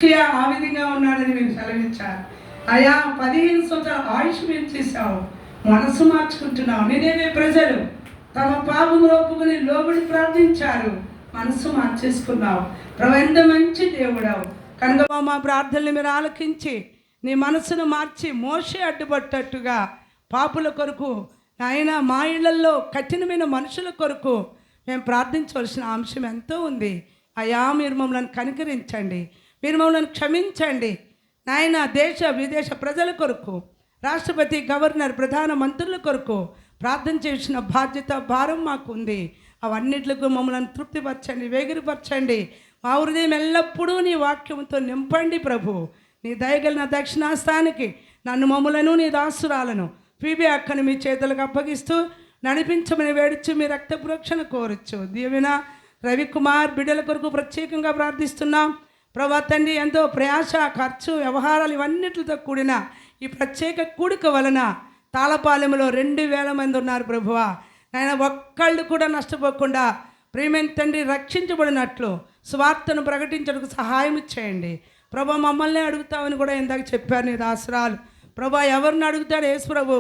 ఆ విధంగా ఉన్నాడని మీరు సెలవించారు. అయా 15 సంవత్సరాల ఆయుష్ మీరు చేశావు, మనసు మార్చుకుంటున్నావు. నేనేమే ప్రజలు తమ పాపము ఒప్పుకుని లోబడి ప్రార్థించారు, మనసు మార్చేసుకున్నావు. ప్రభు ఎంత మంచి దేవుడావు కనుక మా ప్రార్థనలు మీరు ఆలకించి నీ మనసును మార్చి మోషే అడ్డుపట్టట్టుగా పాపుల కొరకు ఆయన మా ఇళ్లలో కఠినమైన మనుషుల కొరకు మేము ప్రార్థించవలసిన అంశం ఎంతో ఉంది. అయా మీరు మమ్మల్ని కనికరించండి, మీరు మమ్మల్ని క్షమించండి నాయన. దేశ విదేశ ప్రజల కొరకు, రాష్ట్రపతి, గవర్నర్, ప్రధాన మంత్రుల కొరకు ప్రార్థన చేసిన బాధ్యత భారం మాకు ఉంది. అవన్నిట్లకు మమ్మల్ని తృప్తిపరచండి, వేగిరపరచండి. మా హృదయం ఎల్లప్పుడూ నీ వాక్యంతో నింపండి ప్రభు. నీ దయగలిన దక్షిణాస్థానికి నన్ను మమ్మలను నీ దాసురాలను ఫీబీ అక్కను మీ చేతులకు అప్పగిస్తూ నడిపించమని వేడిచ్చు మీ రక్త పురక్షణ కోరచ్చు. దీవెన రవికుమార్ బిడ్డల కొరకు ప్రత్యేకంగా ప్రార్థిస్తున్నాం ప్రభా తండ్రి. ఎంతో ప్రయాస, ఖర్చు, వ్యవహారాలు ఇవన్నిటితో కూడిన ఈ ప్రత్యేక కూడిక వలన తాళపాలెంలో 2000 మంది ఉన్నారు ప్రభువా. ఆయన ఒక్కళ్ళు కూడా నష్టపోకుండా ప్రియమైన తండ్రి రక్షించబడినట్లు స్వార్థను ప్రకటించడానికి సహాయం చేయండి ప్రభా. మమ్మల్ని అడుగుతామని కూడా ఇందాక చెప్పారు నీ దాసురాలు ప్రభా. ఎవరిని అడుగుతాడు? యేసు ప్రభు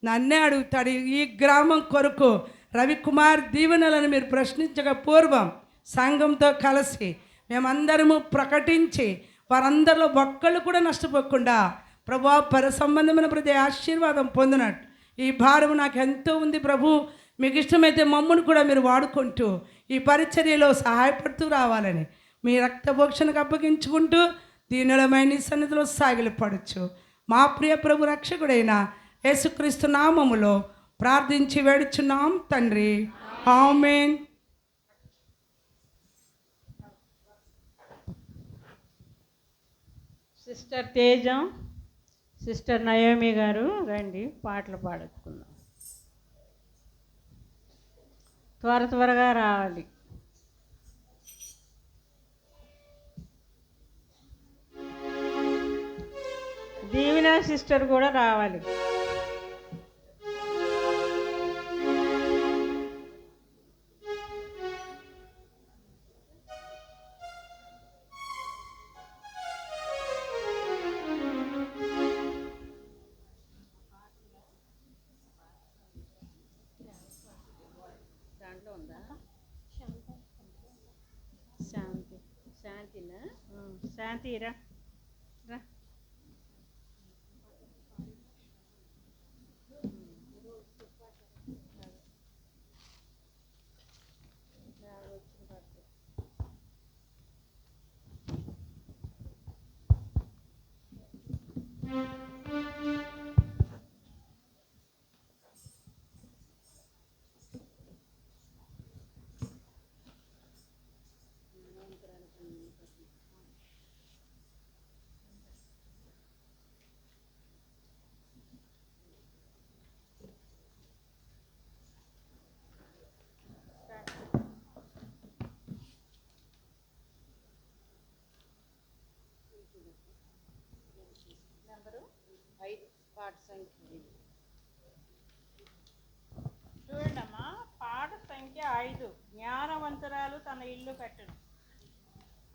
నన్నే అడుగుతాడు. ఈ గ్రామం కొరకు రవికుమార్ దీవెనలను మీరు ప్రశ్నించక పూర్వం సంఘంతో కలిసి మేమందరము ప్రకటించి వారందరిలో ఒక్కళ్ళు కూడా నష్టపోకుండా ప్రభా పర సంబంధమైన ప్రతి ఆశీర్వాదం పొందినట్టు ఈ భారం నాకు ఎంతో ఉంది ప్రభు. మీకు ఇష్టమైతే మమ్మల్ని కూడా మీరు వాడుకుంటూ ఈ పరిచర్యలో సహాయపడుతూ రావాలని మీ రక్తభోక్షణకు అప్పగించుకుంటూ దీనులమైన సన్నిధిలో సాగిలపడచ్చు. మా ప్రియ ప్రభు రక్షకుడైన యేసుక్రీస్తు నామములో ప్రార్థించి వేడుచున్నాం తండ్రి, ఆమేన్. సిస్టర్ తేజం, సిస్టర్ నయోమి గారు రండి, పాటలు పాడుకుందాం. త్వరగా రావాలి. దీవెన సిస్టర్ కూడా రావాలి. దాంట్లో ఉందా శాంతినా? శాంతిరా రా. నెంబరు 5, పాట సంఖ్య 5. చూడండమ్మా, పాట సంఖ్య 5. జ్ఞానవంతురాలు తన ఇల్లు కట్టును.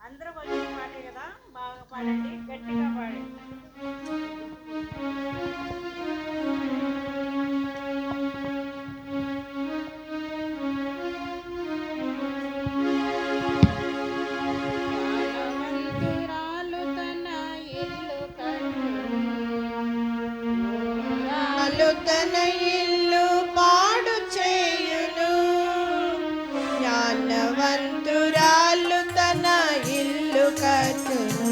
అందరూ వచ్చిన పాటే కదా, బాగా పాడండి, గట్టిగా పాడండి. తన ఇల్లు పాడు చేయును, జ్ఞానవంతురాలు తన ఇల్లు కట్టును.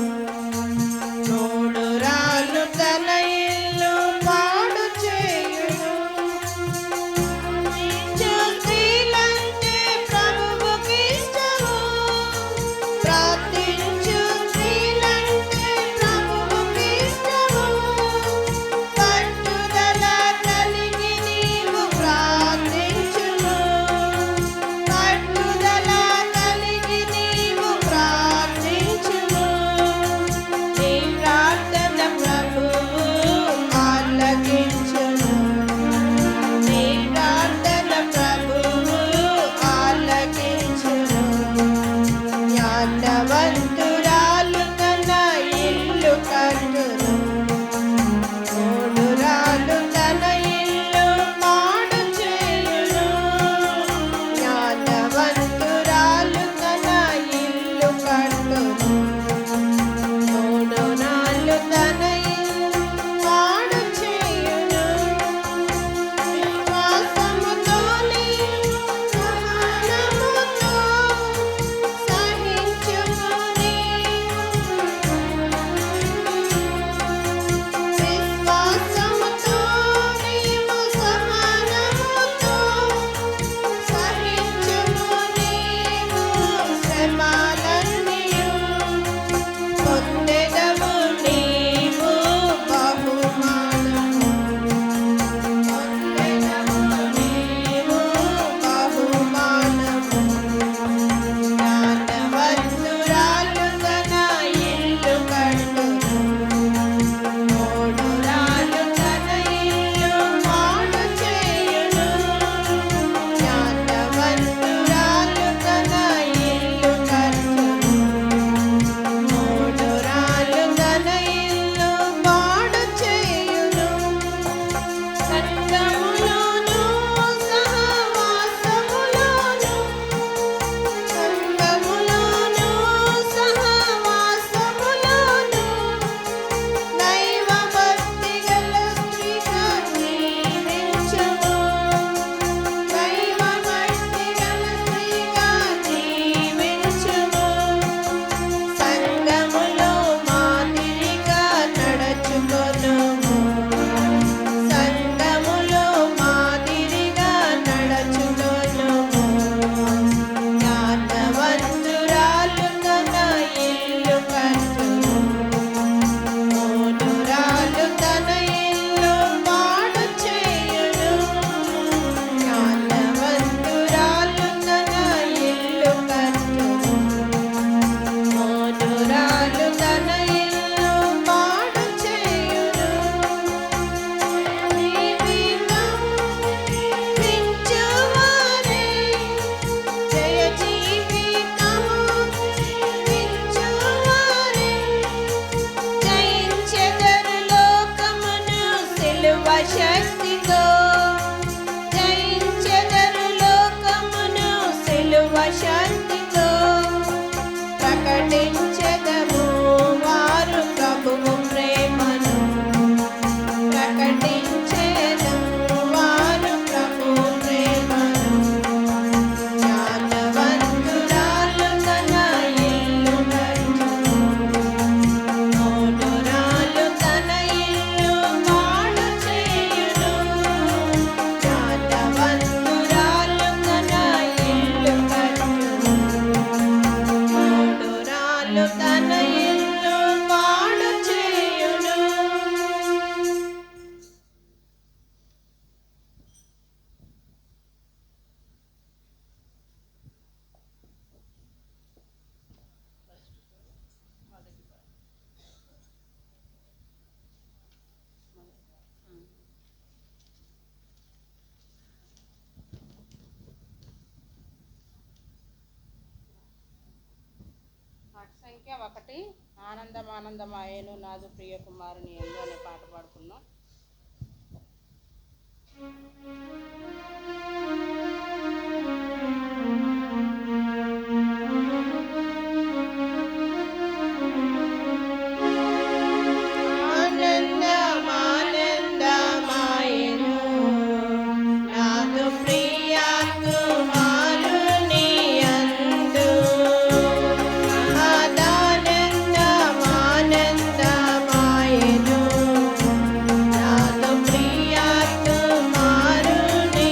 మూడురాలు తన ఇల్లు పాడు చేయును. స్త్రీలంటే ప్రభువుకి ఇష్టము, ప్రార్థించు స్త్రీలంటే ప్రభువుకి ఇష్టము. పట్టుదల కలిగి నీ శక్తితో జయించెదరు లోకమును సిలువ శక్తితో ప్రకటించెదము వారు ప్రభువు ప్రేమను ప్రకటించెదము వారు ప్రభువు ప్రేమను జ్ఞానవంతురాలు తన ఇల్లు కట్టును మోడురాలు తన ఇల్లు పాడు చేయును జ్ఞానవంతురాలు తన ఇల్లు కట్టును మోడురాలు తన ఇల్లు పాడు చేయును. పాట సంఖ్య 1 ఆనందమానందమాయను నాదు ప్రియ కుమారుని ఎందు అనే పాట పాడుకుందాం. ఆనందమానందమాయెను నాదు ప్రియ కుమారుని యందు మహదానందమాయెను నాదు ప్రియ కుమారుని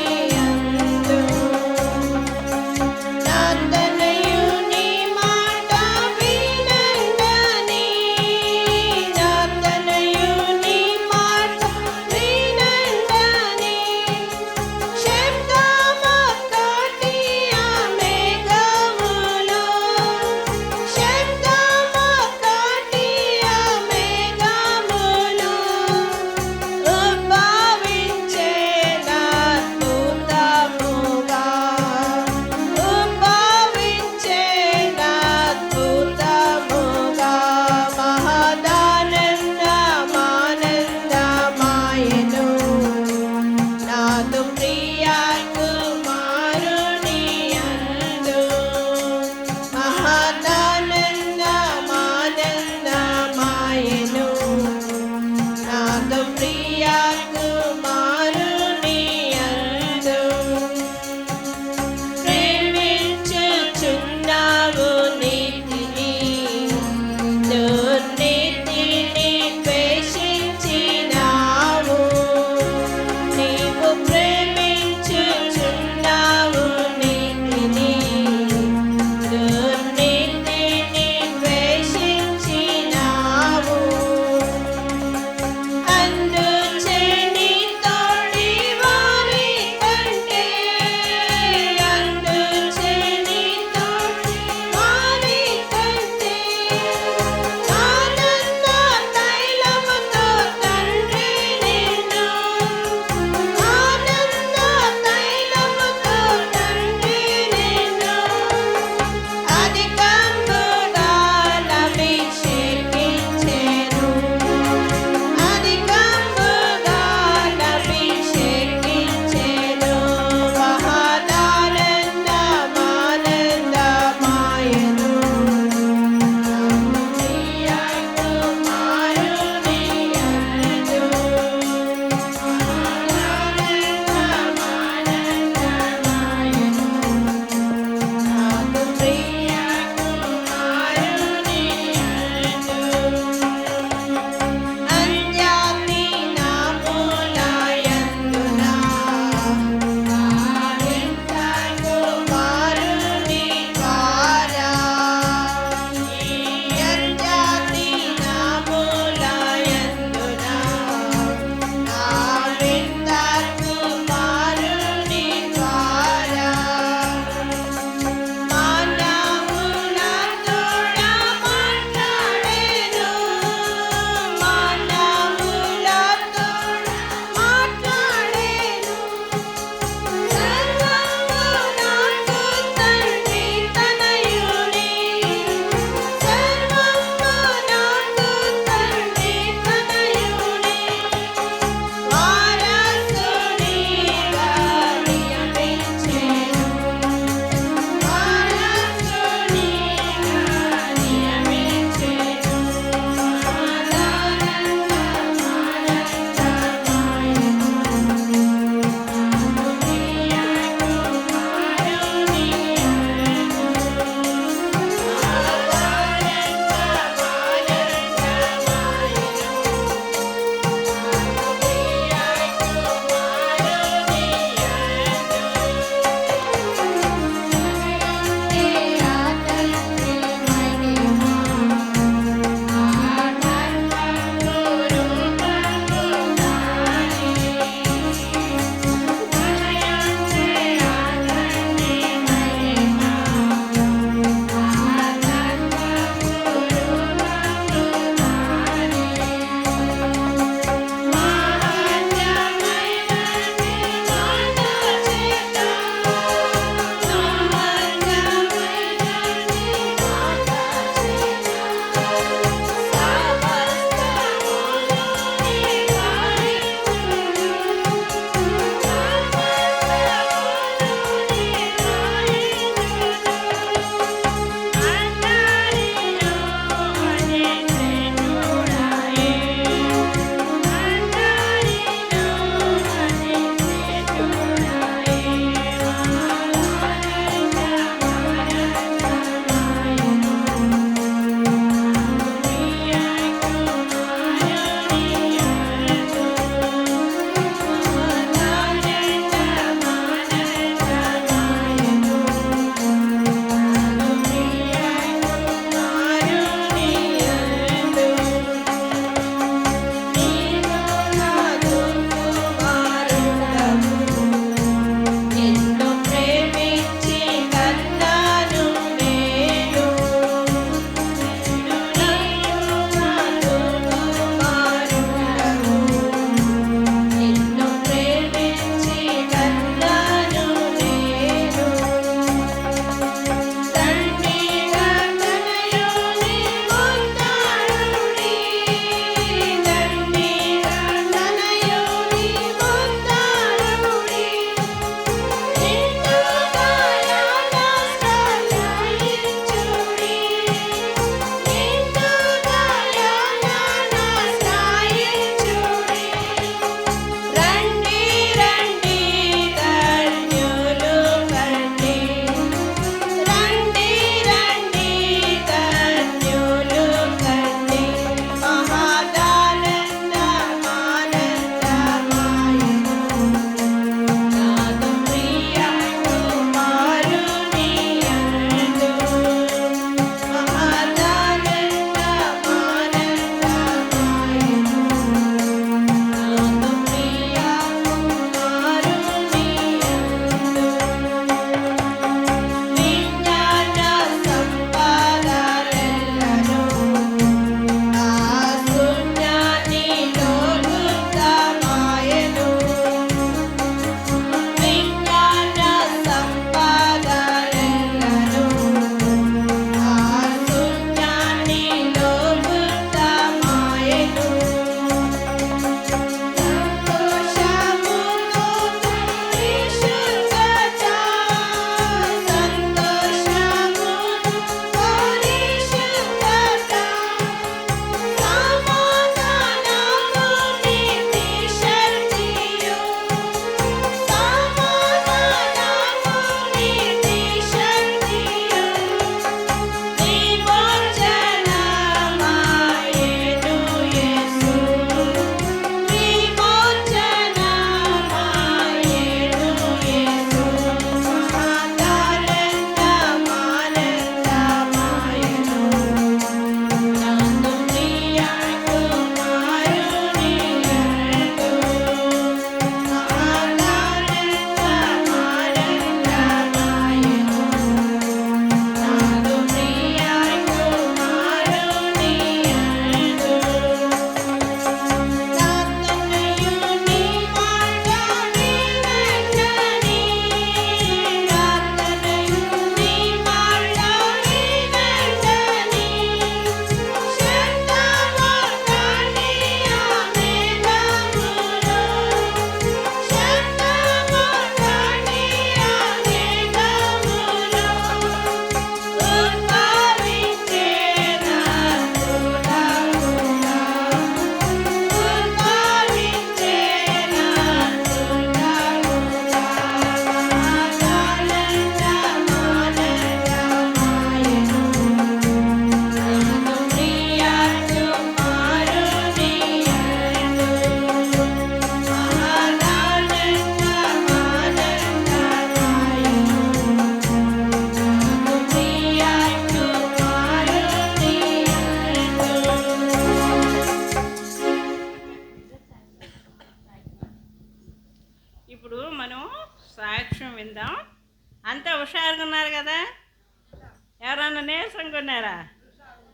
ఏమన్నా నీరసంగా ఉన్నారా?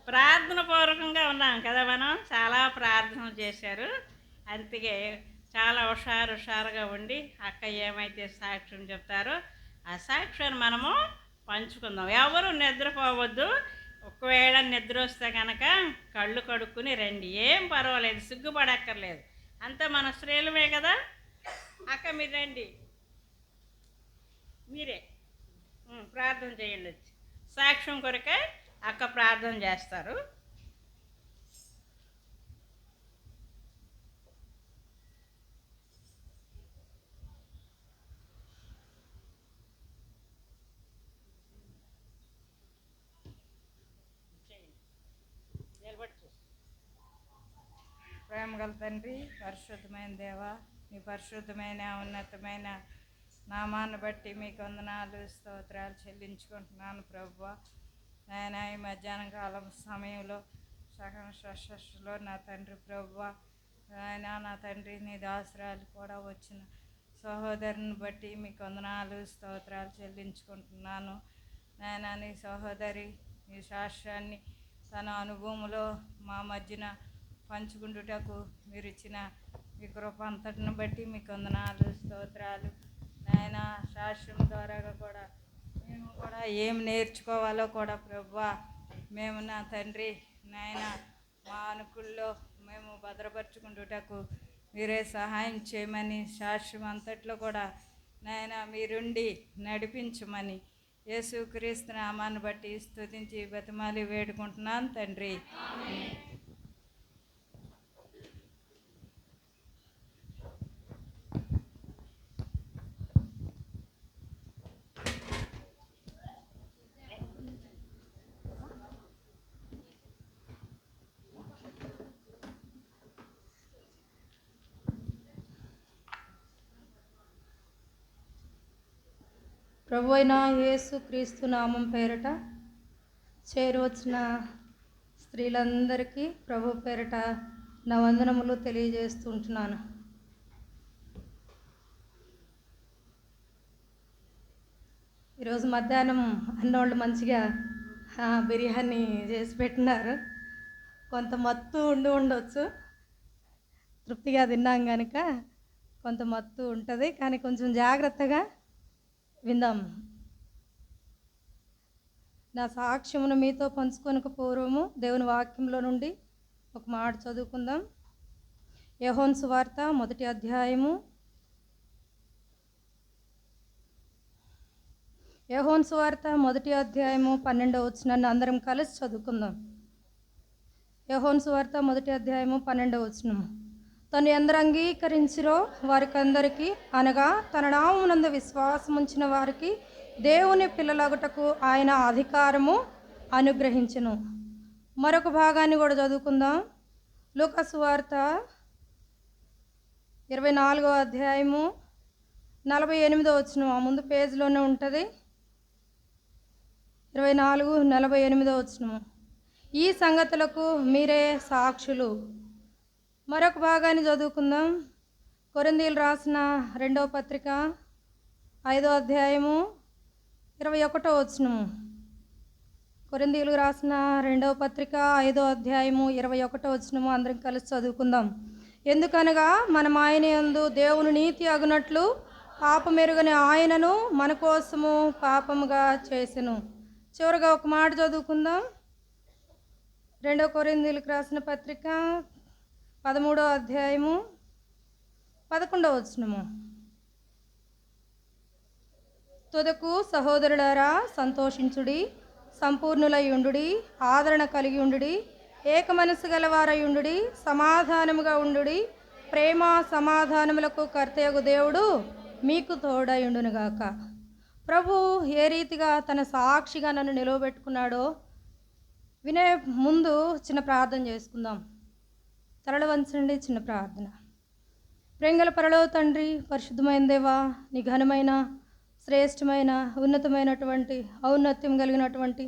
ప్రార్థన పూర్వకంగా ఉన్నాం కదా మనం. చాలా ప్రార్థనలు చేశారు. అందుకే చాలా హుషారుగా ఉండి అక్క ఏమైతే సాక్ష్యం చెప్తారో ఆ సాక్ష్యాన్ని మనము పంచుకుందాం. ఎవరు నిద్రపోవద్దు. ఒకవేళ నిద్ర వస్తే కనుక కళ్ళు కడుక్కుని రండి, ఏం పర్వాలేదు, సిగ్గుపడక్కర్లేదు. అంతా మన స్త్రీలమే కదా. అక్క మీరు రండి, మీరే ప్రార్థన చేయండి. వచ్చి సాక్ష్యం కొరకే అక్క ప్రార్థన చేస్తారు. ప్రేమగల తండ్రి, పరిశుద్ధమైన దేవ, మీ పరిశుద్ధమైన ఉన్నతమైన నామాన్ని బట్టి మీకు వందనాలు స్తోత్రాలు చెల్లించుకుంటున్నాను ప్రభువా. నాయన ఈ మధ్యాహ్నం కాలం సమయంలో సగం షష్ఠలో నా తండ్రి ప్రభువా, ఆయన నా తండ్రి నీ దాసరాలు కూడా వచ్చిన సహోదరుని బట్టి మీకు వందనాలు స్తోత్రాలు చెల్లించుకుంటున్నాను. నాయన నీ సహోదరి ఈ శాస్త్రాన్ని తన అనుభవంలో మా మధ్యన పంచుకుంటుటకు మీరు ఇచ్చిన మీ కృప అంతటిని బట్టి మీకు వందనాలు స్తోత్రాలు. నాయన శాస్త్రం ద్వారా కూడా మేము కూడా ఏం నేర్చుకోవాలో కూడా ప్రభువా మేము నా తండ్రి నాయన మా అనుకుల్లో మేము భద్రపరుచుకుంటుటకు మీరే సహాయం చేయమని, శాస్త్రం అంతట్లో కూడా నాయన మీరుండి నడిపించమని యేసుక్రీస్తు నామాన్ని బట్టి స్తుతించి బతిమాలి వేడుకుంటున్నాను తండ్రి. ప్రభు అయిన యేసు క్రీస్తు నామం పేరట చేరువచ్చిన స్త్రీలందరికీ ప్రభు పేరట నా వందనములు తెలియజేస్తుంటున్నాను. ఈరోజు మధ్యాహ్నం అన్నోళ్ళు మంచిగా బిర్యానీ చేసి పెట్టినారు. కొంత మత్తు ఉండొచ్చు, తృప్తిగా తిన్నాం కనుక కొంత మత్తు ఉంటుంది, కానీ కొంచెం జాగ్రత్తగా విందాం. నా సాక్ష్యమును మీతో పంచుకొనక పూర్వము దేవుని వాక్యంలో నుండి ఒక మాట చదువుకుందాం. యోహాను సువార్త 1వ అధ్యాయము. యోహాను సువార్త 1వ అధ్యాయము 12వ వచనాన్ని అందరం కలిసి చదువుకుందాం. యోహాను సువార్త 1వ అధ్యాయము 12వ వచనం. తను ఎందరు అంగీకరించిరో వారికందరికీ, అనగా తన నామమునందు విశ్వాసం ఉంచిన వారికి దేవుని పిల్లలగుటకు ఆయన అధికారము అనుగ్రహించెను. మరొక భాగాన్ని కూడా చదువుకుందాం. లూకా సువార్త 24వ అధ్యాయము 48వ వచనం. ఆ ముందు పేజీలోనే ఉంటుంది. 24:48వ వచనం. ఈ సంగతులకు మీరే సాక్షులు. మరొక భాగాన్ని చదువుకుందాం. కొరింథీయులు రాసిన 2వ పత్రిక 5వ అధ్యాయము 21వ వచనము. కొరింథీయులకు రాసిన 2వ పత్రిక 5వ అధ్యాయము 21వ వచనము అందరం కలిసి చదువుకుందాం. ఎందుకనగా మనం ఆయన యందు దేవుని నీతి అగునట్లు పాపమెరుగని ఆయనను మన కోసము పాపముగా చేసెను. చివరిగా ఒక మాట చదువుకుందాం. 2వ కొరింథీయులకు రాసిన పత్రిక 13వ అధ్యాయము 11వ వచనము. తుదకు సహోదరులారా సంతోషించుడి, సంపూర్ణులై ఉండుడి, ఆదరణ కలిగి ఉండుడి, ఏక మనసు గలవారై ఉండుడి, సమాధానముగా ఉండుడి. ప్రేమ సమాధానములకు కర్తయగు దేవుడు మీకు తోడై ఉండునుగాక. ప్రభు ఏ రీతిగా తన సాక్షిగా నన్ను నిలవబెట్టుకున్నాడో వినే ముందు చిన్న ప్రార్థన చేసుకుందాం. తరల వంచండి, చిన్న ప్రార్థన. ప్రేంగల పరలో తండ్రి, పరిశుద్ధమైన దేవా, నీ ఘనమైన శ్రేష్టమైన ఉన్నతమైనటువంటి ఔన్నత్యం కలిగినటువంటి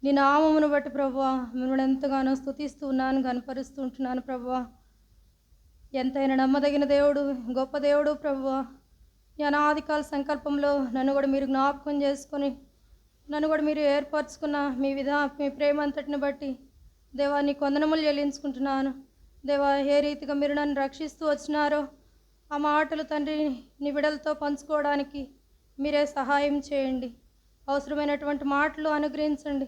నీ నామమును బట్టి ప్రభువా మిమ్మల్ని ఎంతగానో స్తుతిస్తూ ఉన్నాను, కనపరుస్తూ ఉంటున్నాను ప్రభువా. ఎంతైనా నమ్మదగిన దేవుడు, గొప్ప దేవుడు ప్రభువా. ఈ అనాదికాల సంకల్పంలో నన్ను కూడా మీరు జ్ఞాపకం చేసుకొని నన్ను కూడా మీరు ఏర్పరచుకున్న మీ ప్రేమ అంతటిని బట్టి దేవా నీ వందనములు చెల్లించుకుంటున్నాను. దేవా ఏ రీతిగా మీరు నన్ను రక్షిస్తూ వచ్చినారో ఆ మాటలు తండ్రి నీ బిడ్డలతో పంచుకోవడానికి మీరే సహాయం చేయండి. అవసరమైనటువంటి మాటలు అనుగ్రహించండి.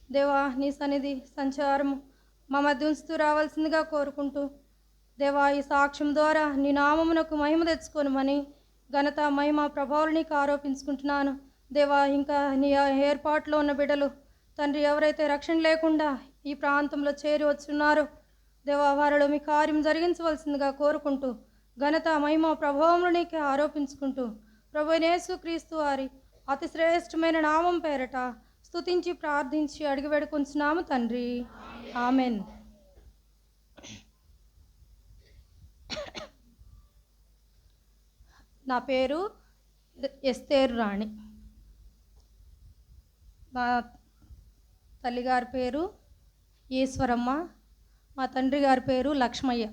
దేవా నీ సన్నిధి సంచారము మా మధ్య ఉంచుతూ రావాల్సిందిగా కోరుకుంటూ దేవా ఈ సాక్ష్యం ద్వారా నీ నామమునకు మహిమ తెచ్చుకోనమని ఘనత మహిమ ప్రభావాలు నీకు ఆరోపించుకుంటున్నాను. దేవా ఇంకా నీ ఏర్పాట్లో ఉన్న బిడ్డలు తండ్రి ఎవరైతే రక్షణ లేకుండా ఈ ప్రాంతంలో చేరి వచ్చున్నారో దేవా వారిలో మీ కార్యం జరిగించవలసిందిగా కోరుకుంటూ ఘనత మహిమ ప్రభావములు నీకే ఆరోపించుకుంటూ ప్రభు యేసు క్రీస్తు వారి అతి శ్రేష్టమైన నామం పేరట స్తుతించి ప్రార్థించి అడిగి వేడుకొంచున్నాము తండ్రి, ఆమెన్. నా పేరు ఎస్తేరు రాణి. మా తల్లిగారి పేరు ఈశ్వరమ్మ, మా తండ్రి గారి పేరు లక్ష్మయ్య.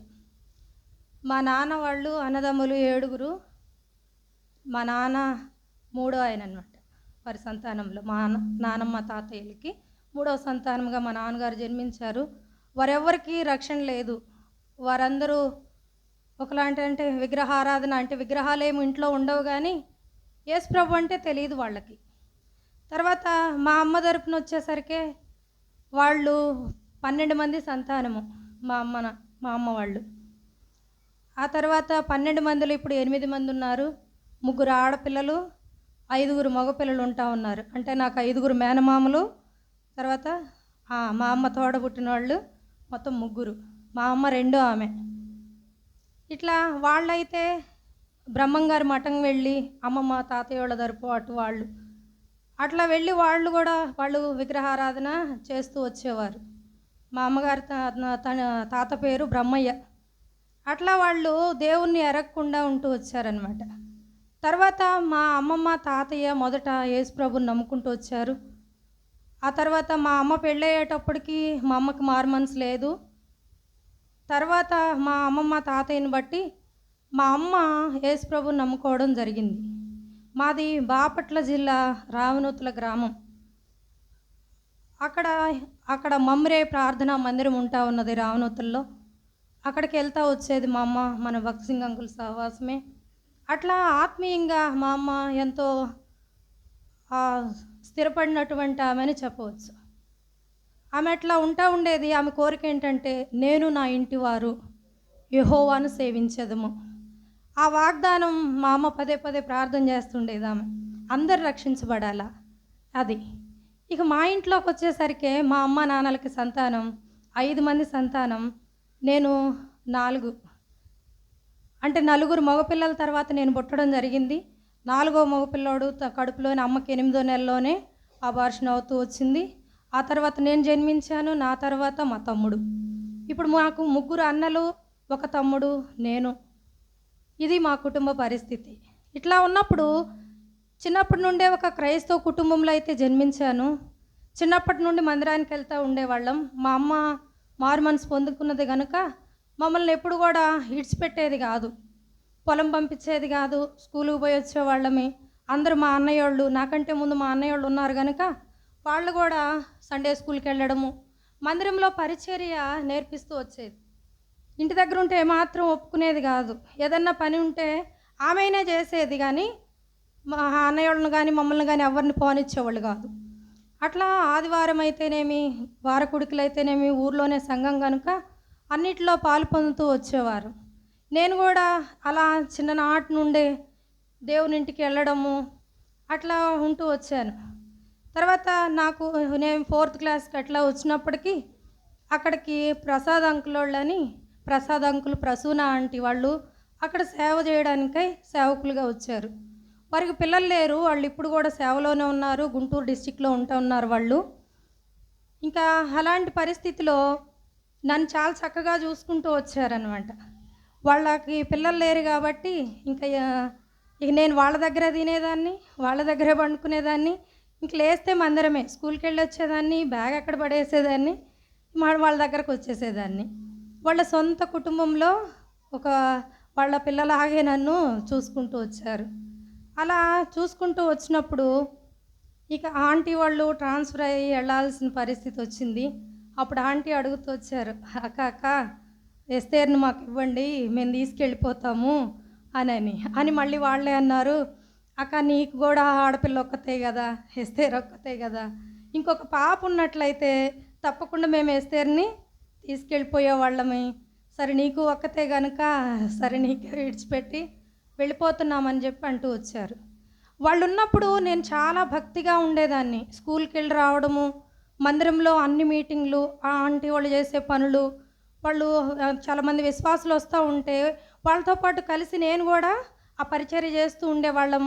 మా నాన్న వాళ్ళు అన్నదమ్ములు 7. మా నాన్న 3వ ఆయన అనమాట వారి సంతానంలో. మా నానమ్మ తాతయ్యలకి 3వ సంతానంగా మా నాన్నగారు జన్మించారు. వారెవ్వరికీ రక్షణ లేదు. వారందరూ ఒకలాంటి అంటే విగ్రహారాధన, అంటే విగ్రహాలు ఏమి ఇంట్లో ఉండవు కానీ యేసు ప్రభు అంటే తెలియదు వాళ్ళకి. తర్వాత మా అమ్మ తరపున వచ్చేసరికి వాళ్ళు 12 మంది సంతానము మా అమ్మ వాళ్ళు. ఆ తర్వాత 12 మందిలో ఇప్పుడు 8 మంది ఉన్నారు. 3 ఆడపిల్లలు, 5 మగపిల్లలు ఉంటా ఉన్నారు. అంటే నాకు 5 మేనమామలు, తర్వాత మా అమ్మ తోడబుట్టిన వాళ్ళు మొత్తం 3. మా అమ్మ 2వ ఆమె. ఇట్లా వాళ్ళైతే బ్రహ్మంగారి మఠం వెళ్ళి అమ్మమ్మ తాతయ్య వాళ్ళ తరపు అటు వాళ్ళు అట్లా వెళ్ళి వాళ్ళు విగ్రహారాధన చేస్తూ వచ్చేవారు. మా అమ్మగారి తన తాత పేరు బ్రహ్మయ్య. అట్లా వాళ్ళు దేవుణ్ణి ఎరగకుండా ఉంటూ వచ్చారనమాట. తర్వాత మా అమ్మమ్మ తాతయ్య మొదట యేసు ప్రభుని నమ్ముకుంటూ వచ్చారు. ఆ తర్వాత మా అమ్మ పెళ్ళయ్యేటప్పటికి మా అమ్మకి మారు మనసు లేదు. తర్వాత మా అమ్మమ్మ తాతయ్యని బట్టి మా అమ్మ యేసు ప్రభుని నమ్ముకోవడం జరిగింది. మాది బాపట్ల జిల్లా రావనూతుల గ్రామం. అక్కడ మమ్రే ప్రార్థనా మందిరం ఉంటా ఉన్నది రావనూతుల్లో. అక్కడికి వెళ్తూ వచ్చేది మా అమ్మ, మన భక్త్ సింగ్ అంకుల్ సహవాసమే. అట్లా ఆత్మీయంగా మా అమ్మ ఎంతో స్థిరపడినటువంటి ఆమె అని చెప్పవచ్చు. ఆమె అట్లా ఉంటా ఉండేది. ఆమె కోరిక ఏంటంటే, నేను నా ఇంటి వారు యెహోవాను సేవించదము. ఆ వాగ్దానం మా అమ్మ పదే పదే ప్రార్థన చేస్తుండేది. ఆమె అందరు రక్షించబడాలా అది. ఇక మా ఇంట్లోకి వచ్చేసరికి మా అమ్మ నాన్నలకి సంతానం 5 మంది సంతానం, నేను 4. అంటే 4 మగపిల్లల తర్వాత నేను పుట్టడం జరిగింది. 4వ మగపిల్లోడు కడుపులోని అమ్మకి 8వ నెలలోనే అబార్షన్ అవుతూ వచ్చింది. ఆ తర్వాత నేను జన్మించాను. నా తర్వాత మా తమ్ముడు. ఇప్పుడు మాకు 3 అన్నలు, 1 తమ్ముడు, నేను. ఇది మా కుటుంబ పరిస్థితి. ఇట్లా ఉన్నప్పుడు చిన్నప్పటి నుండే ఒక క్రైస్తవ కుటుంబంలో అయితే జన్మించాను. చిన్నప్పటి నుండి మందిరానికి వెళ్తూ ఉండేవాళ్ళం. మా అమ్మ మారు మనసు పొందుకున్నది కనుక మమ్మల్ని ఎప్పుడు కూడా ఇడిచిపెట్టేది కాదు, పొలం పంపించేది కాదు, స్కూలుకు పోయి వచ్చేవాళ్ళమే. అందరూ మా అన్నయ్యోళ్ళు, నాకంటే ముందు మా అన్నయ్యోళ్ళు ఉన్నారు కనుక వాళ్ళు కూడా సండే స్కూల్కి వెళ్ళడము, మందిరంలో పరిచర్య నేర్పిస్తూ వచ్చేది. ఇంటి దగ్గర ఉంటే ఏమాత్రం ఒప్పుకునేది కాదు. ఏదన్నా పని ఉంటే ఆమెనే చేసేది కానీ మా అన్నయ్యోళ్ళని కానీ మమ్మల్ని కానీ ఎవరిని పోనిచ్చేవాళ్ళు కాదు. అట్లా ఆదివారం అయితేనేమి, వారకుడికలు అయితేనేమి, ఊర్లోనే సంఘం కనుక అన్నిటిలో పాలు పొందుతూ వచ్చేవారు. నేను కూడా అలా చిన్ననాటి నుండే దేవుని ఇంటికి వెళ్ళడము అట్లా ఉంటూ వచ్చాను. తర్వాత నేను 4th క్లాస్కి అట్లా వచ్చినప్పటికీ అక్కడికి ప్రసాద్ అంకులోళ్ళని, ప్రసాద్ అంకుల్, ప్రసూన ఆంటీ వాళ్ళు అక్కడ సేవ చేయడానికై సేవకులుగా వచ్చారు. వారికి పిల్లలు లేరు, వాళ్ళు ఇప్పుడు కూడా సేవలోనే ఉన్నారు. గుంటూరు డిస్టిక్లో ఉన్నారు వాళ్ళు. ఇంకా అలాంటి పరిస్థితిలో నన్ను చాలా చక్కగా చూసుకుంటూ వచ్చారనమాట. వాళ్ళకి పిల్లలు లేరు కాబట్టి ఇక నేను వాళ్ళ దగ్గర తినేదాన్ని, వాళ్ళ దగ్గరే పండుకునేదాన్ని. ఇంక లేస్తే మందిరమే, స్కూల్కి వెళ్ళి వచ్చేదాన్ని, బ్యాగ్ అక్కడ పడేసేదాన్ని, వాళ్ళ దగ్గరకు వచ్చేసేదాన్ని. వాళ్ళ సొంత కుటుంబంలో వాళ్ళ పిల్లలాగే నన్ను చూసుకుంటూ వచ్చారు. అలా చూసుకుంటూ వచ్చినప్పుడు ఇక ఆంటీ వాళ్ళు ట్రాన్స్ఫర్ అయ్యి వెళ్ళాల్సిన పరిస్థితి వచ్చింది. అప్పుడు ఆంటీ అడుగుతూ వచ్చారు, అక్క అక్క ఎస్తేర్ని మాకు ఇవ్వండి, మేము తీసుకెళ్ళిపోతాము అని మళ్ళీ వాళ్ళే అన్నారు, అక్క నీకు కూడా ఆడపిల్ల ఒక్కతే కదా, ఎస్తేర్ ఒక్కతే కదా, ఇంకొక పాప ఉన్నట్లయితే తప్పకుండా మేము ఎస్తేర్ని తీసుకెళ్ళిపోయేవాళ్ళమే, సరే నీకు ఒక్కతే కనుక సరే నీకే విడిచిపెట్టి వెళ్ళిపోతున్నామని చెప్పి అంటూ వచ్చారు. వాళ్ళు ఉన్నప్పుడు నేను చాలా భక్తిగా ఉండేదాన్ని. స్కూల్కి వెళ్ళి రావడము, మందిరంలో అన్ని మీటింగ్లు, ఆ ఆంటీ వాళ్ళు చేసే పనులు, వాళ్ళు చాలామంది విశ్వాసులు వస్తూ ఉంటే వాళ్ళతో పాటు కలిసి నేను కూడా ఆ పరిచర్య చేస్తూ ఉండేవాళ్ళం.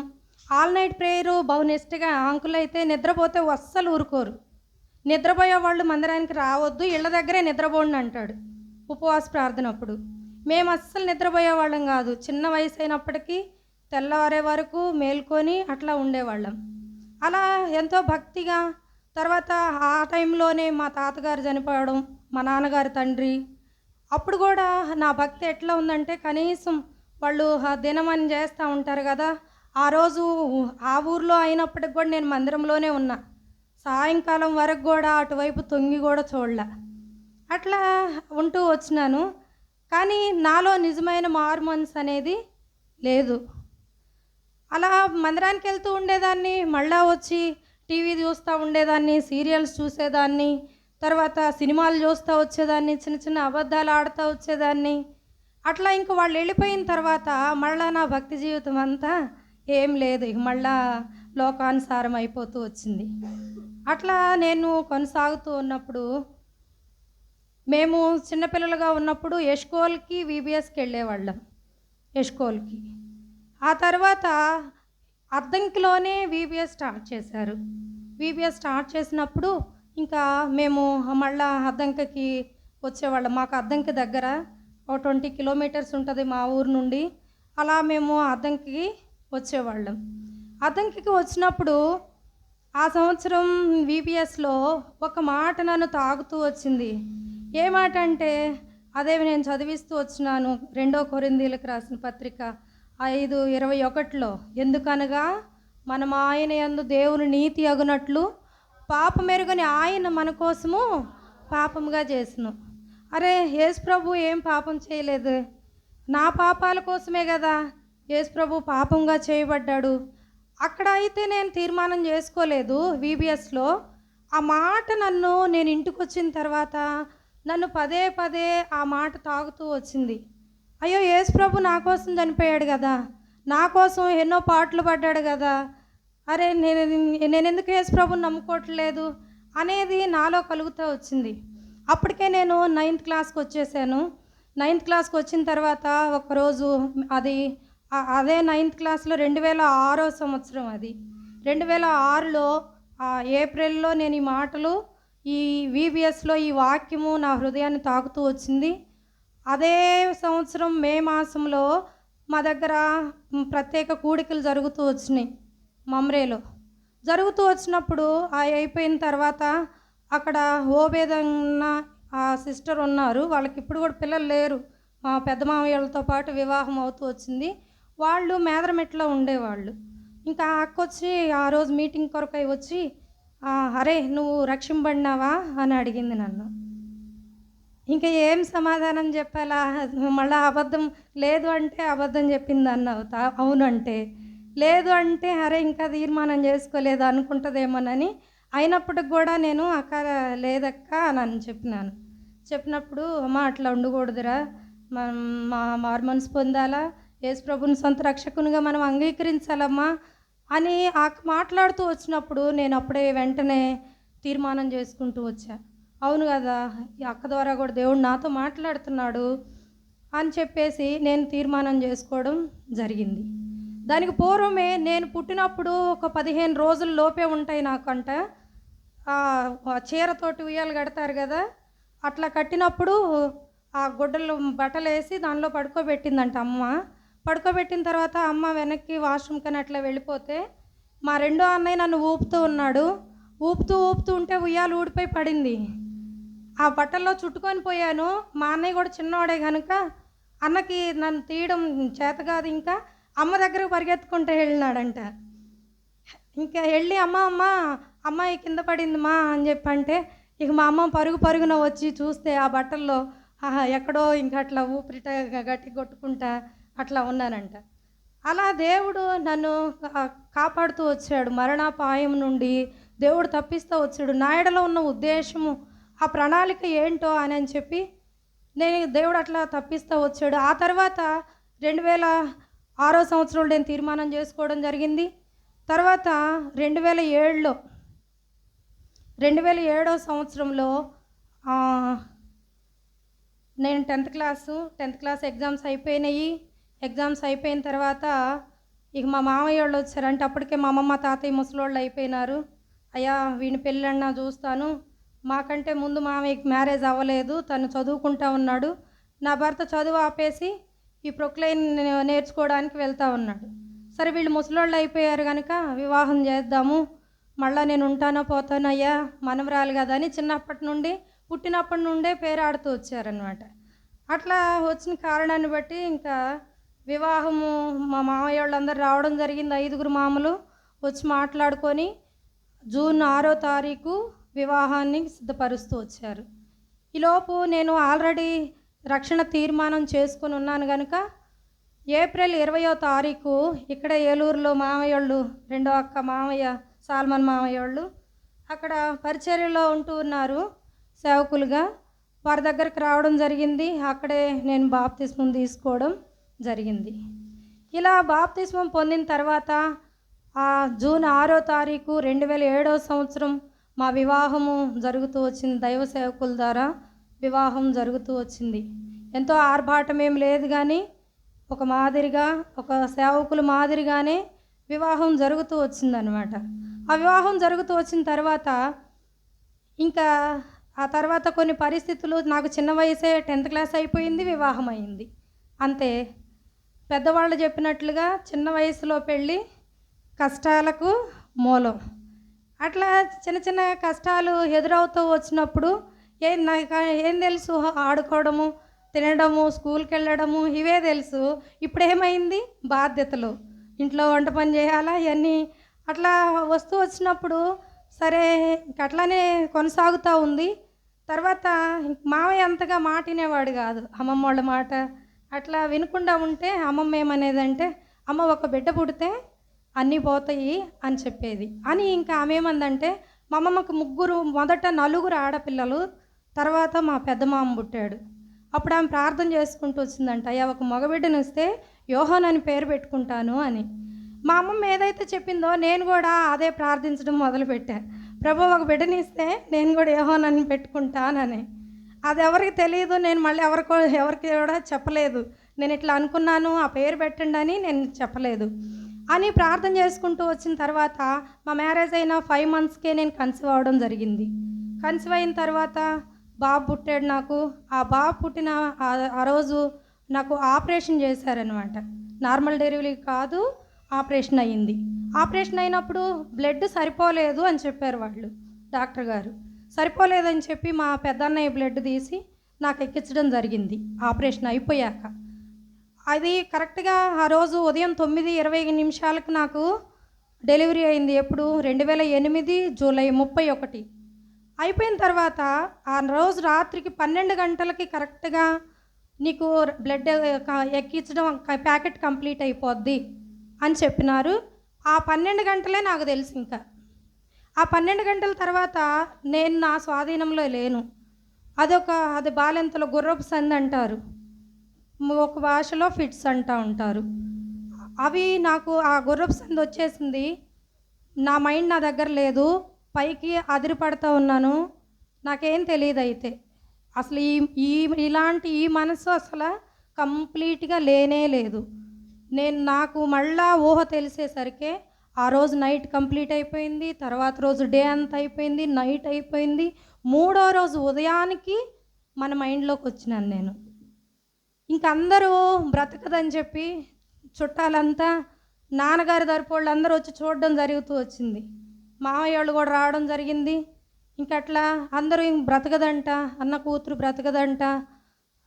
ఆల్ నైట్ ప్రేయరు బహునిష్టగా. అంకుల్ అయితే నిద్రపోతే అస్సలు ఊరుకోరు. నిద్రపోయే వాళ్ళు మందిరానికి రావద్దు, ఇళ్ళ దగ్గరే నిద్రపోండి అంటాడు ఉపవాస ప్రార్థన అప్పుడు. మేము అస్సలు నిద్రపోయే వాళ్ళం కాదు. చిన్న వయసు అయినప్పటికీ తెల్లవారే వరకు మేల్కొని అట్లా ఉండేవాళ్ళం. అలా ఎంతో భక్తిగా. తర్వాత ఆ టైంలోనే మా తాతగారు చనిపోవడం, మా నాన్నగారి తండ్రి. అప్పుడు కూడా నా భక్తి ఎట్లా ఉందంటే, కనీసం వాళ్ళు దినమని చేస్తూ ఉంటారు కదా, ఆ రోజు ఆ ఊర్లో అయినప్పటికి కూడా నేను మందిరంలోనే ఉన్నా. సాయంకాలం వరకు కూడా అటువైపు తొంగి కూడా చూడలే. అట్లా ఉంటూ వచ్చినాను. కానీ నాలో నిజమైన మారు మనసు అనేది లేదు. అలా మందిరానికి వెళ్తూ ఉండేదాన్ని, మళ్ళా వచ్చి టీవీ చూస్తూ ఉండేదాన్ని, సీరియల్స్ చూసేదాన్ని, తర్వాత సినిమాలు చూస్తూ వచ్చేదాన్ని, చిన్న చిన్న అబద్ధాలు ఆడుతూ వచ్చేదాన్ని. అట్లా ఇంక వాళ్ళు వెళ్ళిపోయిన తర్వాత మళ్ళా నా భక్తి జీవితం అంతా ఏం లేదు, ఇక మళ్ళా లోకానుసారం అయిపోతూ వచ్చింది. అట్లా నేను కొనసాగుతూ ఉన్నప్పుడు, మేము చిన్నపిల్లలుగా ఉన్నప్పుడు ఎష్కోల్కి విబిఎస్కి వెళ్ళేవాళ్ళం. ఎష్కోల్కి ఆ తర్వాత అద్దంకిలోనే విబిఎస్ స్టార్ట్ చేశారు. విబిఎస్ స్టార్ట్ చేసినప్పుడు ఇంకా మేము మళ్ళా అద్దంకి వచ్చేవాళ్ళం. మాకు అద్దంకి దగ్గర ఒక 20 కిలోమీటర్స్ ఉంటుంది మా ఊరు నుండి. అలా మేము అద్దంకి వచ్చేవాళ్ళం. అద్దంకి వచ్చినప్పుడు ఆ సంవత్సరం విబిఎస్లో ఒక మాట నన్ను తాగుతూ వచ్చింది. ఏ మాట అంటే, అదే నేను చదివిస్తూ వచ్చినాను 2 కొరింథీయులకు రాసిన పత్రిక 5:21. ఎందుకనగా మనం ఆయన యందు దేవుని నీతి అగునట్లు పాపమెరుగని ఆయన మన కోసము పాపముగా చేసిను. అరే యేసు ప్రభు ఏం పాపం చేయలేదు, నా పాపాల కోసమే కదా యేసు ప్రభు పాపంగా చేయబడ్డాడు. అక్కడ అయితే నేను తీర్మానం చేసుకోలేదు విబిఎస్లో. ఆ మాట నేను ఇంటికి వచ్చిన తర్వాత నన్ను పదే పదే ఆ మాట తాగుతూ వచ్చింది. అయ్యో యేసు ప్రభు నా కోసం చనిపోయాడు కదా, నా కోసం ఎన్నో పాటలు పడ్డాడు కదా, అరే నేను ఎందుకు యేసు ప్రభుని నమ్ముకోవట్లేదు అనేది నాలో కలుగుతూ వచ్చింది. అప్పటికే నేను 9th క్లాస్కి వచ్చేసాను. 9th క్లాస్కి వచ్చిన తర్వాత ఒకరోజు అదే 9th క్లాస్లో 2006 సంవత్సరం, అది 2006లో ఏప్రిల్లో నేను ఈ మాటలు ఈ విబిఎస్లో ఈ వాక్యము నా హృదయాన్ని తాకుతూ వచ్చింది. అదే సంవత్సరం మే మాసంలో మా దగ్గర ప్రత్యేక కూడికలు జరుగుతూ వచ్చినాయి. మమ్రేలో జరుగుతూ వచ్చినప్పుడు అయిపోయిన తర్వాత అక్కడ ఓబేదన్న ఆ సిస్టర్ ఉన్నారు. వాళ్ళకి ఇప్పుడు కూడా పిల్లలు లేరు. మా పెద్ద మామయ్యలతో పాటు వివాహం అవుతూ వచ్చింది. వాళ్ళు మేదరమెట్లో ఉండేవాళ్ళు. ఇంకా అక్క వచ్చి ఆ రోజు మీటింగ్ కొరకై వచ్చి, అరే నువ్వు రక్షింపబడినావా అని అడిగింది నన్ను. ఇంకా ఏం సమాధానం చెప్పాలా, మళ్ళీ అబద్ధం లేదు అంటే అబద్ధం చెప్పింది అన్నావు, అవునంటే లేదు అంటే అరే ఇంకా తీర్మానం చేసుకోలేదు అనుకుంటుందేమోనని. అయినప్పటికి కూడా నేను అక్క లేదక్క అని చెప్పినాను. చెప్పినప్పుడు అమ్మ అట్లా ఉండకూడదురా, మా మారు మనసు పొందాలా, యేసు ప్రభుని సొంత రక్షకునిగా మనం అంగీకరించాలమ్మా అని మాట్లాడుతూ వచ్చినప్పుడు నేను అప్పుడే వెంటనే తీర్మానం చేసుకుంటూ వచ్చా. అవును కదా, ఈ అక్క ద్వారా కూడా దేవుడు నాతో మాట్లాడుతున్నాడు అని చెప్పేసి నేను తీర్మానం చేసుకోవడం జరిగింది. దానికి పూర్వమే నేను పుట్టినప్పుడు ఒక 15 రోజుల లోపే ఉంటాయి నాకంట. చీరతోటి ఉయ్యాలు కడతారు కదా, అట్లా కట్టినప్పుడు ఆ గుడ్డలు బట్టలు వేసి దానిలో పడుకోబెట్టిందంట అమ్మ. పడుకోబెట్టిన తర్వాత అమ్మ వెనక్కి వాష్రూమ్ కని అట్లా వెళ్ళిపోతే మా రెండో అన్నయ్య నన్ను ఊపుతూ ఉన్నాడు. ఊపుతూ ఉంటే ఉయ్యాలు ఊడిపోయి పడింది. ఆ బట్టల్లో చుట్టుకొని పోయాను. మా అన్నయ్య కూడా చిన్నవాడే కనుక అన్నకి నన్ను తీయడం చేత కాదు, ఇంకా అమ్మ దగ్గరకు పరిగెత్తుకుంటూ వెళ్ళినాడంట. ఇంకా వెళ్ళి అమ్మ అమ్మాయి కింద పడింది మా అని చెప్పి అంటే ఇక మా అమ్మ పరుగున వచ్చి చూస్తే ఆ బట్టల్లో ఎక్కడో ఇంకా అట్లా ఊపిరిట గట్టి కొట్టుకుంటా అట్లా ఉన్నానంట. అలా దేవుడు నన్ను కాపాడుతూ వచ్చాడు, మరణాపాయం నుండి దేవుడు తప్పిస్తూ వచ్చాడు. నా ఎడలో ఉన్న ఉద్దేశము, ఆ ప్రణాళిక ఏంటో అని చెప్పి దేవుడు అట్లా తప్పిస్తూ వచ్చాడు. ఆ తర్వాత 2006 సంవత్సరంలో నేను తీర్మానం చేసుకోవడం జరిగింది. తర్వాత 2007 సంవత్సరంలో నేను 10th క్లాస్ ఎగ్జామ్స్ అయిపోయినాయి. ఎగ్జామ్స్ అయిపోయిన తర్వాత ఇక మా మామయ్య వాళ్ళు వచ్చారు. అంటే అప్పటికే మా అమ్మమ్మ తాతయ్య ముసలోళ్ళు అయిపోయినారు. అయ్యా వీని పెళ్ళన్నా చూస్తాను, మాకంటే ముందు మామయ్యకి మ్యారేజ్ అవ్వలేదు, తను చదువుకుంటా ఉన్నాడు. నా భర్త చదువు ఆపేసి ఈ ప్రొక్లైన్ నేర్చుకోవడానికి వెళ్తూ ఉన్నాడు. సరే వీళ్ళు ముసలోళ్ళు అయిపోయారు కనుక వివాహం చేద్దాము, మళ్ళీ నేను ఉంటానో పోతానో అయ్యా మనవరాలు కదా అని పుట్టినప్పటి నుండే పేరాడుతూ వచ్చారనమాట. అట్లా వచ్చిన కారణాన్ని బట్టి ఇంకా వివాహము మా మామయ్య వాళ్ళందరూ రావడం జరిగింది. 5 మామలు వచ్చి మాట్లాడుకొని జూన్ 6వ తారీఖు వివాహాన్ని సిద్ధపరుస్తూ వచ్చారు. ఈలోపు నేను ఆల్రెడీ రక్షణ తీర్మానం చేసుకొని ఉన్నాను కనుక ఏప్రిల్ 20వ తారీఖు ఇక్కడ ఏలూరులో మామయ్య వాళ్ళు, రెండో అక్క మామయ్య సాల్మన్ మామయ్య వాళ్ళు అక్కడ పరిచర్యలో ఉంటూ ఉన్నారు సేవకులుగా. వారి దగ్గరికి రావడం జరిగింది. అక్కడే నేను బాప్తిస్మం తీసుకోవడం జరిగింది. ఇలా బాప్తిస్మం పొందిన తర్వాత జూన్ 6వ తారీఖు 2007 సంవత్సరం మా వివాహము జరుగుతూ వచ్చింది. దైవ సేవకుల ద్వారా వివాహం జరుగుతూ వచ్చింది. ఎంతో ఆర్భాటం ఏం లేదు కానీ ఒక సేవకుల మాదిరిగానే వివాహం జరుగుతూ వచ్చిందనమాట. ఆ వివాహం జరుగుతూ వచ్చిన తర్వాత ఇంకా ఆ తర్వాత కొన్ని పరిస్థితులు, నాకు చిన్న వయసే 10th క్లాస్ అయిపోయింది, వివాహం అయింది. అంతే, పెద్దవాళ్ళు చెప్పినట్లుగా చిన్న వయసులో పెళ్ళి కష్టాలకు మూలం. అట్లా చిన్న చిన్న కష్టాలు ఎదురవుతూ వచ్చినప్పుడు ఏం తెలుసు, ఆడుకోవడము, తినడము, స్కూల్కి వెళ్ళడము ఇవే తెలుసు. ఇప్పుడు ఏమైంది, బాధ్యతలు, ఇంట్లో వంట పని చేయాలా, ఇవన్నీ అట్లా వస్తూ వచ్చినప్పుడు సరే అట్లానే కొనసాగుతూ ఉంది. తర్వాత మావయ్య అంతగా మాట వినేవాడు కాదు, అమ్మమ్మ వాళ్ళ మాట అట్లా వినకుండా ఉంటే అమ్మమ్మ ఏమనేదంటే, అమ్మ ఒక బిడ్డ పుడితే అన్నీ పోతాయి అని చెప్పేది. అని ఇంకా ఆమె ఏమందంటే, మా అమ్మమ్మకు మొదట 4 ఆడపిల్లలు, తర్వాత మా పెద్ద మామ పుట్టాడు. అప్పుడు ఆమె ప్రార్థన చేసుకుంటూ వచ్చిందంట, అయ్యా ఒక మగబిడ్డను ఇస్తే యోహాన్ అని పేరు పెట్టుకుంటాను అని. మా అమ్మమ్మ ఏదైతే చెప్పిందో నేను కూడా అదే ప్రార్థించడం మొదలుపెట్టా. ప్రభు ఒక బిడ్డని ఇస్తే నేను కూడా యోహాన్ అని పెట్టుకుంటానని. అది ఎవరికి తెలియదు, నేను మళ్ళీ ఎవరికి కూడా చెప్పలేదు. నేను ఇట్లా అనుకున్నాను, ఆ పేరు పెట్టండి అని నేను చెప్పలేదు. అని ప్రార్థన చేసుకుంటూ వచ్చిన తర్వాత మా మ్యారేజ్ అయిన 5 monthsకే నేను కన్సీవ్ అవ్వడం జరిగింది. కన్సీవ్ అయిన తర్వాత బాబు పుట్టాడు నాకు. ఆ బాబు పుట్టిన ఆ రోజు నాకు ఆపరేషన్ చేశారనమాట. నార్మల్ డెలివరీ కాదు, ఆపరేషన్ అయ్యింది. ఆపరేషన్ అయినప్పుడు బ్లడ్ సరిపోలేదు అని చెప్పారు వాళ్ళు, డాక్టర్ గారు. సరిపోలేదని చెప్పి మా పెద్దన్నయ్య బ్లడ్ తీసి నాకు ఎక్కించడం జరిగింది ఆపరేషన్ అయిపోయాక. అది కరెక్ట్గా ఆ రోజు ఉదయం 9:20 నాకు డెలివరీ అయింది. ఎప్పుడు 2008 జూలై 31 అయిపోయిన తర్వాత ఆ రోజు రాత్రికి 12 గంటలకి కరెక్ట్గా నీకు బ్లడ్ ఎక్కించడం ప్యాకెట్ కంప్లీట్ అయిపోద్ది అని చెప్పినారు. ఆ 12 గంటలే నాకు తెలుసు. ఇంకా ఆ 12 గంటల తర్వాత నేను నా స్వాధీనంలో లేను. అది బాలెంతలో గుర్రపు సంది అంటారు, ఒక భాషలో ఫిట్స్ అంటూ ఉంటారు. అవి నాకు ఆ గుర్రపు సంది వచ్చేసింది. నా మైండ్ నా దగ్గర లేదు, పైకి అదిరిపడుతూ ఉన్నాను, నాకేం తెలియదు. అయితే అసలు ఇలాంటి మనసు అసలు కంప్లీట్గా లేనే లేదు. నాకు మళ్ళా ఊహ తెలిసేసరికి ఆ రోజు నైట్ కంప్లీట్ అయిపోయింది, తర్వాత రోజు డే అంతా అయిపోయింది, నైట్ అయిపోయింది. 3వ రోజు ఉదయానికి మన మైండ్లోకి వచ్చినాను నేను. ఇంక అందరూ బ్రతకదని చెప్పి చుట్టాలంతా, నాన్నగారి తరపు వాళ్ళు అందరూ వచ్చి చూడడం జరుగుతూ వచ్చింది. మామయ్య వాళ్ళు కూడా రావడం జరిగింది. ఇంకట్లా అందరూ బ్రతకదంట, అన్న కూతురు బ్రతకదంట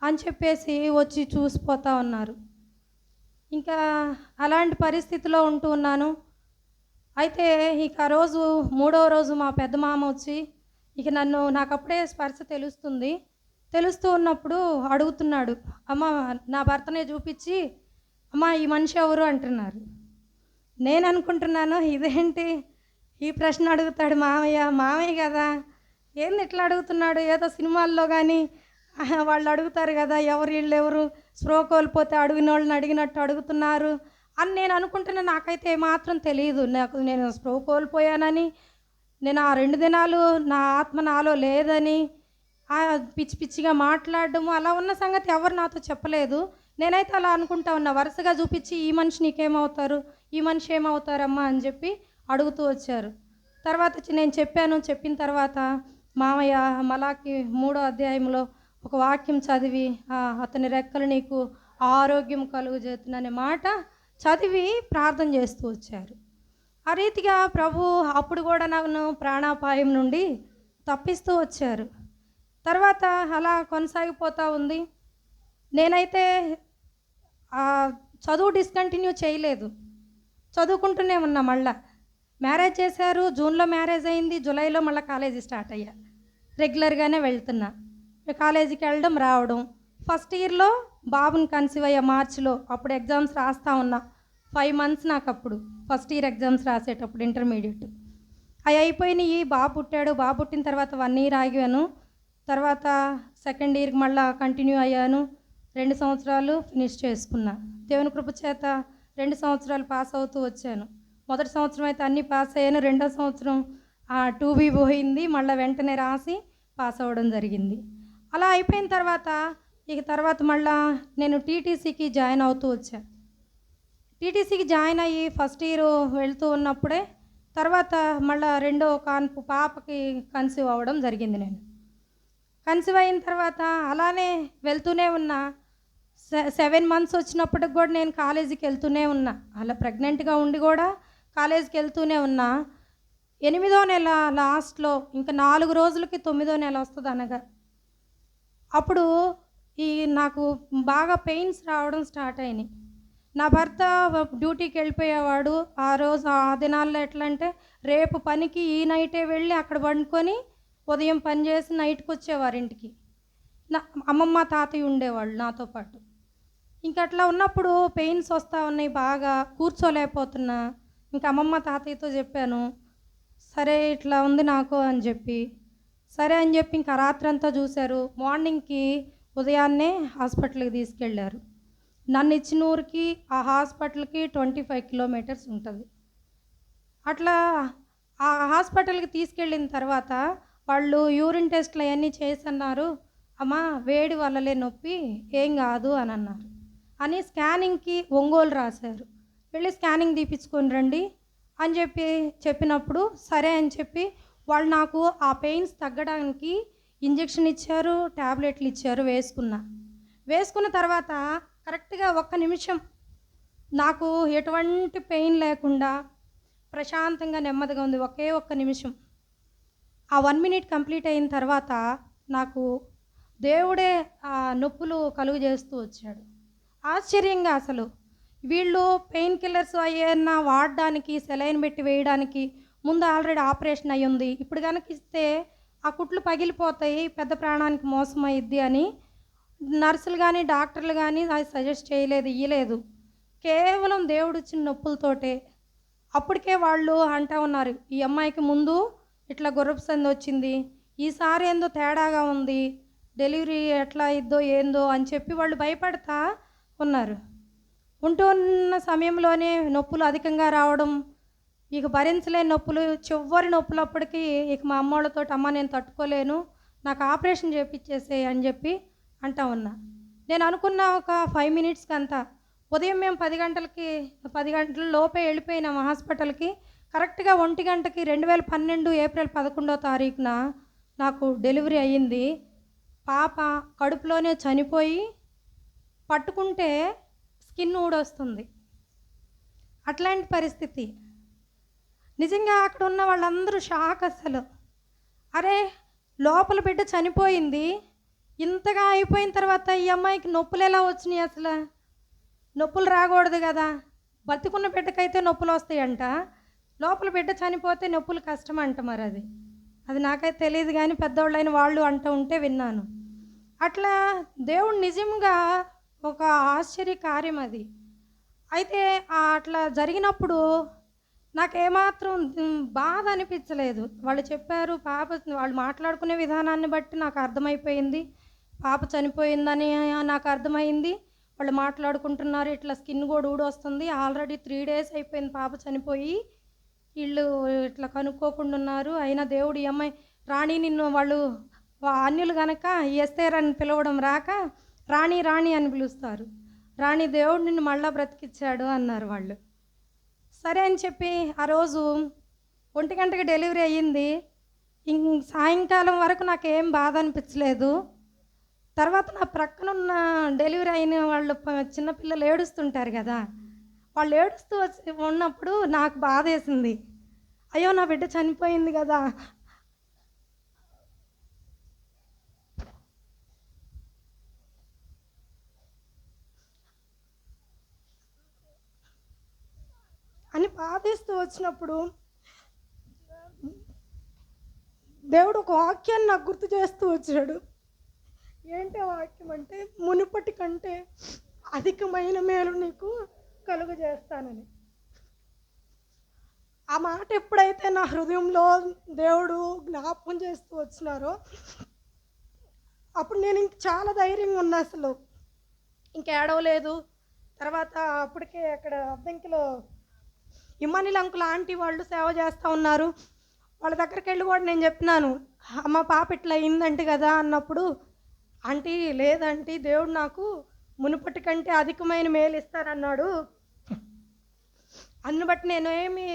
అని చెప్పేసి వచ్చి చూసిపోతూ ఉన్నారు. ఇంకా అలాంటి పరిస్థితిలో ఉంటూ ఉన్నాను. అయితే ఇక ఆ రోజు మూడవ రోజు మా పెద్ద మామ వచ్చి ఇక నాకు అప్పుడే స్పర్శ తెలుస్తుంది. తెలుస్తూ ఉన్నప్పుడు అడుగుతున్నాడు, అమ్మ నా భర్తనే చూపించి, అమ్మ ఈ మనిషి ఎవరు అంటున్నారు. నేను అనుకుంటున్నాను ఇదేంటి ఈ ప్రశ్న అడుగుతాడు మామయ్య కదా, ఏంది ఇట్లా అడుగుతున్నాడు, ఏదో సినిమాల్లో కానీ వాళ్ళు అడుగుతారు కదా, ఎవరు వీళ్ళు ఎవరు స్ప్రో కోల్పోతే అడిగిన వాళ్ళని అడిగినట్టు అడుగుతున్నారు అని నేను అనుకుంటున్నా. నాకైతే ఏమాత్రం తెలియదు, నేను స్ప్రో కోల్పోయానని, నేను ఆ 2 దినాలు నా ఆత్మ నాలో లేదని, పిచ్చి పిచ్చిగా మాట్లాడడము అలా ఉన్న సంగతి ఎవరు నాతో చెప్పలేదు. నేనైతే అలా అనుకుంటా ఉన్నా. వరుసగా చూపించి ఈ మనిషి నీకేమవుతారు, ఈ మనిషి ఏమవుతారమ్మా అని చెప్పి అడుగుతూ వచ్చారు. తర్వాత నేను చెప్పిన తర్వాత మామయ్య మలాకి 3వ అధ్యాయంలో ఒక వాక్యం చదివి, అతని రెక్కలు నీకు ఆరోగ్యం కలుగజేతుననే మాట చదివి ప్రార్థన చేస్తూ వచ్చారు. ఆ రీతిగా ప్రభు అప్పుడు కూడా నన్ను ప్రాణాపాయం నుండి తప్పిస్తూ వచ్చారు. తర్వాత అలా కొనసాగిపోతూ ఉంది. నేనైతే చదువు డిస్కంటిన్యూ చేయలేదు, చదువుకుంటూనే ఉన్నా. మళ్ళా మ్యారేజ్ చేశారు, జూన్లో మ్యారేజ్ అయింది, జూలైలో మళ్ళీ కాలేజీ స్టార్ట్ అయ్యా. రెగ్యులర్గానే వెళ్తున్నా, కాలేజీకి వెళ్ళడం రావడం. ఫస్ట్ ఇయర్లో బాబుని కన్సీవ్ అయ్యా మార్చిలో. అప్పుడు ఎగ్జామ్స్ రాస్తూ ఉన్నా, 5 months నాకు అప్పుడు ఫస్ట్ ఇయర్ ఎగ్జామ్స్ రాసేటప్పుడు ఇంటర్మీడియట్. అవి అయిపోయినాయి. బాబు పుట్టాడు. బాబు పుట్టిన తర్వాత 1 year ఆగాను. తర్వాత సెకండ్ ఇయర్కి మళ్ళీ కంటిన్యూ అయ్యాను. 2 సంవత్సరాలు ఫినిష్ చేసుకున్నా. దేవుని కృప చేత 2 సంవత్సరాలు పాస్ అవుతూ వచ్చాను. మొదటి సంవత్సరం అయితే అన్నీ పాస్ అయ్యాను. 2వ సంవత్సరం 2B పోయింది, మళ్ళీ వెంటనే రాసి పాస్ అవ్వడం జరిగింది. అలా అయిపోయిన తర్వాత మళ్ళీ నేను టీటీసీకి జాయిన్ అవుతూ వచ్చాను. టీటీసీకి జాయిన్ అయ్యి ఫస్ట్ ఇయర్ వెళ్తూ ఉన్నప్పుడే తర్వాత మళ్ళీ 2వ పాపకి కన్సీవ్ అవ్వడం జరిగింది. నేను కన్సీవ్ అయిన తర్వాత అలానే వెళ్తూనే ఉన్నా. 7 months వచ్చినప్పటికి కూడా నేను కాలేజీకి వెళ్తూనే ఉన్నా. అలా ప్రెగ్నెంట్గా ఉండి కూడా కాలేజీకి వెళ్తూనే ఉన్నా. 8వ నెల లాస్ట్లో ఇంకా 4 రోజులకి 9వ నెల వస్తుంది అనగా అప్పుడు నాకు బాగా పెయిన్స్ రావడం స్టార్ట్ అయినాయి. నా భర్త డ్యూటీకి వెళ్ళిపోయేవాడు. ఆ దినాల్లో ఎట్లా అంటే రేపు పనికి ఈ నైటే వెళ్ళి అక్కడ వండుకొని ఉదయం పని చేసి నైట్కి వచ్చేవారు ఇంటికి. నా అమ్మమ్మ తాతయ్య ఉండేవాళ్ళు నాతో పాటు. ఇంకా అట్లా ఉన్నప్పుడు పెయిన్స్ వస్తూ ఉన్నాయి, బాగా కూర్చోలేకపోతున్నా. ఇంకా అమ్మమ్మ తాతయ్యతో చెప్పాను, సరే ఇట్లా ఉంది నాకు అని చెప్పి. సరే అని చెప్పి ఇంకా రాత్రంతా చూశారు. మార్నింగ్కి ఉదయాన్నే హాస్పిటల్కి తీసుకెళ్ళారు. నన్ను ఇచ్చిన ఊరికి ఆ హాస్పిటల్కి 25 kilometers ఉంటుంది. అట్లా ఆ హాస్పిటల్కి తీసుకెళ్ళిన తర్వాత వాళ్ళు యూరిన్ టెస్ట్లు అవన్నీ చేసి అన్నారు, అమ్మ వేడి వల్లలే నొప్పి, ఏం కాదు అని అన్నారు. అని స్కానింగ్కి ఒంగోలు రాశారు. వెళ్ళి స్కానింగ్ తీపించుకొని రండి అని చెప్పినప్పుడు సరే అని చెప్పి వాళ్ళు నాకు ఆ పెయిన్స్ తగ్గడానికి ఇంజెక్షన్ ఇచ్చారు, ట్యాబ్లెట్లు ఇచ్చారు. వేసుకున్న తర్వాత కరెక్ట్గా 1 నిమిషం నాకు ఎటువంటి పెయిన్ లేకుండా ప్రశాంతంగా నెమ్మదిగా ఉంది. ఒకే 1 నిమిషం. ఆ 1 minute కంప్లీట్ అయిన తర్వాత నాకు దేవుడే ఆ నొప్పులు కలుగు చేస్తూ వచ్చాడు. ఆశ్చర్యంగా అసలు వీళ్ళు పెయిన్ కిల్లర్స్ అయ్యేనా వాడడానికి, సెలైన్ పెట్టి వేయడానికి ముందు ఆల్రెడీ ఆపరేషన్ అయ్యి ఉంది. ఇప్పుడు కనుక ఇస్తే ఆ కుట్లు పగిలిపోతాయి, పెద్ద ప్రాణానికి మోసం అయ్యిద్ది అని నర్సులు కానీ డాక్టర్లు కానీ అది సజెస్ట్ చేయలేదు, ఇయ్యలేదు. కేవలం దేవుడు ఇచ్చిన నొప్పులతోటే. అప్పటికే వాళ్ళు అంటూ ఉన్నారు, ఈ అమ్మాయికి ముందు ఇట్లా గుర్రపు సంది వచ్చింది, ఈసారి ఏందో తేడాగా ఉంది, డెలివరీ ఎట్లా ఇద్దో ఏందో అని చెప్పి వాళ్ళు భయపడతా ఉన్నారు. ఉంటున్న సమయంలోనే నొప్పులు అధికంగా రావడం, ఇక భరించలేని నొప్పులు, చివరి నొప్పులు. అప్పటికి ఇక మా అమ్మోళ్ళతో, అమ్మ నేను తట్టుకోలేను, నాకు ఆపరేషన్ చేయించేసే అని చెప్పి అంటా ఉన్నా. నేను అనుకున్న ఒక 5 minutesకి అంతా ఉదయం మేము 10 గంటల లోపే వెళ్ళిపోయినాం హాస్పిటల్కి. కరెక్ట్గా 1 గంటకి 2012 ఏప్రిల్ 11వ తారీఖున నాకు డెలివరీ అయ్యింది. పాప కడుపులోనే చనిపోయి పట్టుకుంటే స్కిన్ ఊడొస్తుంది. అట్లాంటి పరిస్థితి. నిజంగా అక్కడ ఉన్న వాళ్ళందరూ షాక్ అసలు. అరే లోపల బిడ్డ చనిపోయింది, ఇంతగా అయిపోయిన తర్వాత ఈ అమ్మాయికి నొప్పులు ఎలా వచ్చినాయి, అసలు నొప్పులు రాకూడదు కదా, బతికున్న బిడ్డకైతే నొప్పులు వస్తాయంట, లోపల బిడ్డ చనిపోతే నొప్పులు కష్టం అంట, మరి అది నాకైతే తెలియదు, కానీ పెద్దవాళ్ళైన వాళ్ళు అంటూ ఉంటే విన్నాను. అట్లా దేవుడు నిజంగా ఒక ఆశ్చర్య కార్యం అది. అయితే అట్లా జరిగినప్పుడు నాకేమాత్రం బాధ అనిపించలేదు. వాళ్ళు చెప్పారు, వాళ్ళు మాట్లాడుకునే విధానాన్ని బట్టి నాకు అర్థమైపోయింది, పాప చనిపోయిందని నాకు అర్థమైంది. వాళ్ళు మాట్లాడుకుంటున్నారు, ఇట్లా స్కిన్ కూడా ఊడొస్తుంది, ఆల్రెడీ 3 days అయిపోయింది పాప చనిపోయి, వీళ్ళు ఇట్లా కనుక్కోకుండా ఉన్నారు. అయినా దేవుడు ఈ అమ్మాయి రాణి, నిన్ను వాళ్ళు అన్యులు గనక ఎస్తేర్ అని పిలవడం రాక రాణి రాణి అని పిలుస్తారు, రాణి దేవుడు నిన్ను మళ్ళా బ్రతికిచ్చాడు అన్నారు వాళ్ళు. సరే అని చెప్పి ఆ రోజు 1 గంటకి డెలివరీ అయ్యింది. సాయంకాలం వరకు నాకేం బాధ అనిపించలేదు. తర్వాత నా ప్రక్కనున్న డెలివరీ అయిన వాళ్ళు చిన్నపిల్లలు ఏడుస్తుంటారు కదా, వాళ్ళు ఏడుస్తూ ఉన్నప్పుడు నాకు బాధ వేసింది. అయ్యో నా బిడ్డ చనిపోయింది కదా అని బాధేస్తూ వచ్చినప్పుడు దేవుడు ఒక వాక్యాన్ని నాకు గుర్తు చేస్తూ వచ్చాడు. ఏంటి ఆ వాక్యం అంటే, మునుపటి కంటే అధికమైన మేలు నీకు కలుగజేస్తానని. ఆ మాట ఎప్పుడైతే నా హృదయంలో దేవుడు జ్ఞాపకం చేస్తూ వచ్చినారో అప్పుడు నేను ఇంక చాలా ధైర్యంగా ఉన్నా, అసలు ఇంకేడవలేదు. తర్వాత అప్పటికే అక్కడ అద్దంకిలో ఇమ్మానిల్ అంకుల్ ఆంటీ వాళ్ళు సేవ చేస్తూ ఉన్నారు. వాళ్ళ దగ్గరికి వెళ్ళి కూడా నేను చెప్పినాను, అమ్మ పాప ఇట్లా అయిందంటే కదా అన్నప్పుడు, ఆంటీ లేదంటీ, దేవుడు నాకు మునుపటి కంటే అధికమైన మేలు ఇస్తారన్నాడు, అందుని బట్టి నేను ఏమి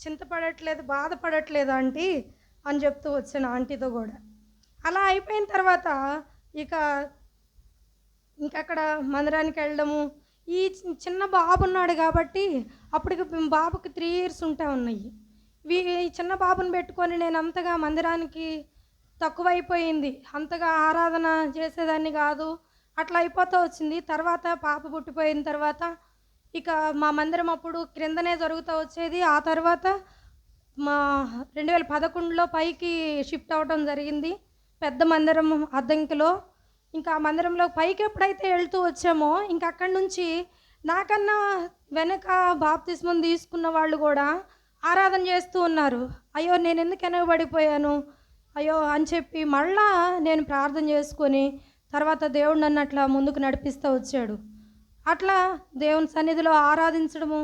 చింతపడట్లేదు, బాధపడట్లేదు ఆంటీ అని చెప్తూ వచ్చాను ఆంటీతో కూడా. అలా అయిపోయిన తర్వాత ఇంకక్కడ మందిరానికి వెళ్ళడము. ఈ చిన్న బాబు ఉన్నాడు కాబట్టి అప్పటికి బాబుకి 3 years ఉంటా ఉన్నాయి. ఈ చిన్న బాబుని పెట్టుకొని నేను అంతగా మందిరానికి తక్కువైపోయింది, అంతగా ఆరాధన చేసేదాన్ని కాదు, అట్లా అయిపోతూ వచ్చింది. తర్వాత పాప పుట్టిపోయిన తర్వాత ఇక మా మందిరం అప్పుడు క్రిందనే జరుగుతూ వచ్చేది. ఆ తర్వాత మా 2011లో పైకి షిఫ్ట్ అవ్వడం జరిగింది, పెద్ద మందిరం అద్దంకిలో. ఇంకా ఆ మందిరంలో పైకి ఎప్పుడైతే వెళ్తూ వచ్చామో ఇంక అక్కడి నుంచి నాకన్నా వెనక బాప్తిస్మం తీసుకున్న వాళ్ళు కూడా ఆరాధన చేస్తూ ఉన్నారు. అయ్యో నేను ఎందుకు వెనకబడిపోయాను అయ్యో అని చెప్పి మళ్ళా నేను ప్రార్థన చేసుకొని తర్వాత దేవుడు నన్ను అట్లా ముందుకు నడిపిస్తూ వచ్చాడు. అట్లా దేవుని సన్నిధిలో ఆరాధించడము,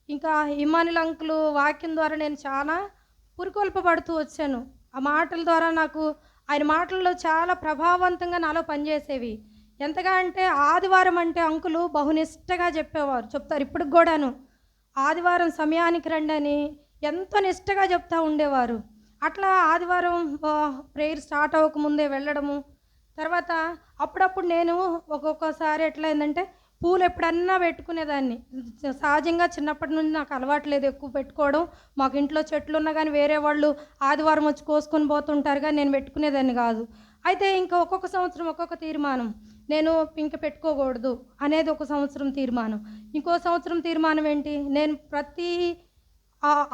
ఇంకా ఇమ్మానుయేల్ అంకుల్ వాక్యం ద్వారా నేను చాలా పురికొల్పబడుతూ వచ్చాను. ఆ మాటల ద్వారా నాకు ఆయన మాటల్లో చాలా ప్రభావవంతంగా నాలో పనిచేసేవి. ఎంతగా అంటే ఆదివారం అంటే అంకులు బహునిష్టగా చెప్తారు ఇప్పటికి కూడాను. ఆదివారం సమయానికి రండి అని ఎంతో నిష్టగా చెప్తూ ఉండేవారు. అట్లా ఆదివారం ప్రేయర్ స్టార్ట్ అవ్వకముందే వెళ్ళడము. తర్వాత అప్పుడప్పుడు నేను ఒక్కొక్కసారి ఎట్లా అయిందంటే పూలు ఎప్పుడన్నా పెట్టుకునేదాన్ని. సహజంగా చిన్నప్పటి నుండి నాకు అలవాటు లేదు ఎక్కువ పెట్టుకోవడం. మాకు ఇంట్లో చెట్లు ఉన్నా కానీ వేరే వాళ్ళు ఆదివారం వచ్చి కోసుకొని పోతుంటారు, కానీ నేను పెట్టుకునేదాన్ని కాదు. అయితే ఇంకా ఒక్కొక్క సంవత్సరం ఒక్కొక్క తీర్మానం, నేను ఇంక పెట్టుకోకూడదు అనేది ఒక సంవత్సరం తీర్మానం. ఇంకో సంవత్సరం తీర్మానం ఏంటి, నేను ప్రతి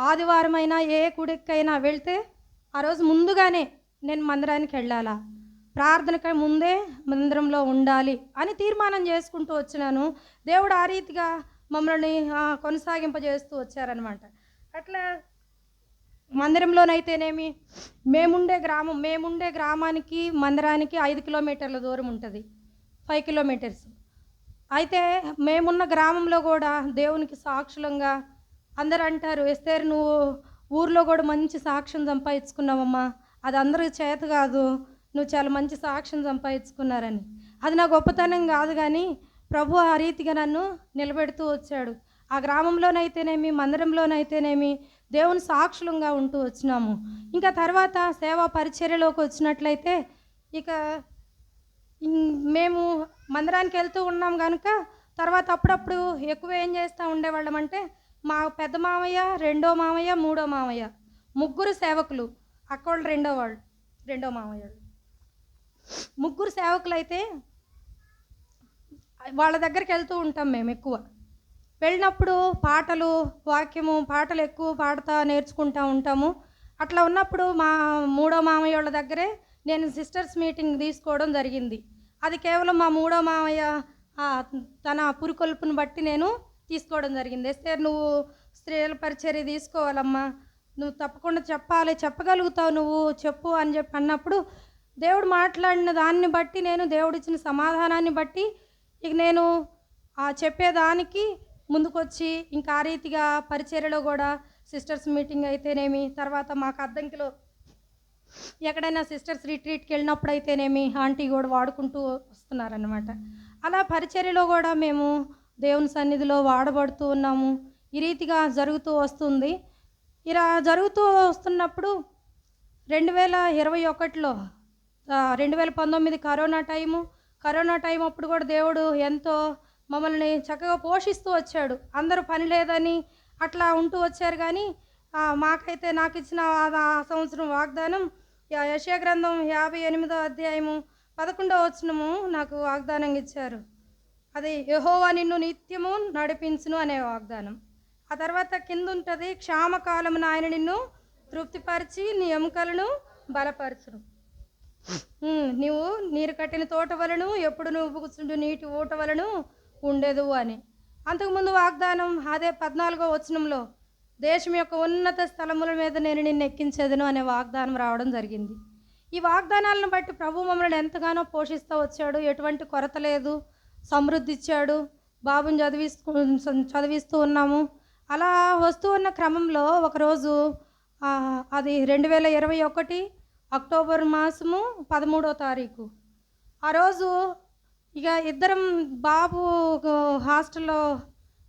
ఆదివారం అయినా ఏ గుడికైనా వెళ్తే ఆ రోజు ముందుగానే నేను మందిరానికి వెళ్ళాలా, ప్రార్థనకై ముందే మందిరంలో ఉండాలి అని తీర్మానం చేసుకుంటూ వచ్చినాను. దేవుడు ఆ రీతిగా మమ్మల్ని కొనసాగింపజేస్తూ వచ్చారనమాట. అట్లా మందిరంలోనైతేనేమి మేముండే గ్రామానికి మందిరానికి 5 kilometers దూరం ఉంటుంది, 5 kilometers. అయితే మేమున్న గ్రామంలో కూడా దేవునికి సాక్షులంగా అందరూ అంటారు, ఎస్తేర్ నువ్వు ఊర్లో కూడా మంచి సాక్ష్యం సంపాదించుకున్నావమ్మా, అది అందరికి చేత కాదు, నువ్వు చాలా మంచి సాక్ష్యం సంపాదించుకున్నారని. అది నా గొప్పతనం కాదు, కానీ ప్రభు ఆ రీతిగా నన్ను నిలబెడుతూ వచ్చాడు. ఆ గ్రామంలోనైతేనేమి మందిరంలోనైతేనేమి దేవుని సాక్షులంగా ఉంటూ వచ్చినాము. ఇంకా తర్వాత సేవా పరిచర్యలోకి వచ్చినట్లయితే ఇక మేము మందిరానికి వెళ్తూ ఉన్నాం కనుక తర్వాత అప్పుడప్పుడు ఎక్కువ ఏం చేస్తూ ఉండేవాళ్ళం అంటే మా పెద్ద మామయ్య, రెండో మామయ్య, మూడో మామయ్య, 3 సేవకులు, అక్కోళ్ళు రెండో మామయ్య, 3 సేవకులు అయితే వాళ్ళ దగ్గరికి వెళ్తూ ఉంటాం మేము ఎక్కువ. వెళ్ళినప్పుడు పాటలు ఎక్కువ పాడుతూ నేర్చుకుంటూ ఉంటాము. అట్లా ఉన్నప్పుడు మా మూడో మామయ్య వాళ్ళ దగ్గరే నేను సిస్టర్స్ మీటింగ్ తీసుకోవడం జరిగింది. అది కేవలం మా మూడో మామయ్య ఆ, తన పురుకొల్పుని బట్టి నేను తీసుకోవడం జరిగింది. ఎస్తేర్, నువ్వు స్త్రీల పరిచర్య తీసుకోవాలమ్మా, నువ్వు తప్పకుండా చెప్పగలుగుతావు, నువ్వు చెప్పు అని చెప్పి అన్నప్పుడు దేవుడు మాట్లాడిన దాన్ని బట్టి నేను దేవుడిచ్చిన సమాధానాన్ని బట్టి ఇక నేను చెప్పేదానికి ముందుకొచ్చి ఇంకా ఆ రీతిగా పరిచర్యలో కూడా సిస్టర్స్ మీటింగ్ అయితేనేమి, తర్వాత మాకు అద్దంకిలో ఎక్కడైనా సిస్టర్స్ రిట్రీట్కి వెళ్ళినప్పుడు అయితేనేమి ఆంటీ కూడా వాడుకుంటూ వస్తున్నారనమాట. అలా పరిచర్యలో కూడా మేము దేవుని సన్నిధిలో వాడబడుతూ ఉన్నాము. ఈ రీతిగా జరుగుతూ వస్తుంది. ఇలా జరుగుతూ వస్తున్నప్పుడు 2021లో 2019 కరోనా టైం అప్పుడు కూడా దేవుడు ఎంతో మమ్మల్ని చక్కగా పోషిస్తూ వచ్చాడు. అందరూ పని లేదని అట్లా ఉంటూ వచ్చారు. కానీ మాకైతే నాకు ఇచ్చిన ఆ సంవత్సరం వాగ్దానం యెషయా గ్రంథం 58వ అధ్యాయము 11వ వచనము నాకు వాగ్దానం ఇచ్చారు. అది యెహోవా నిన్ను నిత్యము నడిపించును అనే వాగ్దానం. ఆ తర్వాత కింద ఉంటుంది, క్షామకాలమున ఆయన నిన్ను తృప్తిపరిచి నీ ఎముకలను బలపరచును. నీవు నీరు కట్టిన తోట వలను ఎప్పుడు నువ్వు కూర్చుంటూ నీటి ఊట వలను ఉండేదు అని. అంతకుముందు వాగ్దానం అదే 14వ వచనంలో, దేశం యొక్క ఉన్నత స్థలముల మీద నేను నిన్ను ఎక్కించేదను అనే వాగ్దానం రావడం జరిగింది. ఈ వాగ్దానాలను బట్టి ప్రభు మమ్మల్ని ఎంతగానో పోషిస్తూ వచ్చాడు. ఎటువంటి కొరత లేదు, సమృద్ధి ఇచ్చాడు. బాబుని చదివిస్తూ ఉన్నాము. అలా వస్తూ ఉన్న క్రమంలో ఒకరోజు అది 2021 అక్టోబర్ మాసము 13వ తారీఖు. ఆ రోజు ఇక ఇద్దరం, బాబు హాస్టల్లో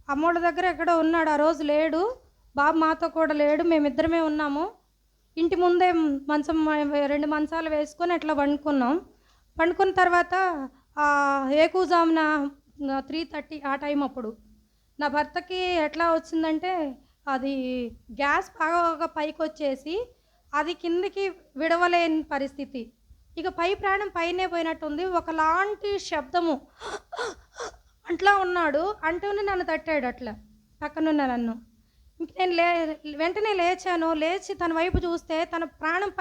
అమ్మోళ్ళ దగ్గర ఎక్కడో ఉన్నాడు, ఆ రోజు లేడు, బాబు మాతో కూడా లేడు, మేమిద్దరమే ఉన్నాము. ఇంటి ముందే మంచం 2 మంచాలు వేసుకొని అట్లా పండుకున్న తర్వాత ఏకూజామున 3:30 ఆ టైం అప్పుడు నా భర్తకి ఎట్లా వచ్చిందంటే అది గ్యాస్ బాగా పైకి వచ్చేసి అది కిందికి విడవలేని పరిస్థితి. ఇక ప్రాణం పైనే పోయినట్టుంది. ఒకలాంటి శబ్దము అట్లా ఉన్నాడు. అంటూనే నన్ను తట్టాడు అట్లా పక్కనున్న నన్ను. ఇంక నేను వెంటనే లేచి తన వైపు చూస్తే తన ప్రాణం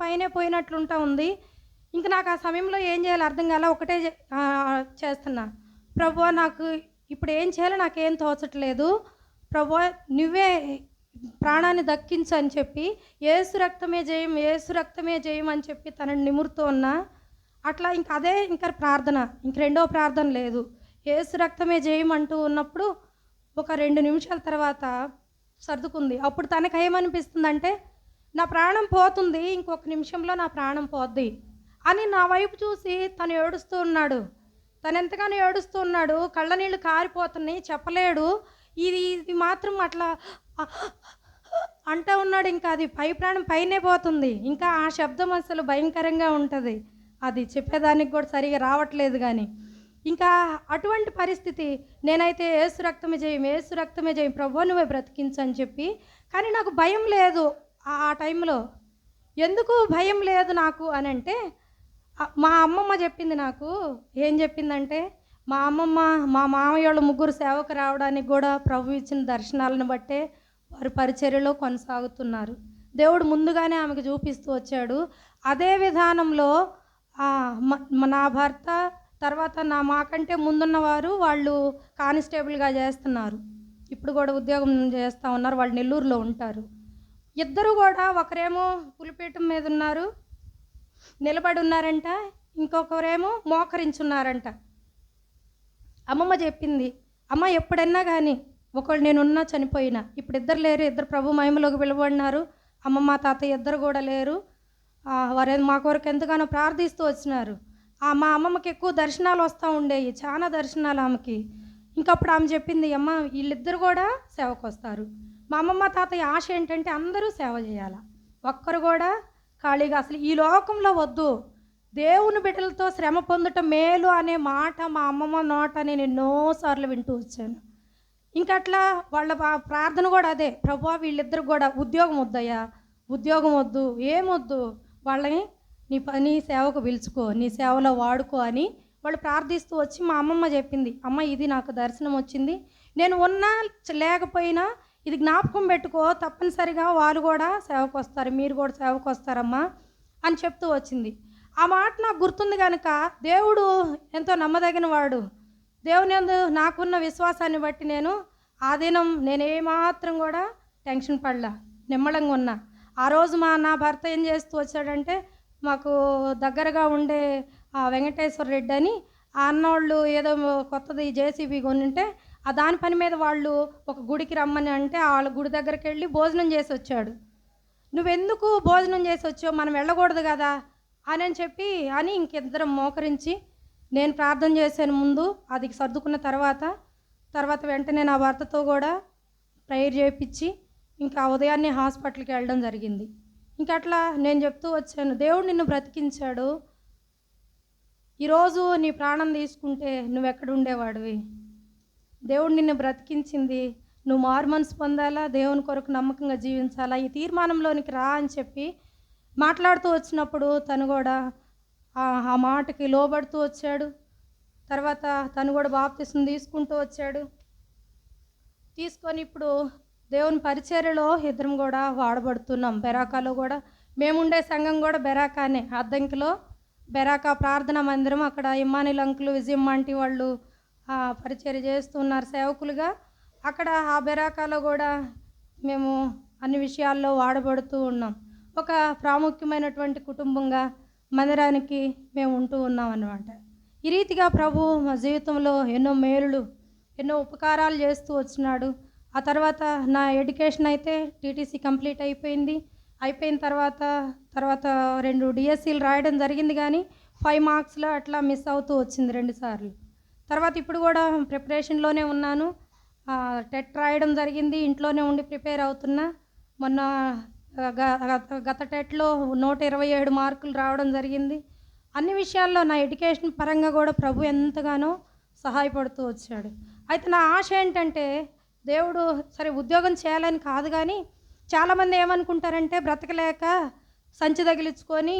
పైనే పోయినట్లుంటా ఉంది. ఇంక నాకు ఆ సమయంలో ఏం చేయాలో అర్థం కాల. ఒకటే చేస్తున్నా, ప్రభువా నాకు ఇప్పుడు ఏం చేయాలో నాకేం తోచట్లేదు, ప్రభువా నువ్వే ప్రాణాన్ని దక్కించు అని చెప్పి యేసు రక్తమే జయం అని చెప్పి తనని నిమురుతూ ఉన్నా. అట్లా ఇంకా ప్రార్థన, రెండో ప్రార్థన లేదు. యేసు రక్తమే జయం అంటూ ఉన్నప్పుడు ఒక 2 నిమిషాల తర్వాత సర్దుకుంది. అప్పుడు తనకు ఏమనిపిస్తుందంటే నా ప్రాణం పోతుంది, ఇంకొక నిమిషంలో నా ప్రాణం పోద్ది అని నా వైపు చూసి తను ఏడుస్తూ ఉన్నాడు. తను ఎంతగానో ఏడుస్తూ ఉన్నాడు. కళ్ళ నీళ్ళు కారిపోతున్నాయి, చెప్పలేడు. ఇది మాత్రం అట్లా అంటూ ఉన్నాడు. ఇంకా అది ప్రాణం పైనే పోతుంది. ఇంకా ఆ శబ్దం అసలు భయంకరంగా ఉంటుంది. అది చెప్పేదానికి కూడా సరిగా రావట్లేదు. కానీ ఇంకా అటువంటి పరిస్థితి. నేనైతే యేసు రక్తమే జయం ప్రభువా నువ్వే బ్రతికించు అని చెప్పి. కానీ నాకు భయం లేదు ఆ టైంలో. ఎందుకు భయం లేదు నాకు అని అంటే, మా అమ్మమ్మ చెప్పింది నాకు. ఏం చెప్పిందంటే, మా అమ్మమ్మ మా మామయ్య వాళ్ళు 3 సేవకు రావడానికి కూడా ప్రభు ఇచ్చిన దర్శనాలను బట్టే వారు పరిచర్యలో కొనసాగుతున్నారు. దేవుడు ముందుగానే ఆమెకు చూపిస్తూ వచ్చాడు. అదే విధానంలో నా భర్త తర్వాత మాకంటే ముందున్నవారు వాళ్ళు కానిస్టేబుల్గా చేస్తున్నారు. ఇప్పుడు కూడా ఉద్యోగం చేస్తూ ఉన్నారు. వాళ్ళు నెల్లూరులో ఉంటారు. ఇద్దరు కూడా ఒకరేమో పులిపీఠం మీద ఉన్నారు, నిలబడి ఉన్నారంట, ఇంకొకరేమో మోకరించున్నారంట. అమ్మమ్మ చెప్పింది, అమ్మ ఎప్పుడన్నా కానీ ఒకళ్ళు నేనున్నా చనిపోయినా, ఇప్పుడు ఇద్దరు లేరు, ఇద్దరు ప్రభు మహిమలోకి పిలువబడినారు. అమ్మమ్మ తాతయ్య ఇద్దరు కూడా లేరు. వారు మా కొరకు ఎంతగానో ప్రార్థిస్తూ వచ్చినారు. మా అమ్మమ్మకి ఎక్కువ దర్శనాలు వస్తూ ఉండేవి, చాలా దర్శనాలు ఆమెకి. ఇంకప్పుడు ఆమె చెప్పింది, అమ్మ వీళ్ళిద్దరు కూడా సేవకు వస్తారు. మా అమ్మమ్మ తాతయ్య ఆశ ఏంటంటే అందరూ సేవ చేయాలి, ఒక్కరు కూడా ఖాళీగా అసలు ఈ లోకంలో వద్దు, దేవుని బిడ్డలతో శ్రమ పొందటం మేలు అనే మాట మా అమ్మమ్మ నోట నేను ఎన్నోసార్లు వింటూ వచ్చాను. ఇంకట్లా వాళ్ళ ప్రార్థన కూడా అదే, ప్రభువా వీళ్ళిద్దరు కూడా ఉద్యోగం వద్దయ్యా, ఉద్యోగం వద్దు, ఏమొద్దు, వాళ్ళని నీ సేవకు పిలుచుకో, నీ సేవలో వాడుకో అని వాళ్ళు ప్రార్థిస్తూ వచ్చి మా అమ్మమ్మ చెప్పింది, అమ్మ ఇది నాకు దర్శనం వచ్చింది, నేను ఉన్నా లేకపోయినా ఇది జ్ఞాపకం పెట్టుకో, తప్పనిసరిగా వాళ్ళు కూడా సేవకు వస్తారు, మీరు కూడా సేవకు వస్తారమ్మా అని చెప్తూ వచ్చింది. ఆ మాట నాకు గుర్తుంది కనుక దేవుడు ఎంతో నమ్మదగిన వాడు. దేవుని యందు నాకున్న విశ్వాసాన్ని బట్టి నేను ఆ దినం నేను ఏమాత్రం కూడా టెన్షన్ పడలా, నిమ్మలంగా ఉన్నా. ఆ రోజు నా భర్త ఏం చేస్తూ వచ్చాడంటే, మాకు దగ్గరగా ఉండే వెంకటేశ్వర రెడ్డి అని ఆ అన్నోళ్ళు ఏదో కొత్తది జేసీబీ కొనుంటే ఆ దాని పని మీద వాళ్ళు ఒక గుడికి రమ్మని అంటే వాళ్ళ గుడి దగ్గరికి వెళ్ళి భోజనం చేసి వచ్చాడు. నువ్వెందుకు భోజనం చేసి వచ్చావు, మనం వెళ్ళకూడదు కదా అని చెప్పి ఇంకిద్దరం మోకరించి నేను ప్రార్థన చేశాను ముందు. అది సర్దుకున్న తర్వాత వెంటనే నా భర్తతో కూడా ప్రేయర్ చేయించి ఇంకా ఉదయాన్నే హాస్పిటల్కి వెళ్ళడం జరిగింది. ఇంకా అట్లా నేను చెప్తూ వచ్చాను, దేవుడు నిన్ను బ్రతికించాడు, ఈరోజు నీ ప్రాణం తీసుకుంటే నువ్వెక్కడ ఉండేవాడివి, దేవుడు నిన్ను బ్రతికించింది, నువ్వు మారు మనసు పొందాలా, దేవుని కొరకు నమ్మకంగా జీవించాలా, ఈ తీర్మానంలోనికి రా అని చెప్పి మాట్లాడుతూ వచ్చినప్పుడు తను కూడా ఆ మాటకి లోబడుతూ వచ్చాడు. తర్వాత తను కూడా బాప్తిసం తీసుకుంటూ వచ్చాడు. తీసుకొని ఇప్పుడు దేవుని పరిచర్యలో ఇద్దరం కూడా వాడబడుతున్నాం. బెరాకాలో కూడా మేముండే సంఘం కూడా బెరాకానే, అద్దంకిలో బెరాకా ప్రార్థనా మందిరం. అక్కడ ఇమ్మానిల్ అంకులు, విజయమ్మ ఆంటీ వాళ్ళు పరిచర్య చేస్తున్నారు సేవకులుగా. అక్కడ ఆ బెరాకాలో కూడా మేము అన్ని విషయాల్లో వాడబడుతూ ఉన్నాం. ఒక ప్రాముఖ్యమైనటువంటి కుటుంబంగా మందిరానికి మేము ఉంటూ ఉన్నాం అన్నమాట. ఈ రీతిగా ప్రభు మా జీవితంలో ఎన్నో మేలులు, ఎన్నో ఉపకారాలు చేస్తూ వచ్చినాడు. ఆ తర్వాత నా ఎడ్యుకేషన్ అయితే టీటీసీ కంప్లీట్ అయిపోయింది. అయిపోయిన తర్వాత 2 డిఎస్సీలు రాయడం జరిగింది, కానీ 5 మార్క్స్లో అట్లా మిస్ అవుతూ వచ్చింది 2 సార్లు. తర్వాత ఇప్పుడు కూడా ప్రిపరేషన్లోనే ఉన్నాను. టెట్ రాయడం జరిగింది, ఇంట్లోనే ఉండి ప్రిపేర్ అవుతున్నా. మొన్న గత టెట్లో 127 మార్కులు రావడం జరిగింది. అన్ని విషయాల్లో నా ఎడ్యుకేషన్ పరంగా కూడా ప్రభు ఎంతగానో సహాయపడుతూ వచ్చాడు. అయితే నా ఆశ ఏంటంటే, దేవుడు సరే ఉద్యోగం చేయాలని కాదు, కానీ చాలామంది ఏమనుకుంటారంటే బ్రతకలేక సంచి తగిలించుకొని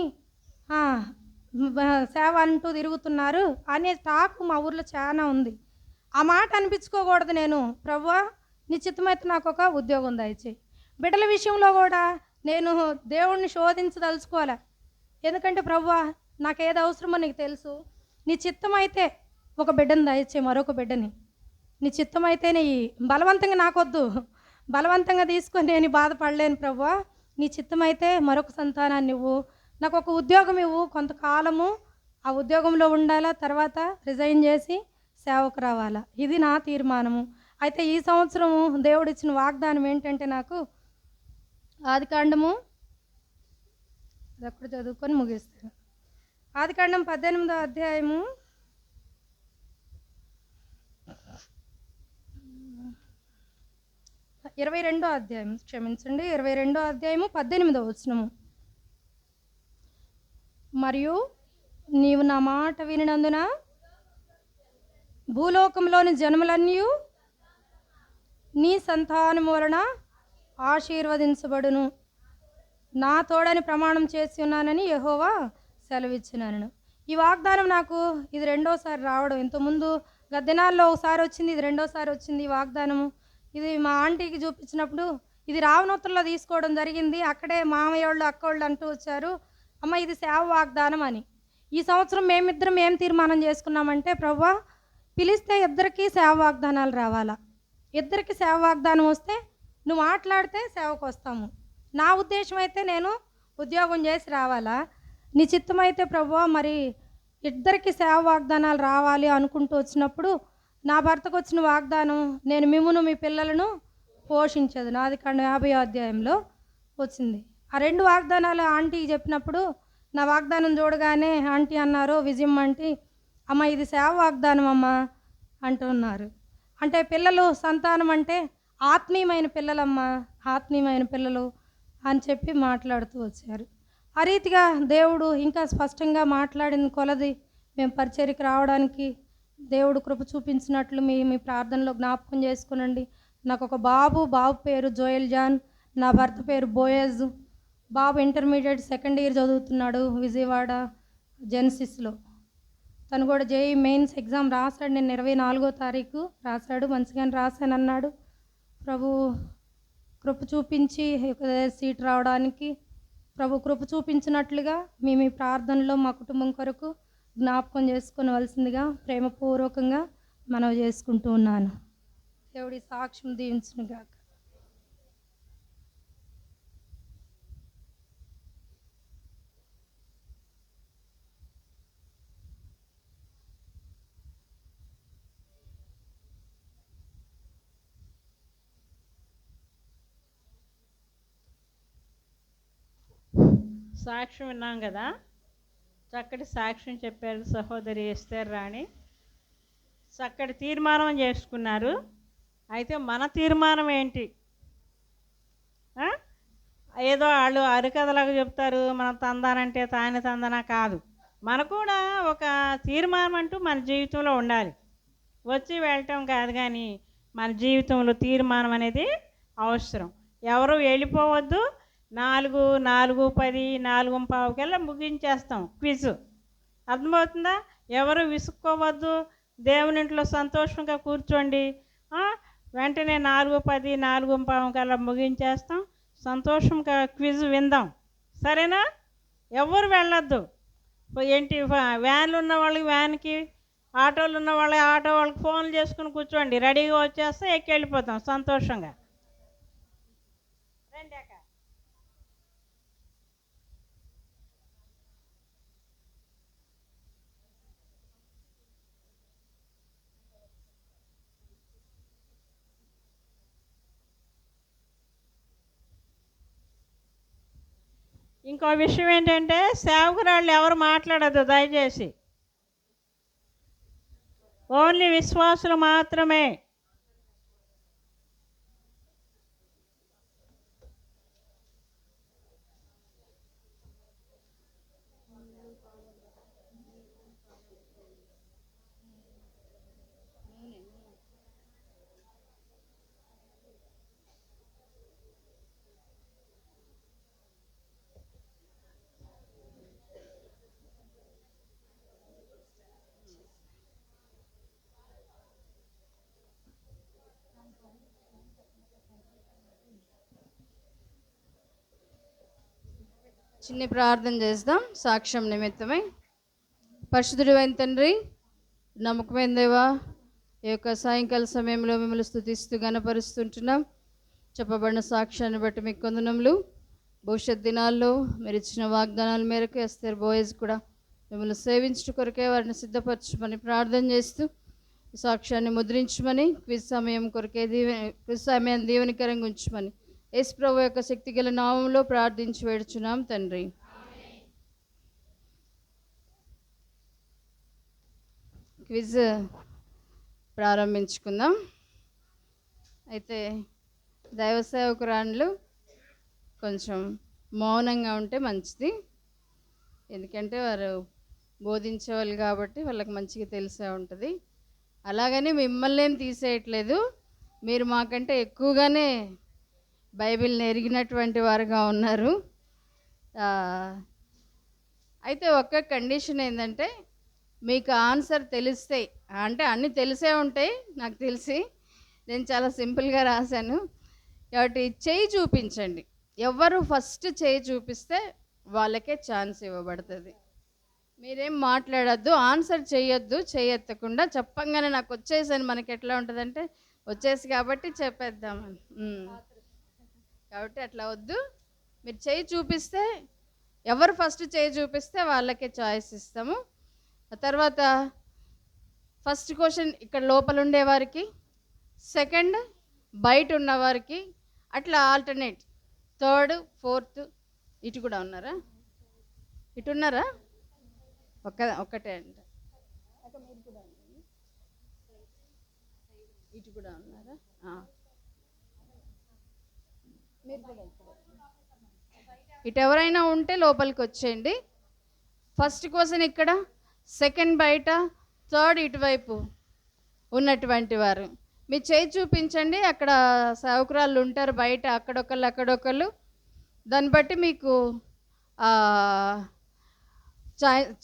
సేవ అంటూ తిరుగుతున్నారు అనే టాక్ మా ఊర్లో చాలా ఉంది. ఆ మాట అనిపించుకోకూడదు. నేను ప్రభువా నీ చిత్తమైతే నాకు ఒక ఉద్యోగం దయచేయి. బిడ్డల విషయంలో కూడా నేను దేవుణ్ణి శోధించదలుచుకోవాలి. ఎందుకంటే ప్రభువా నాకు ఏది అవసరమో నీకు తెలుసు, నీ చిత్తమైతే ఒక బిడ్డను దయచేయి, మరొక బిడ్డని నీ చిత్తమైతేనే బలవంతంగా నాకొద్దు, బలవంతంగా తీసుకొని నేను బాధపడలేను ప్రభువా, నీ చిత్తమైతే మరొక సంతానాన్ని ఇవ్వు, నాకు ఒక ఉద్యోగం ఇవ్వు, కొంతకాలము ఆ ఉద్యోగంలో ఉండాలా, తర్వాత రిజైన్ చేసి సేవకు రావాలా. ఇది నా తీర్మానము. అయితే ఈ సంవత్సరము దేవుడిచ్చిన వాగ్దానం ఏంటంటే, నాకు ఆదికాండము అదొక్కడు చదువుకొని ముగిస్తాను. ఆదికాండం 18వ అధ్యాయము 22వ అధ్యాయం, క్షమించండి, 22వ అధ్యాయము 18వ వచనము. మరియు నీవు నా మాట వినినందున భూలోకంలోని జనములన్నీ నీ సంతానము వలన ఆశీర్వదించబడును, నా తోడని ప్రమాణం చేసి ఉన్నానని యెహోవా సెలవిచ్చినాను. ఈ వాగ్దానం నాకు ఇది 2వసారి రావడం. ఇంతకుముందు గత దినాల్లో ఒకసారి వచ్చింది, ఇది 2వసారి వచ్చింది ఈ వాగ్దానము. ఇది మా ఆంటీకి చూపించినప్పుడు ఇది రావణోత్తరంలో తీసుకోవడం జరిగింది. అక్కడే మామయ్య వాళ్ళు అక్కోళ్ళు అంటూ వచ్చారు, అమ్మ ఇది సేవ వాగ్దానం అని. ఈ సంవత్సరం మేమిద్దరం ఏం తీర్మానం చేసుకున్నామంటే, ప్రభువా పిలిస్తే ఇద్దరికి సేవ వాగ్దానాలు రావాలా, ఇద్దరికి సేవ వాగ్దానం వస్తే నువ్వు మాట్లాడితే సేవకు వస్తాము. నా ఉద్దేశం అయితే నేను ఉద్యోగం చేసి రావాలా, నీ చిత్తమైతే ప్రభువా మరి ఇద్దరికి సేవ వాగ్దానాలు రావాలి అనుకుంటూ వచ్చినప్పుడు నా భర్తకు వచ్చిన వాగ్దానం, నేను మిమ్మును మీ పిల్లలను పోషించదు, ఆదికాండం 50వ అధ్యాయంలో వచ్చింది. ఆ 2 వాగ్దానాలు ఆంటీకి చెప్పినప్పుడు నా వాగ్దానం చూడగానే ఆంటీ అన్నారు, విజయమ్మ ఆంటీ, అమ్మ ఇది సేవ వాగ్దానం అమ్మ అంటున్నారు. అంటే పిల్లలు సంతానం అంటే ఆత్మీయమైన పిల్లలమ్మ, ఆత్మీయమైన పిల్లలు అని చెప్పి మాట్లాడుతూ వచ్చారు. ఆ రీతిగా దేవుడు ఇంకా స్పష్టంగా మాట్లాడిన కొలది మేము పరిచర్యకి రావడానికి దేవుడు కృప చూపించినట్లు మీ ప్రార్థనలో జ్ఞాపకం చేసుకునండి. నాకు ఒక బాబు పేరు జోయల్ జాన్, నా భర్త పేరు బోయజ్. బాబు ఇంటర్మీడియట్ 2nd ఇయర్ చదువుతున్నాడు విజయవాడ జెన్సిస్లో. తను కూడా జేఈ మెయిన్స్ ఎగ్జామ్ రాశాడు. నేను 24వ తారీఖు రాశాడు, మంచిగానే రాశానన్నాడు. ప్రభు కృప చూపించి సీట్ రావడానికి ప్రభు కృప చూపించినట్లుగా మేము ఈ ప్రార్థనలో మా కుటుంబం కొరకు జ్ఞాపకం చేసుకునవలసిందిగా ప్రేమపూర్వకంగా మనవి చేసుకుంటూ ఉన్నాను. దేవుడి సాక్ష్యం దీవించునుగాక. సాక్ష్యం విన్నాం కదా, చక్కటి సాక్ష్యం చెప్పారు సహోదరి ఎస్తేర్ రాణి. చక్కటి తీర్మానం చేసుకున్నారు. అయితే మన తీర్మానం ఏంటి? ఏదో వాళ్ళు అరికథలాగా చెప్తారు, మనం తందానంటే తాని తందన కాదు. మనకు కూడా ఒక తీర్మానం అంటూ మన జీవితంలో ఉండాలి. వచ్చి వెళ్ళటం కాదు, కానీ మన జీవితంలో తీర్మానం అనేది అవసరం. ఎవరు వెళ్ళిపోవద్దు. 4:10 4:15 ముగించేస్తాం క్విజ్. అర్థమవుతుందా? ఎవరు విసుక్కోవద్దు. దేవుని ఇంట్లో సంతోషంగా కూర్చోండి. వెంటనే 4:10 4:15 ముగించేస్తాం. సంతోషంగా క్విజ్ విందాం. సరేనా? ఎవరు వెళ్ళొద్దు. ఏంటి వ్యాన్లు ఉన్న వాళ్ళకి వ్యాన్కి, ఆటోలు ఉన్న వాళ్ళకి ఆటో వాళ్ళకి ఫోన్లు చేసుకుని కూర్చోండి. రెడీగా వచ్చేస్తే ఎక్కి వెళ్ళిపోతాం సంతోషంగా. రండి అక్క. ఇంకో విషయం ఏంటంటే, సేవకురాళ్ళు ఎవరు మాట్లాడద్దు దయచేసి. ఓన్లీ విశ్వాసులు మాత్రమే. చిన్న ప్రార్థన చేద్దాం సాక్ష్యం నిమిత్తమై. పరిశుద్ధుడైన తండ్రి, నమ్మకమైన దేవా, ఈ యొక్క సాయంకాల సమయంలో మిమ్మల్ని స్తుతిస్తూ గణపరుస్తుంటున్నాం. చెప్పబడిన సాక్ష్యాన్ని బట్టి మీకు వందనములు. భవిష్యత్ దినాల్లో మీరు ఇచ్చిన వాగ్దానాల మేరకు ఎస్తేర్ బోయజ్ కూడా మిమ్మల్ని సేవించడం కొరకే వారిని సిద్ధపరచమని ప్రార్థన చేస్తూ ఈ సాక్ష్యాన్ని ముద్రించమని, క్విజ్ సమయం కొరకే క్విజ్ సమయాన్ని దీవెనకరంగా ఉంచమని యేసు ప్రభు యొక్క శక్తిగల నామంలో ప్రార్థించి వేడుచున్నాం తండ్రి. క్విజ్ ప్రారంభించుకుందాం. అయితే దైవ సేవకురాండ్లు కొంచెం మౌనంగా ఉంటే మంచిది. ఎందుకంటే వారు బోధించేవాళ్ళు కాబట్టి వాళ్ళకి మంచిగా తెలిసే ఉంటుంది. అలాగని మిమ్మల్ని ఏం తీసేయట్లేదు. మీరు మాకంటే ఎక్కువగానే బైబిల్ని ఎరిగినటువంటి వారుగా ఉన్నారు. అయితే ఒక్క కండిషన్ ఏంటంటే, మీకు ఆన్సర్ తెలిస్తే, అంటే అన్నీ తెలిసే ఉంటాయి నాకు తెలిసి, నేను చాలా సింపుల్గా రాశాను కాబట్టి చేయి చూపించండి. ఎవరు ఫస్ట్ చేయి చూపిస్తే వాళ్ళకే ఛాన్స్ ఇవ్వబడుతుంది. మీరేం మాట్లాడద్దు, ఆన్సర్ చేయొద్దు. చేయెత్తకుండా చెప్పంగానే నాకు వచ్చేసాను, మనకి ఎట్లా ఉంటుందంటే వచ్చేసి కాబట్టి చెప్పేద్దామని. కాబట్టి అట్లా వద్దు. మీరు చేయి చూపిస్తే, ఎవరు ఫస్ట్ చేయి చూపిస్తే వాళ్ళకే చాయిస్ ఇస్తాము. ఆ తర్వాత ఫస్ట్ క్వశ్చన్ ఇక్కడ లోపల ఉండేవారికి, సెకండ్ బయట ఉన్నవారికి, అట్లా ఆల్టర్నేట్, థర్డ్ ఫోర్త్. ఇటు కూడా ఉన్నారా? ఇటు ఉన్నారా? ఒక్కటే అంట. ఇటు కూడా ఉన్నారా? ఇటు ఎవరైనా ఉంటే లోపలికి వచ్చేయండి. ఫస్ట్ క్వశ్చన్ ఇక్కడ, సెకండ్ బయట, థర్డ్ ఇటువైపు ఉన్నటువంటి వారు మీ చేయి చూపించండి. అక్కడ సేవకురాళ్ళు ఉంటారు బయట, అక్కడొకళ్ళు. దాన్ని బట్టి మీకు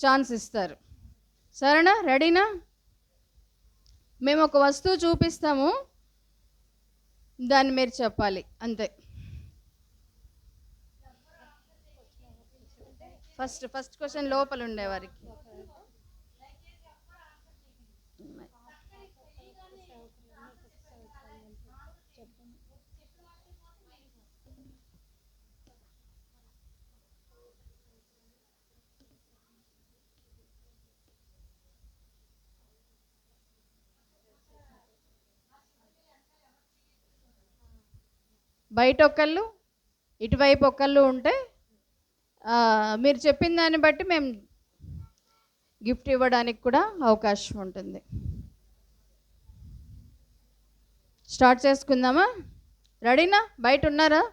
ఛాన్స్ ఇస్తారు. సరేనా? రెడీనా? మేము ఒక వస్తువు చూపిస్తాము, దాన్ని మీరు చెప్పాలి అంతే. ఫస్ట్ క్వశ్చన్ లోపల ఉండేవారికి. బయట ఒకళ్ళు ఇటువైపు ఒకళ్ళు ఉంటే మీరు చెప్పిన దాన్ని బట్టి మేము గిఫ్ట్ ఇవ్వడానికి కూడా అవకాశం ఉంటుంది. స్టార్ట్ చేసుకుందామా? రెడీనా? బయట ఉన్నారా?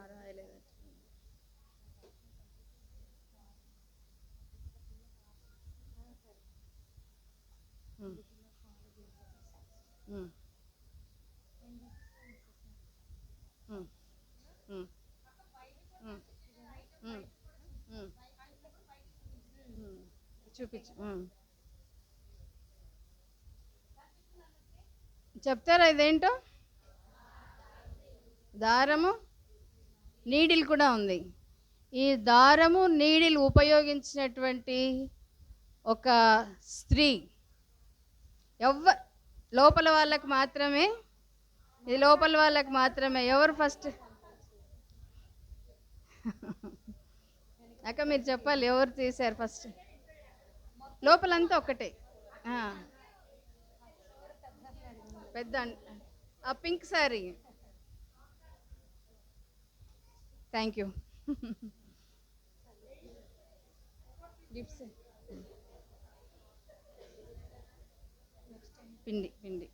రాయలేదు. చూపించు. చెప్తారా ఇదేంటో? దారము, నీడిల్ కూడా ఉంది. ఈ దారము నీడిల్ ఉపయోగించినటువంటి ఒక స్త్రీ లోపల వాళ్ళకి మాత్రమే, ఇది లోపల వాళ్ళకి మాత్రమే. ఎవరు ఫస్ట్? అక్క మీరు చెప్పాలి, ఎవరు తీశారు ఫస్ట్? లోపలంతా ఒకటే. పెద్ద ఆ pink sari. Thank you. Gifts పిండి పిండి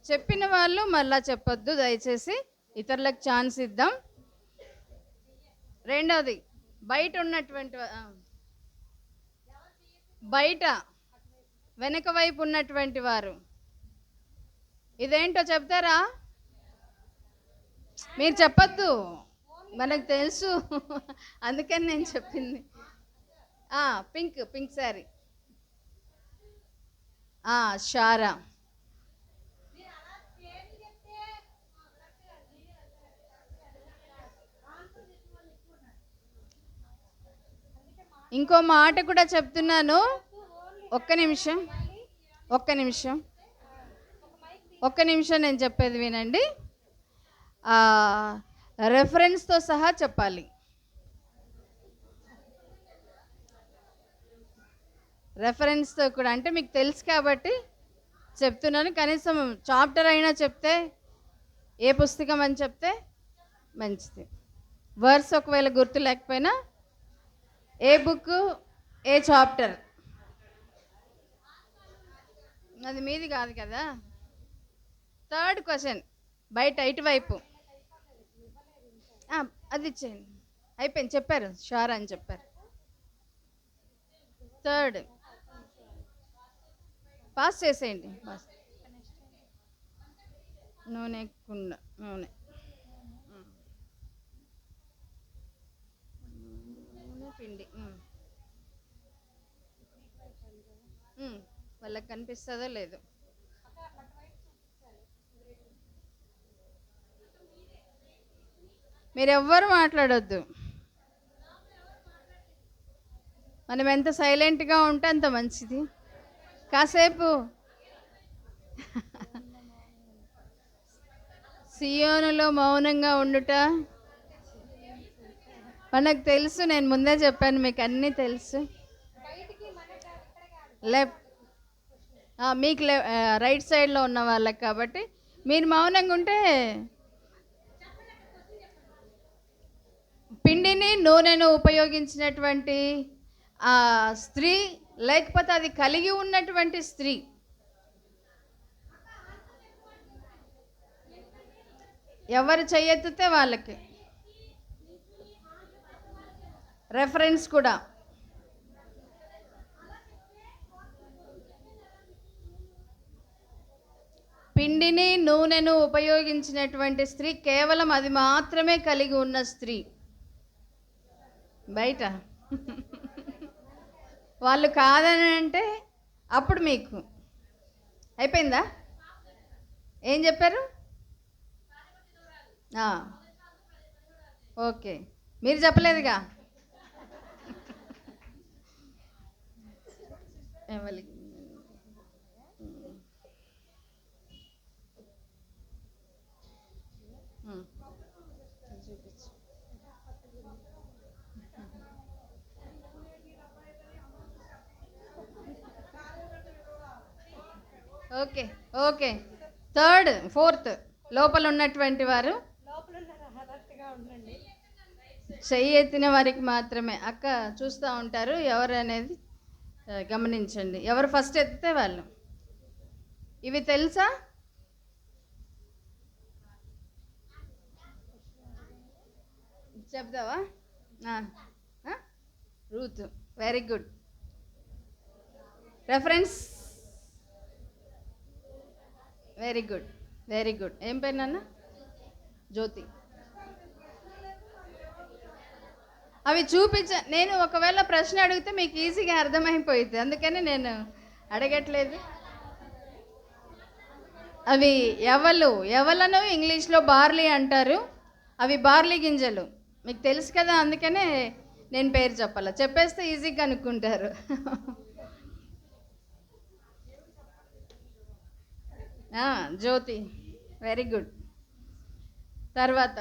చెప్పిన వాళ్ళు మళ్ళా చెప్పొద్దు దయచేసి, ఇతరులకు ఛాన్స్ ఇద్దాం. రెండోది, బయట ఉన్నటువంటి బయట వెనక వైపు ఉన్నటువంటి వారు ఇదేంటో చెప్తారా? మీరు చెప్పొద్దు, మనకు తెలుసు, అందుకని నేను చెప్పింది. పింక్ శారీ. షారా. ఇంకో మాట కూడా చెప్తున్నాను, ఒక్క నిమిషం నేను చెప్పేది వినండి. రెఫరెన్స్తో సహా చెప్పాలి. రెఫరెన్స్తో కూడా, అంటే మీకు తెలుసు కాబట్టి చెప్తున్నాను. కనీసం చాప్టర్ అయినా చెప్తే, ఏ పుస్తకం అని చెప్తే మంచిది. వర్స్ ఒకవేళ గుర్తు లేకపోయినా ఏ బుక్, ఏ చాప్టర్, అది మీది కాదు కదా. థర్డ్ క్వశ్చన్, బయట ఇటువైపు అది ఇచ్చేయండి. అయిపోయింది, చెప్పారు, షారా అని చెప్పారు. థర్డ్ పాస్ చేసేయండి. నూనె కుండ, నూనె పిండి. వాళ్ళకి కనిపిస్తుందో లేదు. మీరెవ్వరు మాట్లాడొద్దు. మనం ఎంత సైలెంట్గా ఉంటే అంత మంచిది. కాసేపు సియోనులో మౌనంగా ఉండుట మనకు తెలుసు. నేను ముందే చెప్పాను, మీకు అన్నీ తెలుసు. మీకు రైట్ సైడ్లో ఉన్న వాళ్ళకి కాబట్టి మీరు మౌనంగా ఉంటే పిండిని నూనెను ఉపయోగించినటువంటి ఆ స్త్రీ లేకపోతే అది కలిగి ఉన్నటువంటి స్త్రీ ఎవరు చెయ్యెత్తితే వాళ్ళకి రెఫరెన్స్ కూడా పిండిని నూనెను ఉపయోగించినటువంటి స్త్రీ కేవలం అది మాత్రమే కలిగి ఉన్న స్త్రీ. బయట వాళ్ళు కాదని అంటే అప్పుడు మీకు అయిపోయిందా? ఏం చెప్పారు? ఓకే, మీరు చెప్పలేదుగా. ఎవరికి చూపించు. ఓకే ఓకే, థర్డ్ ఫోర్త్ లోపల ఉన్నటువంటి వారు చెయ్యి ఎత్తిన వారికి మాత్రమే. అక్క చూస్తూ ఉంటారు ఎవరు అనేది గమనించండి. ఎవరు ఫస్ట్ ఎత్తితే వాళ్ళు. ఇవి తెలుసా? చెప్తావా? Ruth, very good. Reference very good, very good. ఏం పేరు నాన్న? జ్యోతి. అవి నేను ఒకవేళ ప్రశ్న అడిగితే మీకు ఈజీగా అర్థమైపోయింది, అందుకని నేను అడగట్లేదు. అవి ఎవలను ఇంగ్లీష్లో బార్లీ అంటారు. అవి బార్లీ గింజలు, మీకు తెలుసు కదా, అందుకనే నేను పేరు చెప్పాల. చెప్పేస్తే ఈజీగా అనుకుంటారు. జ్యోతి, వెరీ గుడ్. తర్వాత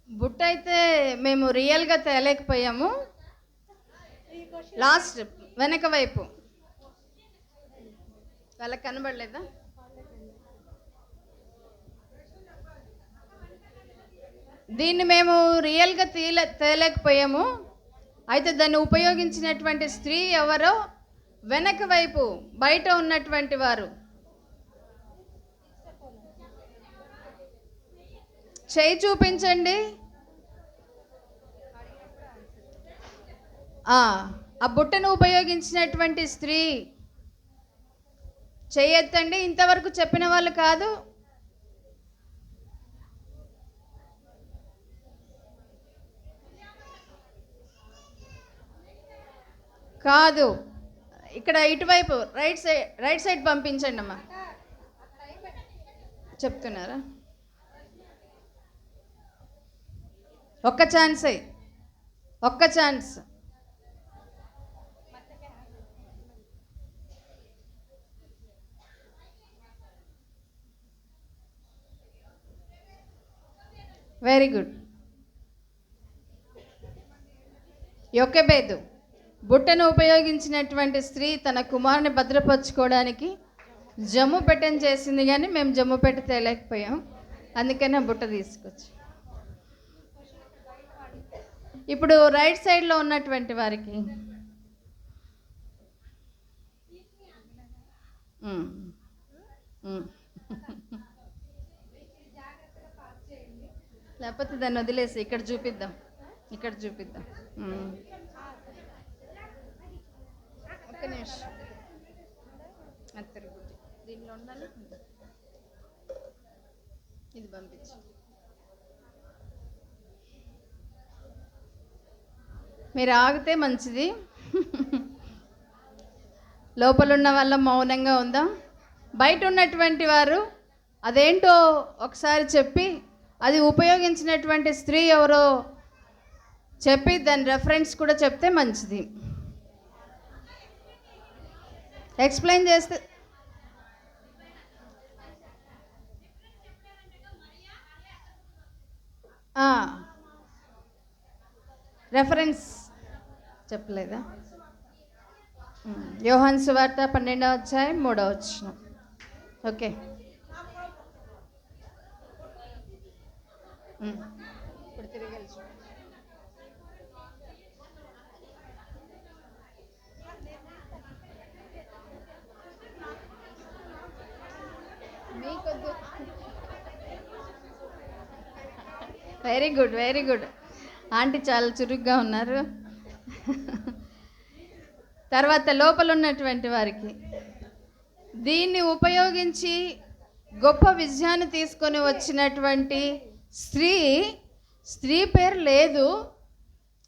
బుట్ట అయితే మేము రియల్గా తేలేకపోయాము. లాస్ట్ వెనక వైపు వాళ్ళకి కనబడలేదా? దీన్ని మేము రియల్గా తేలేకపోయాము. అయితే దాన్ని ఉపయోగించినటువంటి స్త్రీ ఎవరో వెనక వైపు బయట ఉన్నటువంటి వారు. చేయి చూపించండి. ఆ బుట్టను ఉపయోగించినటువంటి స్త్రీ చేయి ఎత్తండి. ఇంతవరకు చెప్పిన వాళ్ళు కాదు. కాదు, ఇక్కడ ఇటువైపు రైట్ సైడ్ పంపించండి అమ్మా. చెప్తున్నారా? ఒక్క ఛాన్స్. Very good. యొక్కెబేదు, బుట్టను ఉపయోగించినటువంటి స్త్రీ తన కుమారుని భద్రపరచుకోవడానికి జమ్ము పెట్టని చేసింది, కానీ మేము జమ్ము పెట్టి తేలేకపోయాం, అందుకనే బుట్ట తీసుకొచ్చి. ఇప్పుడు రైట్ సైడ్లో ఉన్నటువంటి వారికి లేకపోతే దాన్ని వదిలేసి ఇక్కడ చూపిద్దాం. ఒక్క నిమిషం. దీనిలో ఉండాలి, ఇది పంపించు. మీరు ఆగితే మంచిది. లోపల ఉన్న వాళ్ళ మౌనంగా ఉందాం. బయట ఉన్నటువంటి వారు అదేంటో ఒకసారి చెప్పి, అది ఉపయోగించినటువంటి స్త్రీ ఎవరో చెప్పి దాని రెఫరెన్స్ కూడా చెప్తే మంచిది. ఎక్స్ప్లెయిన్ చేస్తే రెఫరెన్స్ చెప్పలేదా? యోహాను సువార్త 12వ అధ్యాయం 3వ వచనం. ఓకే. ఇప్పుడు తిరిగి వెళ్ళి మీకొద్దు. Very good, very good. Aunty చాలా చురుగ్గా ఉన్నారు. తర్వాత లోపల ఉన్నటువంటి వారికి దీన్ని ఉపయోగించి గొప్ప విజయాన్ని తీసుకొని వచ్చినటువంటి స్త్రీ పేరు లేదు.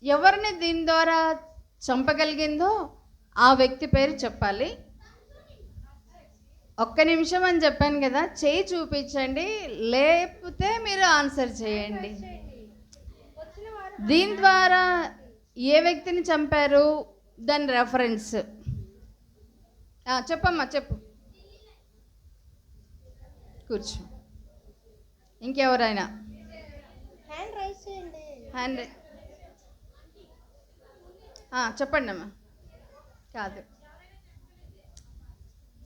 ఎవరిని దీని ద్వారా చంపగలిగిందో ఆ వ్యక్తి పేరు చెప్పాలి. ఒక్క నిమిషం అని చెప్పాను కదా, చేయి చూపించండి, లేకపోతే మీరు ఆన్సర్ చేయండి. దీని ద్వారా ఏ వ్యక్తిని చంపారు, దాని రెఫరెన్స్ చెప్పమ్మా, చెప్పు. కూర్చో. ఇంకెవరైనా హ్యాండ్ చెప్పండి అమ్మా. కాదు,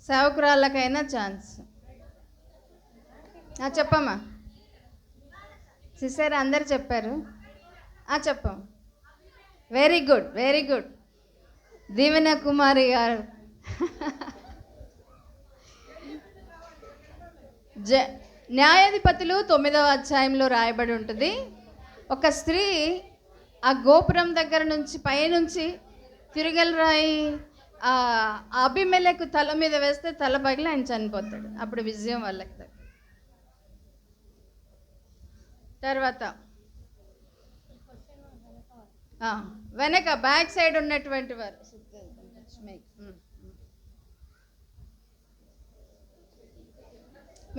సేవకురాళ్ళకైనా ఛాన్స్. చెప్పమ్మా. సిస్టర్ అందరు చెప్పారు. చెప్పం. Very good, very good. Deevena Kumari garu. న్యాయాధిపతులు 9వ అధ్యాయంలో రాయబడి ఉంటుంది. ఒక స్త్రీ ఆ గోపురం దగ్గర నుంచి పైనుంచి తిరగలరాయి అభిమెలెకు తల మీద వేస్తే తల పగిలి ఆయన చనిపోతాడు. అప్పుడు విజయం వాళ్ళకి. తర్వాత వెనక బ్యాక్ సైడ్ ఉన్నటువంటి వారు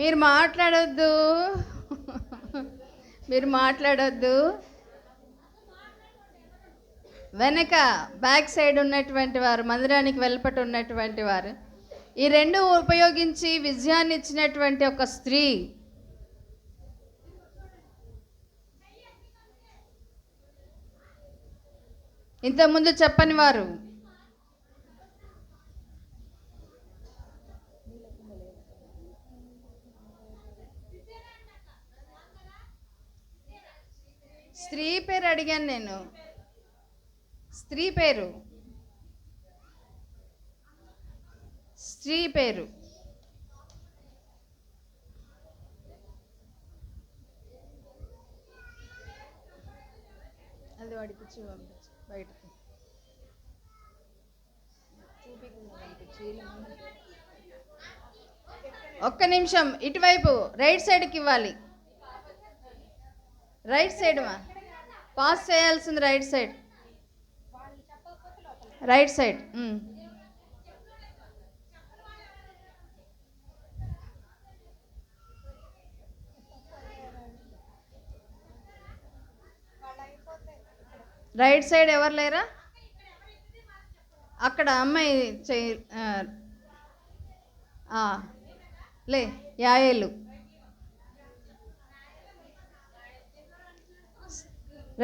మీరు మాట్లాడొద్దు, మీరు మాట్లాడొద్దు. వెనక బ్యాక్ సైడ్ ఉన్నటువంటి వారు, మందిరానికి వెలుపట ఉన్నటువంటి వారు, ఈ రెండు ఉపయోగించి విజయాన్ని ఇచ్చినటువంటి ఒక స్త్రీ. ఇంతకుముందు చెప్పని వారు. స్త్రీ పేరు అడిగాను నేను. స్త్రీ పేరు అది వాడికి పంపించు బయటకు. ఒక్క నిమిషం, ఇటువైపు రైట్ సైడ్కి ఇవ్వాలి. రైట్ సైడ్ పాస్ చేయాల్సింది. Right side, right side. Right side ఎవరు లేరా? అక్కడ అమ్మాయి లే యాయేలు.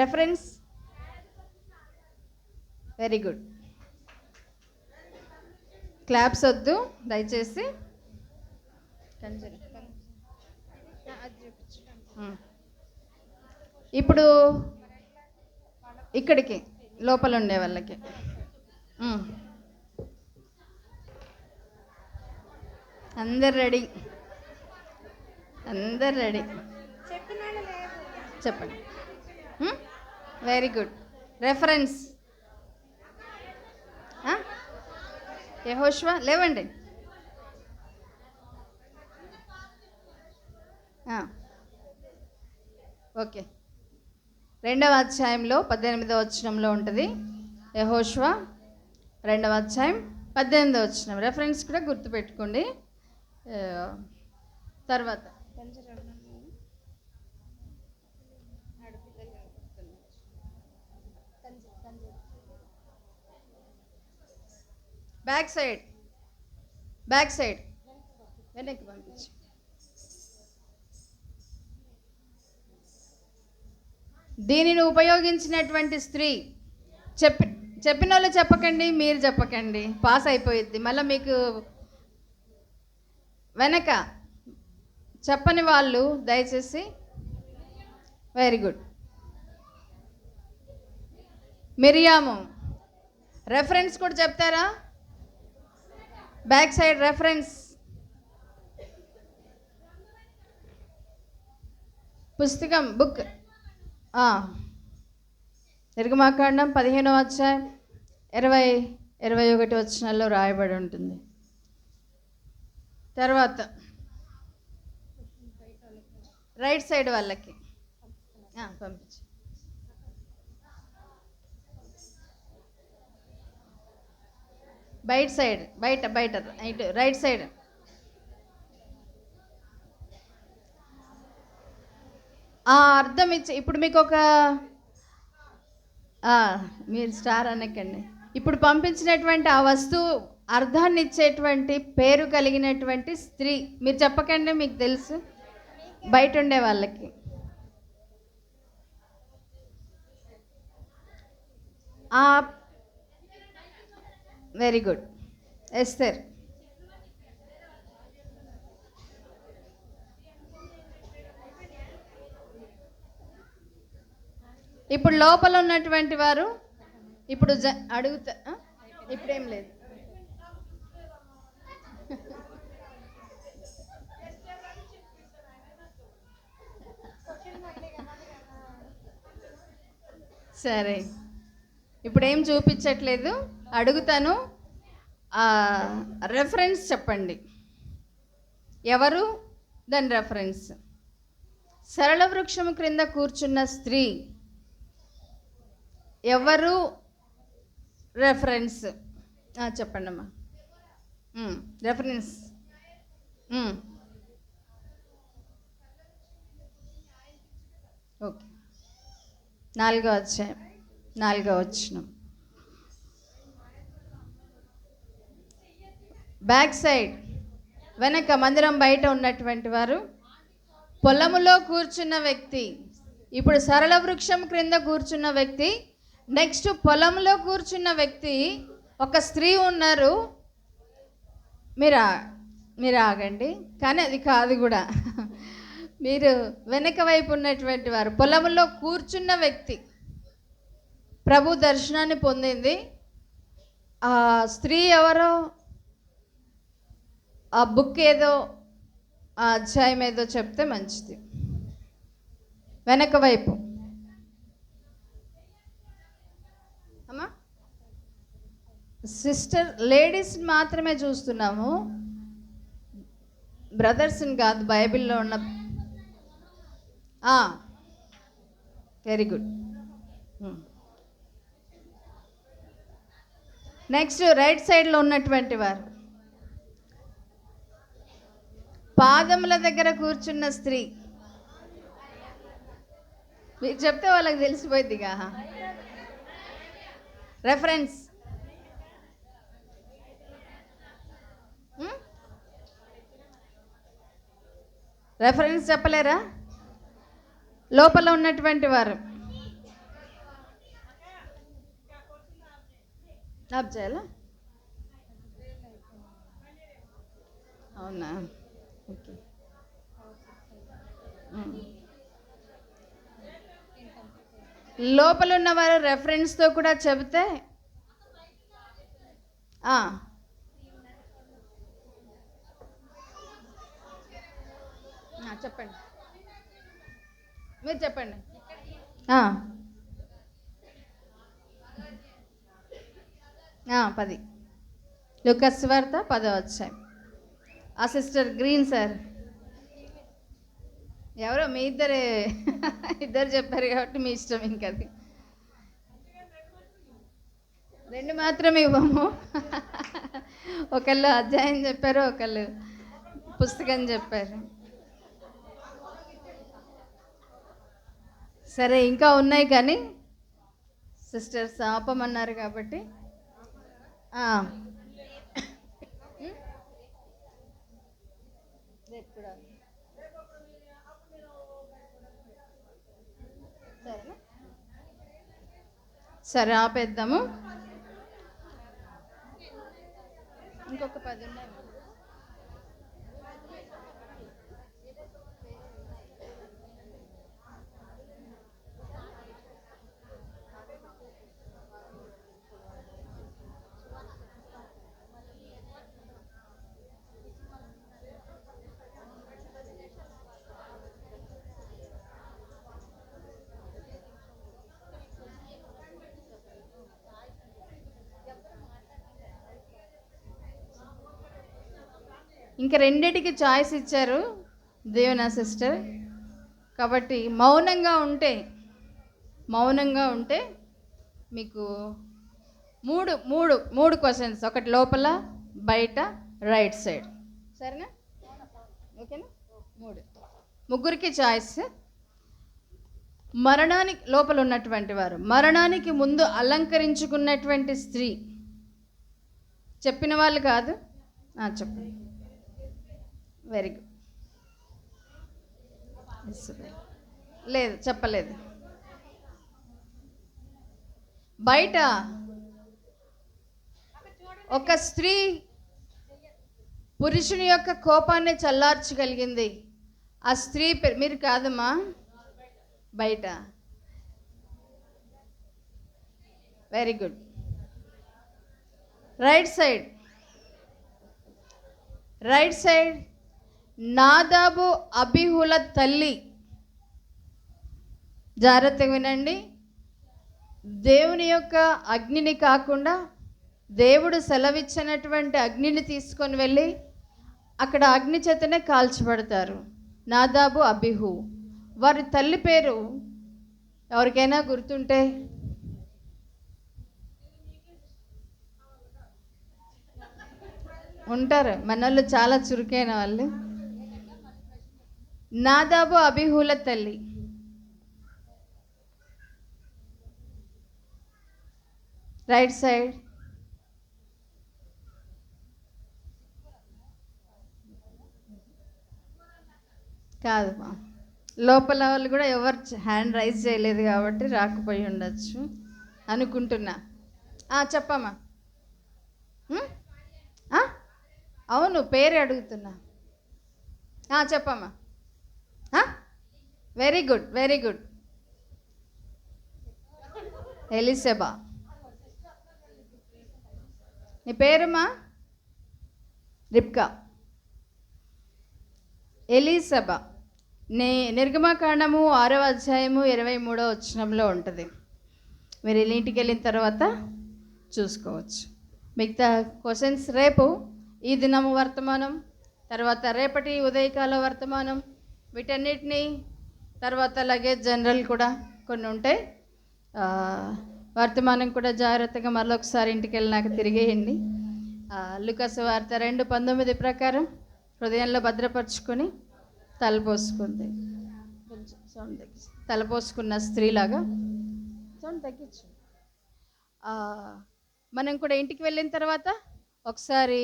Reference very good. క్లాప్స్ వద్దు దయచేసి. ఇప్పుడు ఇక్కడికి లోపల ఉండే వాళ్ళకి అందరు రెడీ, అందరు రెడీ. చెప్పండి. Very good. రెఫరెన్స్ యెహోషువ. లేవండి. ఓకే. 2వ అధ్యాయంలో 18వ వచనంలో ఉంటుంది. యెహోషువ 2వ అధ్యాయం 18వ వచనం. రెఫరెన్స్ కూడా గుర్తుపెట్టుకోండి. తర్వాత బ్యాక్ సైడ్, బ్యాక్ సైడ్ వెనక్కి పంపించు. దీనిని ఉపయోగించినటువంటి స్త్రీ. చెప్పిన వాళ్ళు చెప్పకండి, మీరు చెప్పకండి, పాస్ అయిపోయిద్ది. మళ్ళీ మీకు వెనక చెప్పని వాళ్ళు దయచేసి. Very good. మిరియాము. రెఫరెన్స్ కూడా చెప్తారా? Back side reference. పుస్తకం, బుక్. నిర్గమాకాండం 15వ అధ్యాయం 20-21 వచనాల్లో రాయబడి ఉంటుంది. తర్వాత రైట్ సైడ్ వాళ్ళకి పంపించు. బయట ఇటు రైట్ సైడ్. అర్థం ఇచ్చి ఇప్పుడు మీకు ఒక మీరు స్టార్ అనకండి. ఇప్పుడు పంపించినటువంటి ఆ వస్తువు అర్థాన్ని ఇచ్చేటువంటి పేరు కలిగినటువంటి స్త్రీ. మీరు చెప్పకండి, మీకు తెలుసు బయట ఉండే వాళ్ళకి. Very good. ఎస్తేర్. ఇప్పుడు లోపల ఉన్నటువంటి వారు ఇప్పుడు అడుగుతా. ఇప్పుడేం లేదు. సరే, ఇప్పుడేం చూపించట్లేదు, అడుగుతాను. రెఫరెన్స్ చెప్పండి. ఎవరు? దాని రెఫరెన్స్. సరళ వృక్షము క్రింద కూర్చున్న స్త్రీ ఎవరు? రెఫరెన్స్ చెప్పండి అమ్మా. రెఫరెన్స్. ఓకే. 4వ అధ్యాయం 4వ వచనం. బ్యాక్ సైడ్ వెనక మందిరం బయట ఉన్నటువంటి వారు పొలములో కూర్చున్న వ్యక్తి. ఇప్పుడు సరళ వృక్షం క్రింద కూర్చున్న వ్యక్తి, నెక్స్ట్ పొలంలో కూర్చున్న వ్యక్తి, ఒక స్త్రీ ఉన్నారు. మీరు ఆగండి, కానీ అది కాదు కూడా. మీరు వెనక వైపు ఉన్నటువంటి వారు పొలంలో కూర్చున్న వ్యక్తి ప్రభు దర్శనాన్ని పొందింది. ఆ స్త్రీ ఎవరో, ఆ బుక్ ఏదో, ఆ అధ్యాయం ఏదో చెప్తే మంచిది. వెనక వైపు అమ్మా. సిస్టర్, లేడీస్ని మాత్రమే చూస్తున్నాము, బ్రదర్స్ని కాదు. బైబిల్లో ఉన్న వెరీ గుడ్. నెక్స్ట్ రైట్ సైడ్లో ఉన్నటువంటి వారు పాదముల దగ్గర కూర్చున్న స్త్రీ. మీరు చెప్తే వాళ్ళకి తెలిసిపోయిందిగా. రెఫరెన్స్. రెఫరెన్స్ చెప్పలేరా? లోపల ఉన్నటువంటి వారు ఆప్ చేయాలా? అవునా, ఓకే. లోపల ఉన్నవారు రెఫరెన్స్తో కూడా చెబితే చెప్పండి, మీరు చెప్పండి. 10 లూకాసు సువార్త 10వ అధ్యాయం. ఆ సిస్టర్ గ్రీన్ సార్ ఎవరో మీ ఇద్దరు చెప్పారు కాబట్టి మీ ఇష్టం. ఇంకది 2 మాత్రమే ఇవ్వము. ఒకళ్ళు అధ్యాయం చెప్పారు, ఒకళ్ళు పుస్తకం చెప్పారు. సరే, ఇంకా ఉన్నాయి కానీ సిస్టర్స్ ఆపమన్నారు కాబట్టి సరేనా? సరే ఆపేద్దాము. ఇంకొక 10 ఉన్నాయి. ఇంకా రెండిటికి చాయిస్ ఇచ్చారు దేవుని సిస్టర్. కాబట్టి మౌనంగా ఉంటే మీకు మూడు క్వశ్చన్స్, ఒకటి లోపల, బయట, రైట్ సైడ్. సరేనా? ఓకేనా? ముగ్గురికి చాయిస్. మరణానికి లోపల ఉన్నటువంటి వారు, మరణానికి ముందు అలంకరించుకున్నటువంటి స్త్రీ. చెప్పిన వాళ్ళు కాదు, చెప్పండి. Very good. లేదు, చెప్పలేదు. బయట ఒక స్త్రీ పురుషుని యొక్క కోపాన్ని చల్లార్చగలిగింది. ఆ స్త్రీ మీరు కాదమ్మా, బయట. Very good. రైట్ సైడ్ నాదాబు అబీహుల తల్లి. జాగ్రత్తగా వినండి. దేవుని యొక్క అగ్నిని కాకుండా దేవుడు సెలవిచ్చినటువంటి అగ్నిని తీసుకొని వెళ్ళి అక్కడ అగ్ని చేతనే కాల్చబడతారు. నాదాబు అబీహు. వారి తల్లి పేరు ఎవరికైనా గుర్తుంటే? ఉంటారు మనోళ్ళు, చాలా చురుకైన వాళ్ళు. నాదాబు అబీహుల తల్లి. Right side. కాదు, లోపల వాళ్ళు కూడా ఎవరు హ్యాండ్ రైజ్ చేయలేదు కాబట్టి రాకపోయి ఉండొచ్చు అనుకుంటున్నా. చెప్పమ్మా. అవును, పేరు అడుగుతున్నా. చెప్పమ్మా. Very good. ఎలిసెబా. నీ పేరమ్మా? రిబ్కా. ఎలిసెబా. నిర్గమకాండము 6వ అధ్యాయము 23వ వచనంలో ఉంటుంది. మీరు ఇంటికి వెళ్ళిన తర్వాత చూసుకోవచ్చు. మిగతా క్వశ్చన్స్ రేపు, ఈ దినము వర్తమానం, తర్వాత రేపటి ఉదయకాల వర్తమానం, వీటన్నిటినీ తర్వాత అలాగే జనరల్ కూడా కొన్ని ఉంటాయి. వర్తమానం కూడా జాగ్రత్తగా మరొకసారి ఇంటికి వెళ్ళినాక తిరిగేయండి. లూకాసు వార్త 2:19 ప్రకారం హృదయంలో భద్రపరుచుకొని తలపోసుకుంది. కొంచెం సౌండ్ తగ్గించు. తలపోసుకున్న స్త్రీలాగా సౌండ్ తగ్గించు. మనం కూడా ఇంటికి వెళ్ళిన తర్వాత ఒకసారి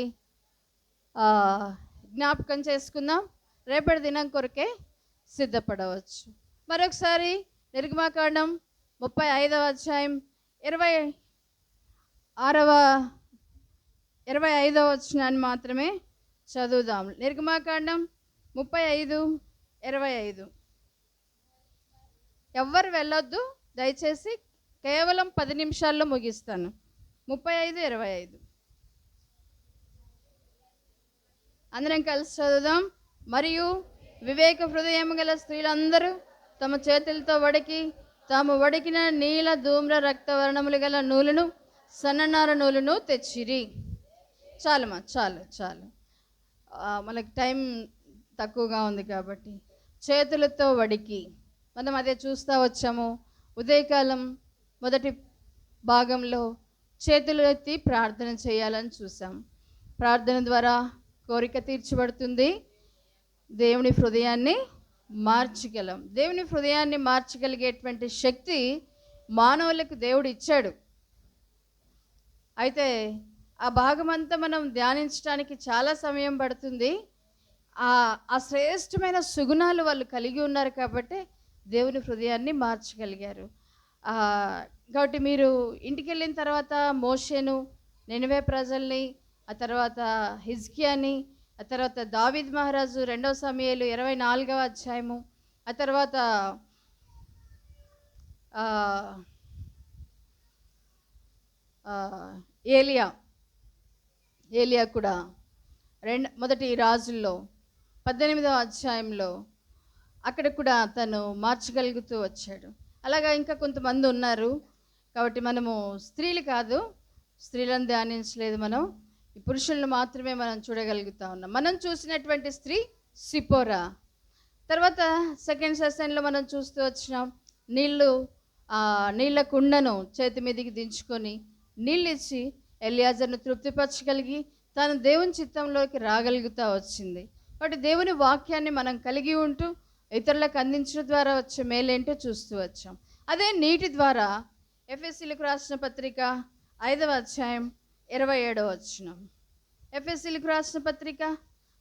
జ్ఞాపకం చేసుకుందాం. రేపటి దినం కొరకే సిద్ధపడవచ్చు. మరొకసారి నిర్గమకాండం 35వ అధ్యాయం 25వ వచనాన్ని మాత్రమే చదువుదాం. నిర్గమకాండం 35:25. ఎవ్వరు వెళ్ళొద్దు దయచేసి, కేవలం 10 నిమిషాల్లో ముగిస్తాను. 35:25 అందరం కలిసి చదువుదాం. మరియు వివేక హృదయం గల స్త్రీలందరూ తమ చేతులతో తాము వడికిన నీల ధూమ్ర రక్తవర్ణములు గల నూలును, సన్ననార నూలును తెచ్చిరి. చాలమ్మా, చాలు. మనకి టైం తక్కువగా ఉంది కాబట్టి చేతులతో వడికి మనం అదే చూస్తూ వచ్చాము. ఉదయకాలం మొదటి భాగంలో చేతులు ఎత్తి ప్రార్థన చేయాలని చూసాం. ప్రార్థన ద్వారా కోరిక తీర్చబడుతుంది. దేవుని హృదయాన్ని మార్చగలం. దేవుని హృదయాన్ని మార్చగలిగేటువంటి శక్తి మానవులకు దేవుడు ఇచ్చాడు. అయితే ఆ భాగమంతా మనం ధ్యానించడానికి చాలా సమయం పడుతుంది. ఆ శ్రేష్టమైన సుగుణాలు వాళ్ళు కలిగి ఉన్నారు కాబట్టి దేవుని హృదయాన్ని మార్చగలిగారు. కాబట్టి మీరు ఇంటికి వెళ్ళిన తర్వాత మోషేను, నినవే ప్రజల్ని, ఆ తర్వాత హిజ్కియాని, ఆ తర్వాత దావీద్ మహారాజు, 2 సమూయేలు 24వ అధ్యాయము, ఆ తర్వాత ఆ, ఆ, ఏలియా కూడా మొదటి రాజుల్లో 18వ అధ్యాయంలో అక్కడ కూడా తను మార్చగలుగుతూ వచ్చాడు. అలాగా ఇంకా కొంతమంది ఉన్నారు. కాబట్టి మనము స్త్రీలు కాదు, స్త్రీలను ధ్యానించలేదు, మనం ఈ పురుషులను మాత్రమే మనం చూడగలుగుతా ఉన్నాం. మనం చూసినటువంటి స్త్రీ సిపోరా. తర్వాత సెకండ్ సెషన్లో మనం చూస్తూ వచ్చినాం, నీళ్ళ కుండను చేతి మీదకి దించుకొని నీళ్ళు ఇచ్చి ఎలియాజర్ను తృప్తిపరచగలిగి తాను దేవుని చిత్తంలోకి రాగలుగుతూ వచ్చింది. కాబట్టి దేవుని వాక్యాన్ని మనం కలిగి ఉంటూ ఇతరులకు అందించడం ద్వారా వచ్చే మేలేంటో చూస్తూ వచ్చాం. అదే నీటి ద్వారా ఎఫెసీలకు రాసిన పత్రిక 5వ అధ్యాయం 27వ వచనం. ఎఫెసీలకు రాసిన పత్రిక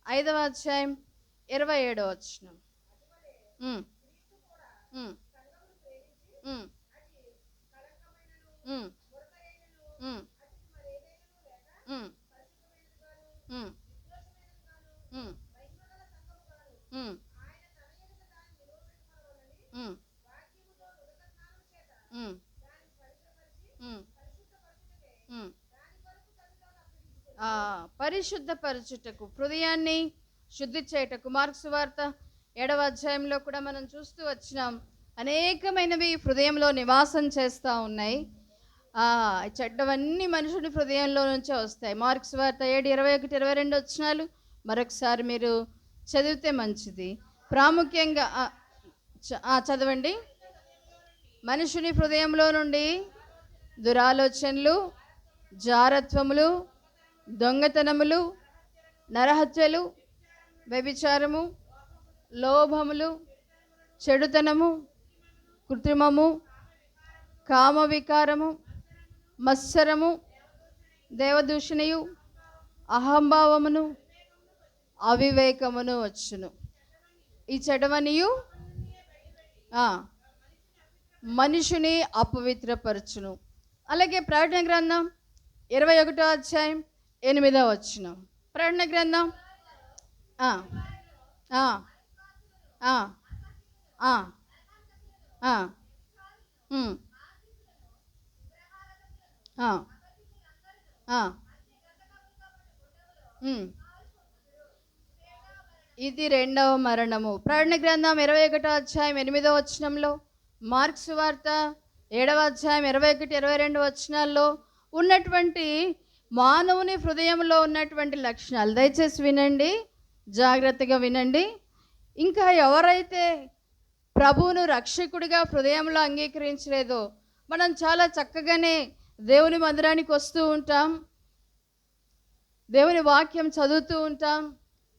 5వ అధ్యాయం 27వ వచనం. ఉమ్, ఉమ్, ఉమ్, ఉమ్, ఉమ్, ఉమ్, ఉమ్, ఉమ్, ఉమ్, ఉమ్, ఉమ్, ఉమ్, ఉమ్. పరిశుద్ధపరచుటకు, హృదయాన్ని శుద్ధి చేయుటకు. మార్కు సువార్త 7వ అధ్యాయంలో కూడా మనం చూస్తూ వచ్చినాం, అనేకమైనవి హృదయంలో నివాసం చేస్తూ ఉన్నాయి. చెడ్డవన్నీ మనుషుని హృదయంలో నుంచే వస్తాయి. మార్కు సువార్త 7:21-22 వచనాలు మరొకసారి మీరు చదివితే మంచిది. ప్రాముఖ్యంగా చదవండి. మనుషుని హృదయంలో నుండి దురాలోచనలు, జారత్వములు, దొంగతనములు, నరహత్యలు, వ్యభిచారము, లోభములు, చెడుతనము, కృత్రిమము, కామవికారము, మత్సరము, దేవదూషణయు, అహంభావమును, అవివేకమును వచ్చును. ఈ చెడవనియు మనుషుని అపవిత్రపరచును. అలాగే ప్రకటన గ్రంథం 21వ అధ్యాయం 8వ వచనం. ప్రకటన గ్రంథం ఇది రెండవ మరణము. ప్రకటన గ్రంథం 21వ అధ్యాయం 8వ వచనంలో, మార్కు సువార్త 7వ అధ్యాయం 21-22 వచనాల్లో ఉన్నటువంటి మానవుని హృదయంలో ఉన్నటువంటి లక్షణాలు దయచేసి వినండి, జాగ్రత్తగా వినండి. ఇంకా ఎవరైతే ప్రభువును రక్షకుడిగా హృదయంలో అంగీకరించలేదో, మనం చాలా చక్కగానే దేవుని మందిరానికి వస్తూ ఉంటాం, దేవుని వాక్యం చదువుతూ ఉంటాం,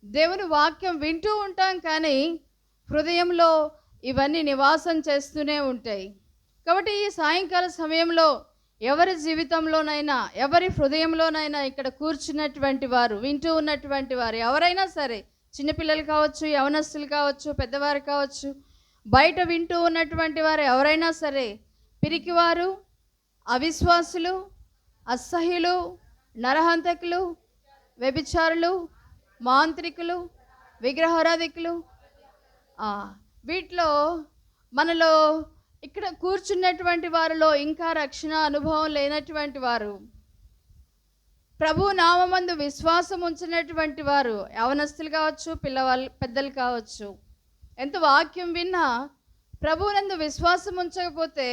దేవుని వాక్యం వింటూ ఉంటాం, కానీ హృదయంలో ఇవన్నీ నివాసం చేస్తూనే ఉంటాయి. కాబట్టి ఈ సాయంకాల సమయంలో ఎవరి జీవితంలోనైనా, ఎవరి హృదయంలోనైనా ఇక్కడ కూర్చున్నటువంటి వారు, వింటూ ఉన్నటువంటి వారు ఎవరైనా సరే, చిన్నపిల్లలు కావచ్చు, యవనస్తులు కావచ్చు, పెద్దవారు కావచ్చు, బయట వింటూ ఉన్నటువంటి వారు ఎవరైనా సరే, పిరికివారు, అవిశ్వాసులు, అసహ్యులు, నరహంతకులు, వ్యభిచారులు, మాంత్రికులు, విగ్రహారాధికులు, వీటిలో మనలో ఇక్కడ కూర్చున్నటువంటి వారిలో ఇంకా రక్షణ అనుభవం లేనటువంటి వారు, ప్రభు నామమందు విశ్వాసం ఉంచినటువంటి వారు, యవనస్తులు కావచ్చు, పెద్దలు కావచ్చు, ఎంత వాక్యం విన్నా ప్రభువునందు విశ్వాసం ఉంచకపోతే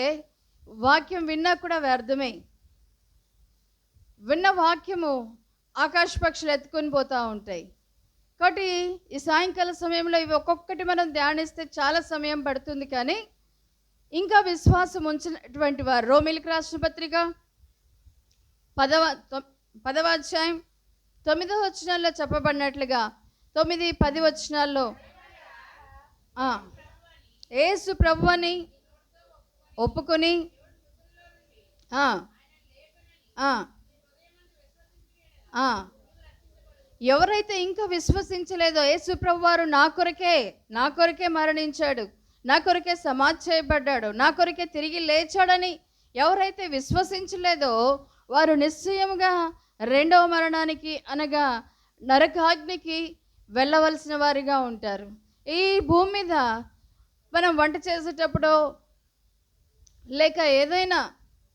వాక్యం విన్నా కూడా వ్యర్థమే. విన్న వాక్యము ఆకాశ పక్షులు ఎత్తుకొని పోతూ ఉంటాయి. కాబట్టి ఈ సాయంకాల సమయంలో ఇవి ఒక్కొక్కటి మనం ధ్యానిస్తే చాలా సమయం పడుతుంది, కానీ ఇంకా విశ్వాసం ఉంచినటువంటి వారు, రోమీయులకు రాసిన పత్రిక 10వ అధ్యాయం 9వ వచనాల్లో చెప్పబడినట్లుగా 9-10 వచనాల్లో యేసు ప్రభువని ఒప్పుకొని ఎవరైతే ఇంకా విశ్వసించలేదో, యేసు ప్రభువారు నా కొరకే మరణించాడు, నా కొరకే సమాధి చేయబడ్డాడు, నా కొరకే తిరిగి లేచాడని ఎవరైతే విశ్వసించలేదో వారు నిశ్చయముగా రెండవ మరణానికి అనగా నరకాగ్నికి వెళ్ళవలసిన వారిగా ఉంటారు. ఈ భూమి మీద మనం వంట చేసేటప్పుడు లేక ఏదైనా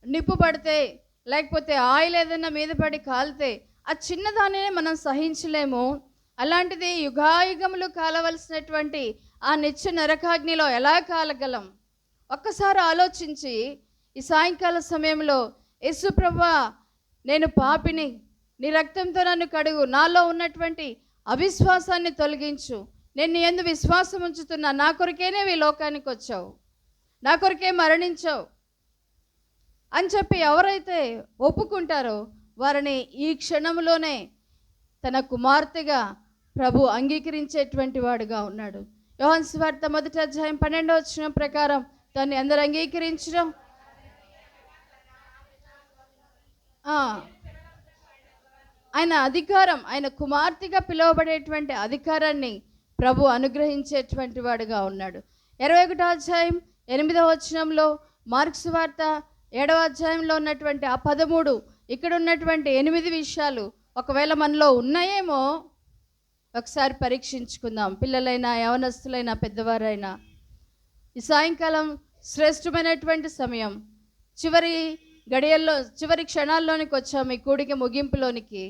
నిప్పు పడితే లేకపోతే ఆయిల్ ఏదైనా మీద పడి కాలితే ఆ చిన్నదానినే మనం సహించలేము. అలాంటిది యుగాయుగములు కాలవలసినటువంటి ఆ నిత్య నరకాగ్నిలో ఎలా కాలగలం? ఒక్కసారి ఆలోచించి ఈ సాయంకాల సమయంలో యేసుప్రభువా, నేను పాపిని, నీ రక్తంతో నన్ను కడుగు, నాలో ఉన్నటువంటి అవిశ్వాసాన్ని తొలగించు, నేను నీ యందు విశ్వాసం ఉంచుతున్నా, నా కొరకేనే ఈ లోకానికి వచ్చావు, నా కొరకే మరణించావు అని చెప్పి ఎవరైతే ఒప్పుకుంటారో వారిని ఈ క్షణంలోనే తన కుమార్తెగా ప్రభు అంగీకరించేటువంటి వాడుగా ఉన్నాడు. యోహాను సువార్త 1వ అధ్యాయం 12వ వచనం ప్రకారం దాన్ని అందరూ అంగీకరించడం, ఆయన అధికారం, ఆయన కుమార్తెగా పిలువబడేటువంటి అధికారాన్ని ప్రభు అనుగ్రహించేటువంటి వాడుగా ఉన్నాడు. 21వ అధ్యాయం 8వ వచనంలో మార్కు సువార్త 7వ అధ్యాయంలో ఉన్నటువంటి ఆ 13 ఇక్కడ ఉన్నటువంటి 8 విషయాలు ఒకవేళ మనలో ఉన్నాయేమో ఒకసారి పరీక్షించుకుందాం. పిల్లలైనా, యవనస్తులైనా, పెద్దవారైనా. ఈ సాయంకాలం శ్రేష్టమైనటువంటి సమయం, చివరి గడియల్లో, చివరి క్షణాల్లోనికి వచ్చాము. ఈ కూడిక ముగింపులోనికి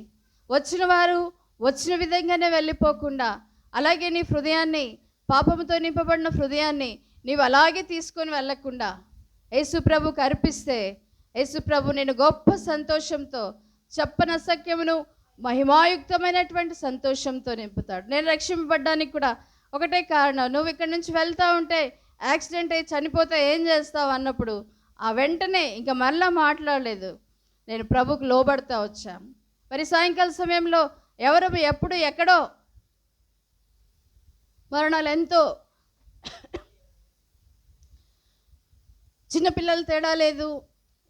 వచ్చిన వారు వచ్చిన విధంగానే వెళ్ళిపోకుండా, అలాగే నీ హృదయాన్ని, పాపముతో నింపబడిన హృదయాన్ని నీవు అలాగే తీసుకొని వెళ్ళకుండా యేసుప్రభుకు అర్పిస్తే యేసుప్రభు నేను గొప్ప సంతోషంతో, చెప్పనసక్యమును మహిమాయుక్తమైనటువంటి సంతోషంతో నింపుతాడు. నేను రక్షింపబడ్డానికి కూడా ఒకటే కారణం, నువ్వు ఇక్కడి నుంచి వెళ్తూ ఉంటే యాక్సిడెంట్ అయ్యి చనిపోతే ఏం చేస్తావు అన్నప్పుడు ఆ వెంటనే ఇంకా మళ్ళా మాట్లాడలేదు, నేను ప్రభుకు లోబడతా వచ్చా. మరి సాయంకాల సమయంలో ఎవరు ఎప్పుడు ఎక్కడో మరణాలు ఎంతో, చిన్నపిల్లలు తేడా లేదు,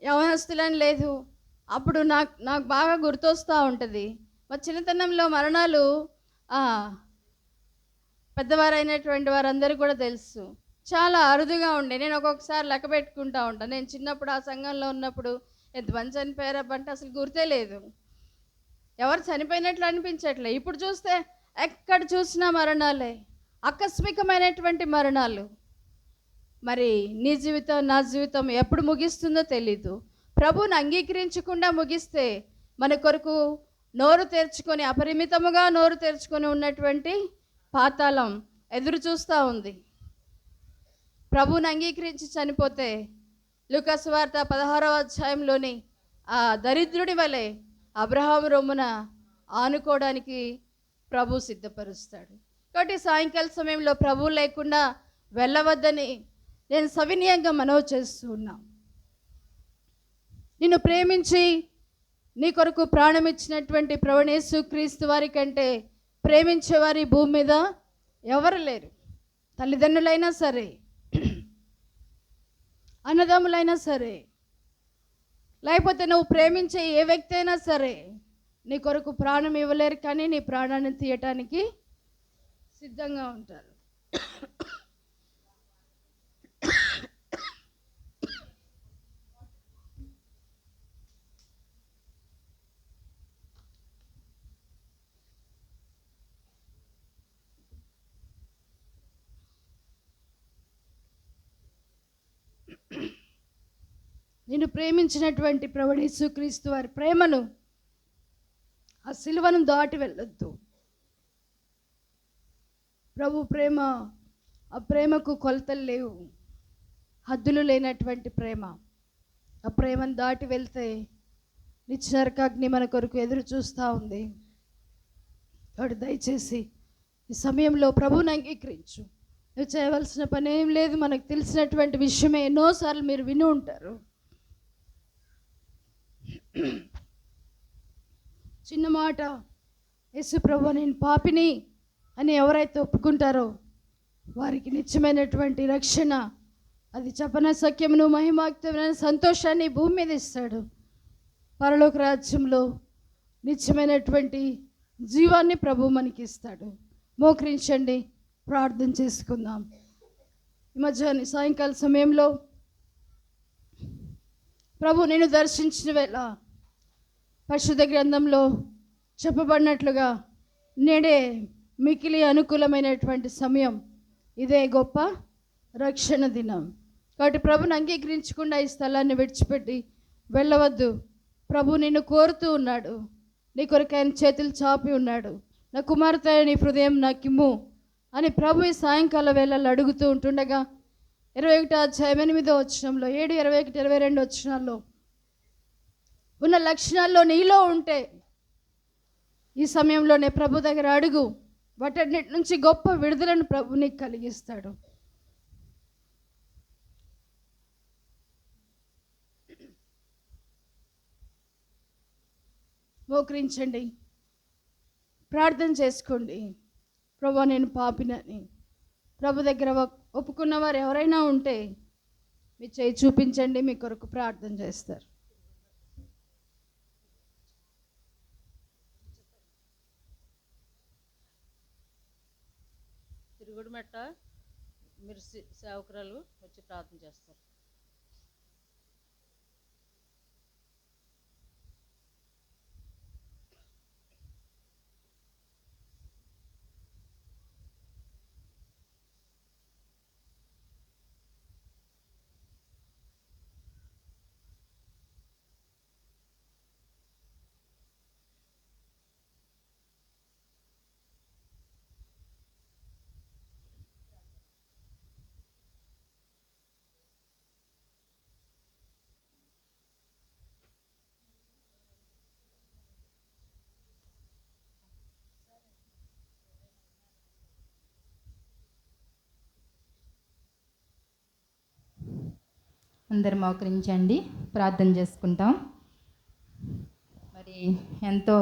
యవనస్తులని లేదు. అప్పుడు నాకు బాగా గుర్తొస్తూ ఉంటుంది మా చిన్నతనంలో మరణాలు. పెద్దవారైనటువంటి వారందరూ కూడా తెలుసు, చాలా అరుదుగా ఉండే. నేను ఒక్కొక్కసారి లెక్క పెట్టుకుంటూ ఉంటాను. నేను చిన్నప్పుడు ఆ సంఘంలో ఉన్నప్పుడు ఎంతమంది చనిపోయారంటే అసలు గుర్తే లేదు, ఎవరు చనిపోయినట్లు అనిపించట్లే. ఇప్పుడు చూస్తే ఎక్కడ చూసినా మరణాలే, ఆకస్మికమైనటువంటి మరణాలు. మరి నీ జీవితం, నా జీవితం ఎప్పుడు ముగిస్తుందో తెలీదు. ప్రభువుని అంగీకరించకుండా ముగిస్తే మన కొరకు నోరు తెరుచుకొని, అపరిమితముగా నోరు తెరుచుకొని ఉన్నటువంటి పాతాళం ఎదురు చూస్తూ ఉంది. ప్రభువుని అంగీకరించి చనిపోతే లూకా సువార్త 16వ అధ్యాయంలోని ఆ దరిద్రుడి వలె అబ్రహాము రొమ్మున ఆనుకోవడానికి ప్రభు సిద్ధపరుస్తాడు. కాబట్టి సాయంకాల సమయంలో ప్రభువు లేకుండా వెళ్ళవద్దని నేను సవినయంగా మనవి చేస్తూ ఉన్నా. నిన్ను ప్రేమించి నీ కొరకు ప్రాణం ఇచ్చినటువంటి ప్రభువైన యేసుక్రీస్తు వారి కంటే ప్రేమించేవారి భూమి మీద ఎవరు లేరు. తల్లిదండ్రులైనా సరే, అన్నదమ్ములైనా సరే, లేకపోతే నువ్వు ప్రేమించే ఏ వ్యక్తి అయినా సరే నీ కొరకు ప్రాణం ఇవ్వలేరు, కానీ నీ ప్రాణాన్ని తీయటానికి సిద్ధంగా ఉంటారు. నిన్ను ప్రేమించినటువంటి ప్రభువైన యేసుక్రీస్తు వారి ప్రేమను, ఆ సిలువను దాటి వెళ్ళొద్దు. ప్రభు ప్రేమ, ఆ ప్రేమకు కొలతలు లేవు, హద్దులు లేనటువంటి ప్రేమ. ఆ ప్రేమను దాటి వెళ్తే నిత్య నరకాగ్ని మన కొరకు ఎదురు చూస్తూ ఉంది. కాబట్టి దయచేసి ఈ సమయంలో ప్రభువుని అంగీకరించు. నువ్వు చేయవలసిన పని ఏం లేదు, మనకు తెలిసినటువంటి విషయమే, ఎన్నోసార్లు మీరు విని ఉంటారు. చిన్న మాట, యేసు ప్రభువా నేను పాపిని అని ఎవరైతే ఒప్పుకుంటారో వారికి నిత్యమైనటువంటి రక్షణ, అది చెప్పనసక్యమును మహిమాయుక్తమైన సంతోషాన్ని భూమి మీద ఇస్తాడు. పరలోక రాజ్యంలో నిత్యమైనటువంటి జీవాన్ని ప్రభు మనకి ఇస్తాడు. మోకరించండి, ప్రార్థన చేసుకుందాం. ఈ మధ్యాహ్నం సాయంకాల సమయంలో ప్రభు నిన్ను దర్శించిన వేళ పరిశుద్ధ గ్రంథంలో చెప్పబడినట్లుగా నేడే మికిలి అనుకూలమైనటువంటి సమయం, ఇదే గొప్ప రక్షణ దినం. కాబట్టి ప్రభుని అంగీకరించకుండా ఈ స్థలాన్ని విడిచిపెట్టి వెళ్ళవద్దు. ప్రభు నిన్ను కోరుతూ ఉన్నాడు, నీ కొరకు ఆయన చేతులు చాపి ఉన్నాడు. నా కుమార్తె నీ హృదయం నాకిమ్ము అని ప్రభు ఈ సాయంకాల వేళల్లో అడుగుతూ ఉంటుండగా 21వ అధ్యాయం 8వ వచనంలో 7, 21, 22 వచనాల్లో ఉన్న లక్షణాల్లో నీలో ఉంటే ఈ సమయంలోనే ప్రభు దగ్గర అడుగు. వాటన్నిటి నుంచి గొప్ప విడుదలను ప్రభు నీకు కలిగిస్తాడు. మోకరించండి, ప్రార్థన చేసుకోండి. ప్రభు నేను పాపినని ప్రభు దగ్గర ఒప్పుకున్నవారు ఎవరైనా ఉంటే మీ చేయి చూపించండి, మీ కొరకు ప్రార్థన చేస్తారు. తిరుగుడు మెట్ట మీరు సేవకురాలు వచ్చి ప్రార్థన చేస్తారు. అందరు మోకరించండి, ప్రార్థన చేసుకుంటాం. మరి ఎంతో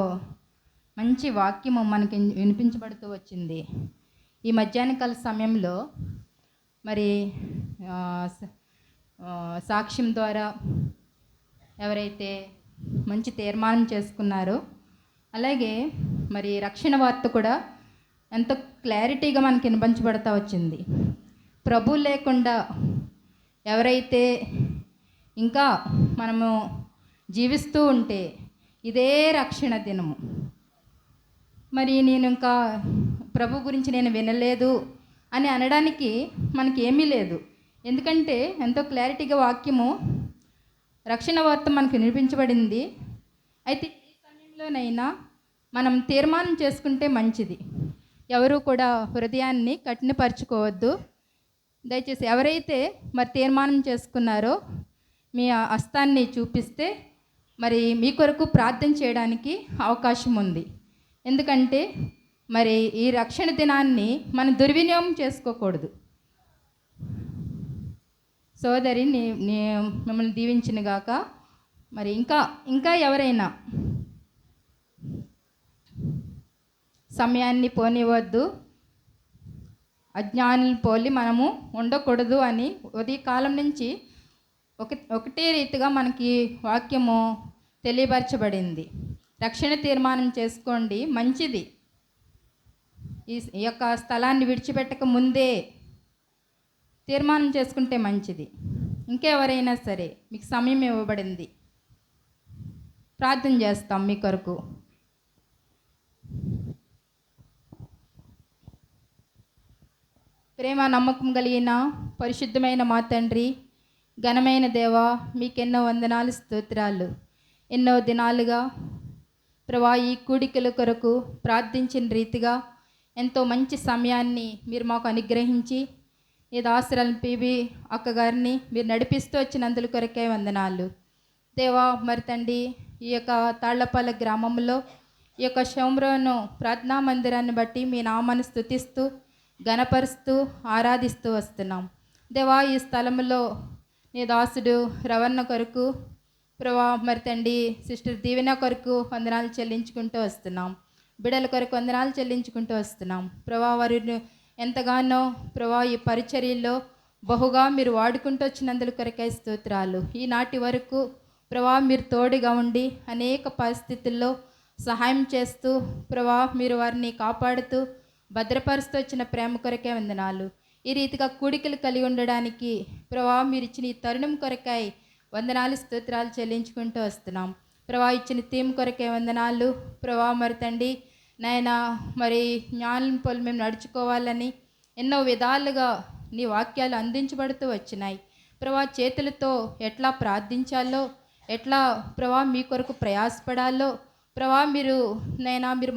మంచి వాక్యము మనకి వినిపించబడుతూ వచ్చింది. ఈ మధ్యాహ్నకాల సమయంలో మరి సాక్ష్యం ద్వారా ఎవరైతే మంచి తీర్మానం చేసుకున్నారో, అలాగే మరి రక్షణ వార్త కూడా ఎంతో క్లారిటీగా మనకి వినిపించబడుతూ వచ్చింది. ప్రభు లేకుండా ఎవరైతే ఇంకా మనము జీవిస్తూ ఉంటే ఇదే రక్షణ దినము. మరి నేను ఇంకా ప్రభు గురించి నేను వినలేదు అని అనడానికి మనకి ఏమీ లేదు. ఎందుకంటే ఎంతో క్లారిటీగా వాక్యము రక్షణ వార్త మనకు వినిపించబడింది. అయితే ఈ సమయంలోనైనా మనం తీర్మానం చేసుకుంటే మంచిది. ఎవరు కూడా హృదయాన్ని కఠినపరచుకోవద్దు. దయచేసి ఎవరైతే మరి తీర్మానం చేసుకున్నారో మీ హస్తాన్ని చూపిస్తే మరి మీ కొరకు ప్రార్థన చేయడానికి అవకాశం ఉంది. ఎందుకంటే మరి ఈ రక్షణ దినాన్ని మనం దుర్వినియోగం చేసుకోకూడదు. సోదరి మిమ్మల్ని దీవించిన గాక. మరి ఇంకా ఎవరైనా సమయాన్ని పోనివ్వద్దు, అజ్ఞానులు పోలి మనము ఉండకూడదు అని ఉదయకాలం నుంచి ఒకటే రీతిగా మనకి వాక్యము తెలియపరచబడింది. రక్షణ తీర్మానం చేసుకోండి, మంచిది. ఈ యొక్క స్థలాన్ని విడిచిపెట్టక ముందే తీర్మానం చేసుకుంటే మంచిది. ఇంకెవరైనా సరే మీకు సమయం ఇవ్వబడింది, ప్రార్థన చేస్తాం మీ కొరకు. ప్రేమ నమ్మకం కలిగిన పరిశుద్ధమైన మా తండ్రి, ఘనమైన దేవా, మీకెన్నో వందనాలు, స్తోత్రాలు. ఎన్నో దినాలుగా ప్రభా ఈ కూడికల కొరకు ప్రార్థించిన రీతిగా ఎంతో మంచి సమయాన్ని మీరు మాకు అనుగ్రహించి ఈ దాసరాలను పీబీ అక్కగారిని మీరు నడిపిస్తూ వచ్చినందుల కొరకే వందనాలు దేవా. మరి తండ్రి, ఈ యొక్క తాళ్లపాలె గ్రామంలో ఈ యొక్క షోమ్రోను ప్రార్థనా మందిరాన్ని బట్టి మీ నామాన్ని స్తుతిస్తూ ఘనపరుస్తూ ఆరాధిస్తూ వస్తున్నాం దేవా. ఈ స్థలంలో నీ దాసుడు రవణ కొరకు ప్రభా, మరి తండ్రి సిస్టర్ దీవెన కొరకు వందనాలు చెల్లించుకుంటూ వస్తున్నాం. బిడ్డల కొరకు వందనాలు చెల్లించుకుంటూ వస్తున్నాం ప్రభా. వారు ఎంతగానో ప్రభా ఈ పరిచర్యల్లో బహుగా మీరు వాడుకుంటూ వచ్చినందుల కొరకై స్తోత్రాలు. ఈనాటి వరకు ప్రభా మీరు తోడుగా ఉండి అనేక పరిస్థితుల్లో సహాయం చేస్తూ ప్రభా మీరు వారిని కాపాడుతూ భద్రపరుస్తూ వచ్చిన ప్రేమ కొరకే వందనాలు. ఈ రీతిగా కూడికలు కలిగి ఉండడానికి ప్రభా మీరు ఇచ్చిన ఈ తరుణం కొరకై వందనాలు స్తోత్రాలు చెల్లించుకుంటూ వస్తున్నాం. ప్రభా ఇచ్చిన థీమ్ కొరకే వందనాలు. ప్రభా మరి తండ్రి నాయన మరి జ్ఞానం పోలు మేము నడుచుకోవాలని ఎన్నో విధాలుగా నీ వాక్యాలు అందించబడుతూ వచ్చినాయి. ప్రభా చేతులతో ఎట్లా ప్రార్థించాలో, ఎట్లా ప్రభా మీ కొరకు ప్రయాసపడాలో ప్రభా మీరు మీరు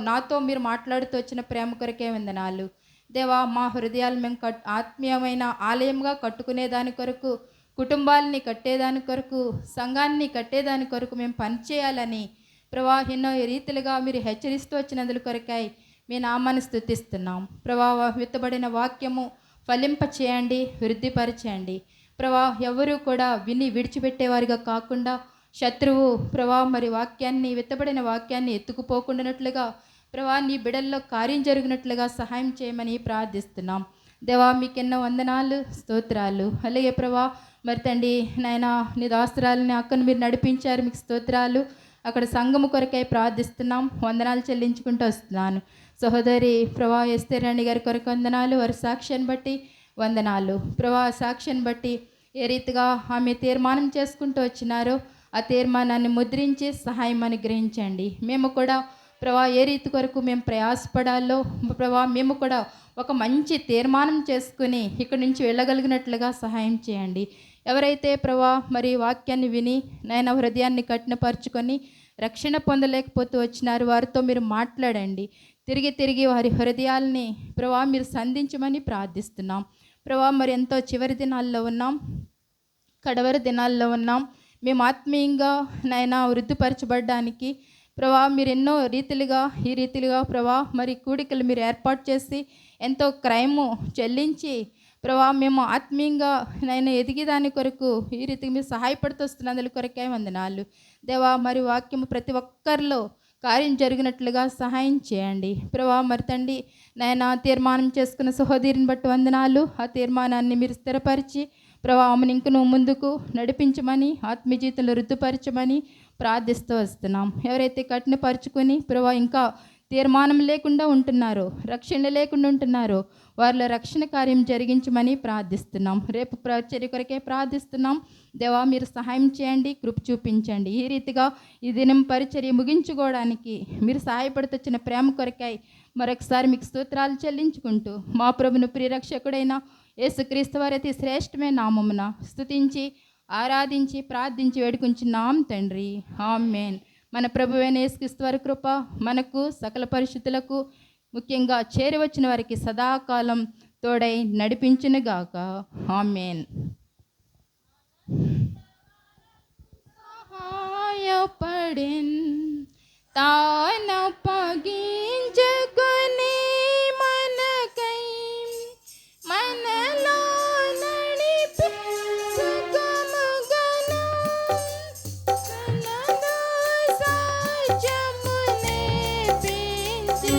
నాతో మీరు మాట్లాడుతూ వచ్చిన ప్రేమ కొరకే వందనాలు. దేవా మా హృదయాలు మేము ఆత్మీయమైన ఆలయంగా కట్టుకునే దాని కొరకు, కుటుంబాలని కట్టేదాని కొరకు, సంఘాన్ని కట్టేదాని కొరకు మేము పనిచేయాలని ప్రభా ఎన్నో రీతిలుగా మీరు హెచ్చరిస్తూ వచ్చినందుల కొరకై మీ నామాన్ని స్తుతిస్తున్నాం. ప్రభా విత్తబడిన వాక్యము ఫలింప చేయండి, వృద్ధిపరచండి. ప్రభా ఎవరు కూడా విని విడిచిపెట్టేవారిగా కాకుండా శత్రువు ప్రభా మరి వాక్యాన్ని విత్తబడిన వాక్యాన్ని ఎత్తుకుపోకుండానట్లుగా ప్రభా నీ బిడల్లో కార్యం జరిగినట్లుగా సహాయం చేయమని ప్రార్థిస్తున్నాం. దేవా మీకెన్నో వందనాలు స్తోత్రాలు. అలాగే ప్రభా మరి తండ్రి నాయన నీ దాస్తురాలని అక్కను మీరు నడిపించారు, మీకు స్తోత్రాలు. అక్కడ సంఘము కొరకై ప్రార్థిస్తున్నాం, వందనాలు చెల్లించుకుంటూ వస్తున్నాను. సహోదరి ప్రభా ఎస్తేర్ రాణి గారి కొరకు వందనాలు, వారి సాక్ష్యాన్ని బట్టి వందనాలు. ప్రభా సాక్ష్యాన్ని బట్టి ఏ రీతిగా ఆమె తీర్మానం చేసుకుంటూ వచ్చినారో ఆ తీర్మానాన్ని ముద్రించి సహాయం అనుగ్రహించండి. మేము కూడా ప్రభా ఏ రీతి కొరకు మేము ప్రయాసపడాలో ప్రభా మేము కూడా ఒక మంచి తీర్మానం చేసుకుని ఇక్కడి నుంచి వెళ్ళగలిగినట్లుగా సహాయం చేయండి. ఎవరైతే ప్రభా మరి వాక్యాన్ని విని నాయన హృదయాన్ని కఠినపరుచుకొని రక్షణ పొందలేకపోతూ వచ్చినారు, వారితో మీరు మాట్లాడండి. తిరిగి తిరిగి వారి హృదయాల్ని ప్రభా మీరు సంధించమని ప్రార్థిస్తున్నాం. ప్రభా మరి ఎంతో చివరి దినాల్లో ఉన్నాం, కడవరి దినాల్లో ఉన్నాం. మేము ఆత్మీయంగా నాయన వృద్ధిపరచబడడానికి ప్రభా మీరు ఎన్నో ఈ రీతిలుగా ప్రభా మరి కూడికలు మీరు ఏర్పాటు చేసి ఎంతో క్రయము చెల్లించి ప్రభా మేము ఆత్మీయంగా నేను ఎదిగేదాని కొరకు ఈ రీతికి మీరు సహాయపడుతూ వస్తున్నందుల కొరకే వందనాలు. దేవా మరి వాక్యము ప్రతి ఒక్కరిలో కార్యం జరిగినట్లుగా సహాయం చేయండి. ప్రభా మరి తండ్రి నాయన తీర్మానం చేసుకున్న సహోదరిని బట్టి వందనాలు. ఆ తీర్మానాన్ని మీరు స్థిరపరిచి ప్రభా ఆమెను ఇంకను ముందుకు నడిపించమని, ఆత్మీయ జీవితంలో రుద్దుపరచమని ప్రార్థిస్తూ వస్తున్నాం. ఎవరైతే కఠినపరుచుకొని ప్రభా ఇంకా తీర్మానం లేకుండా ఉంటున్నారో, రక్షణ లేకుండా ఉంటున్నారో వారిలో రక్షణ కార్యం జరిగించమని ప్రార్థిస్తున్నాం. రేపు పరిచర్య కొరకే ప్రార్థిస్తున్నాం. దేవా మీరు సహాయం చేయండి, కృప చూపించండి. ఈ రీతిగా ఈ దినం పరిచర్య ముగించుకోవడానికి మీరు సహాయపడుతొచ్చిన ప్రేమ కొరకై మరొకసారి మీకు స్తోత్రాలు చెల్లించుకుంటూ మా ప్రభును ప్రియరక్షకుడైన యేసుక్రీస్తు వారి అతి శ్రేష్టమైన నామమున స్తుతించి ఆరాధించి ప్రార్థించి వేడుకుంటున్నాం తండ్రి, ఆమేన్. మన ప్రభువైన యేసుక్రీస్తు వారి కృప మనకు సకల పరిశుద్ధులకు ముఖ్యంగా చేరవచ్చిన వారికి సదాకాలం తోడై నడిపించునుగాక, ఆమేన్. సహాయపడిన్ తాన పగించుకొని మనకై మనలో నడిపి సుఖముగను మనలో సాధ్యమునే పెంచి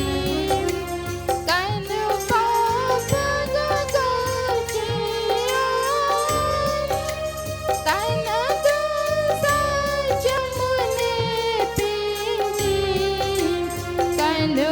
కను పాపగా తనకు సాధ్యమునే పెంచి కను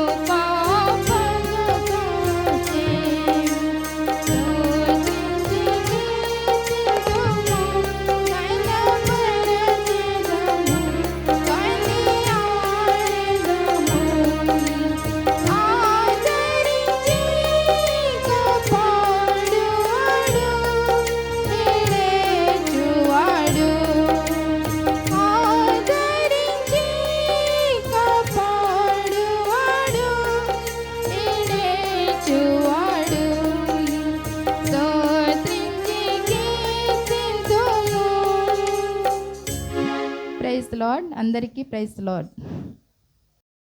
ప్రైజ్ లార్డ్. అందరికీ ప్రైజ్ లార్డ్.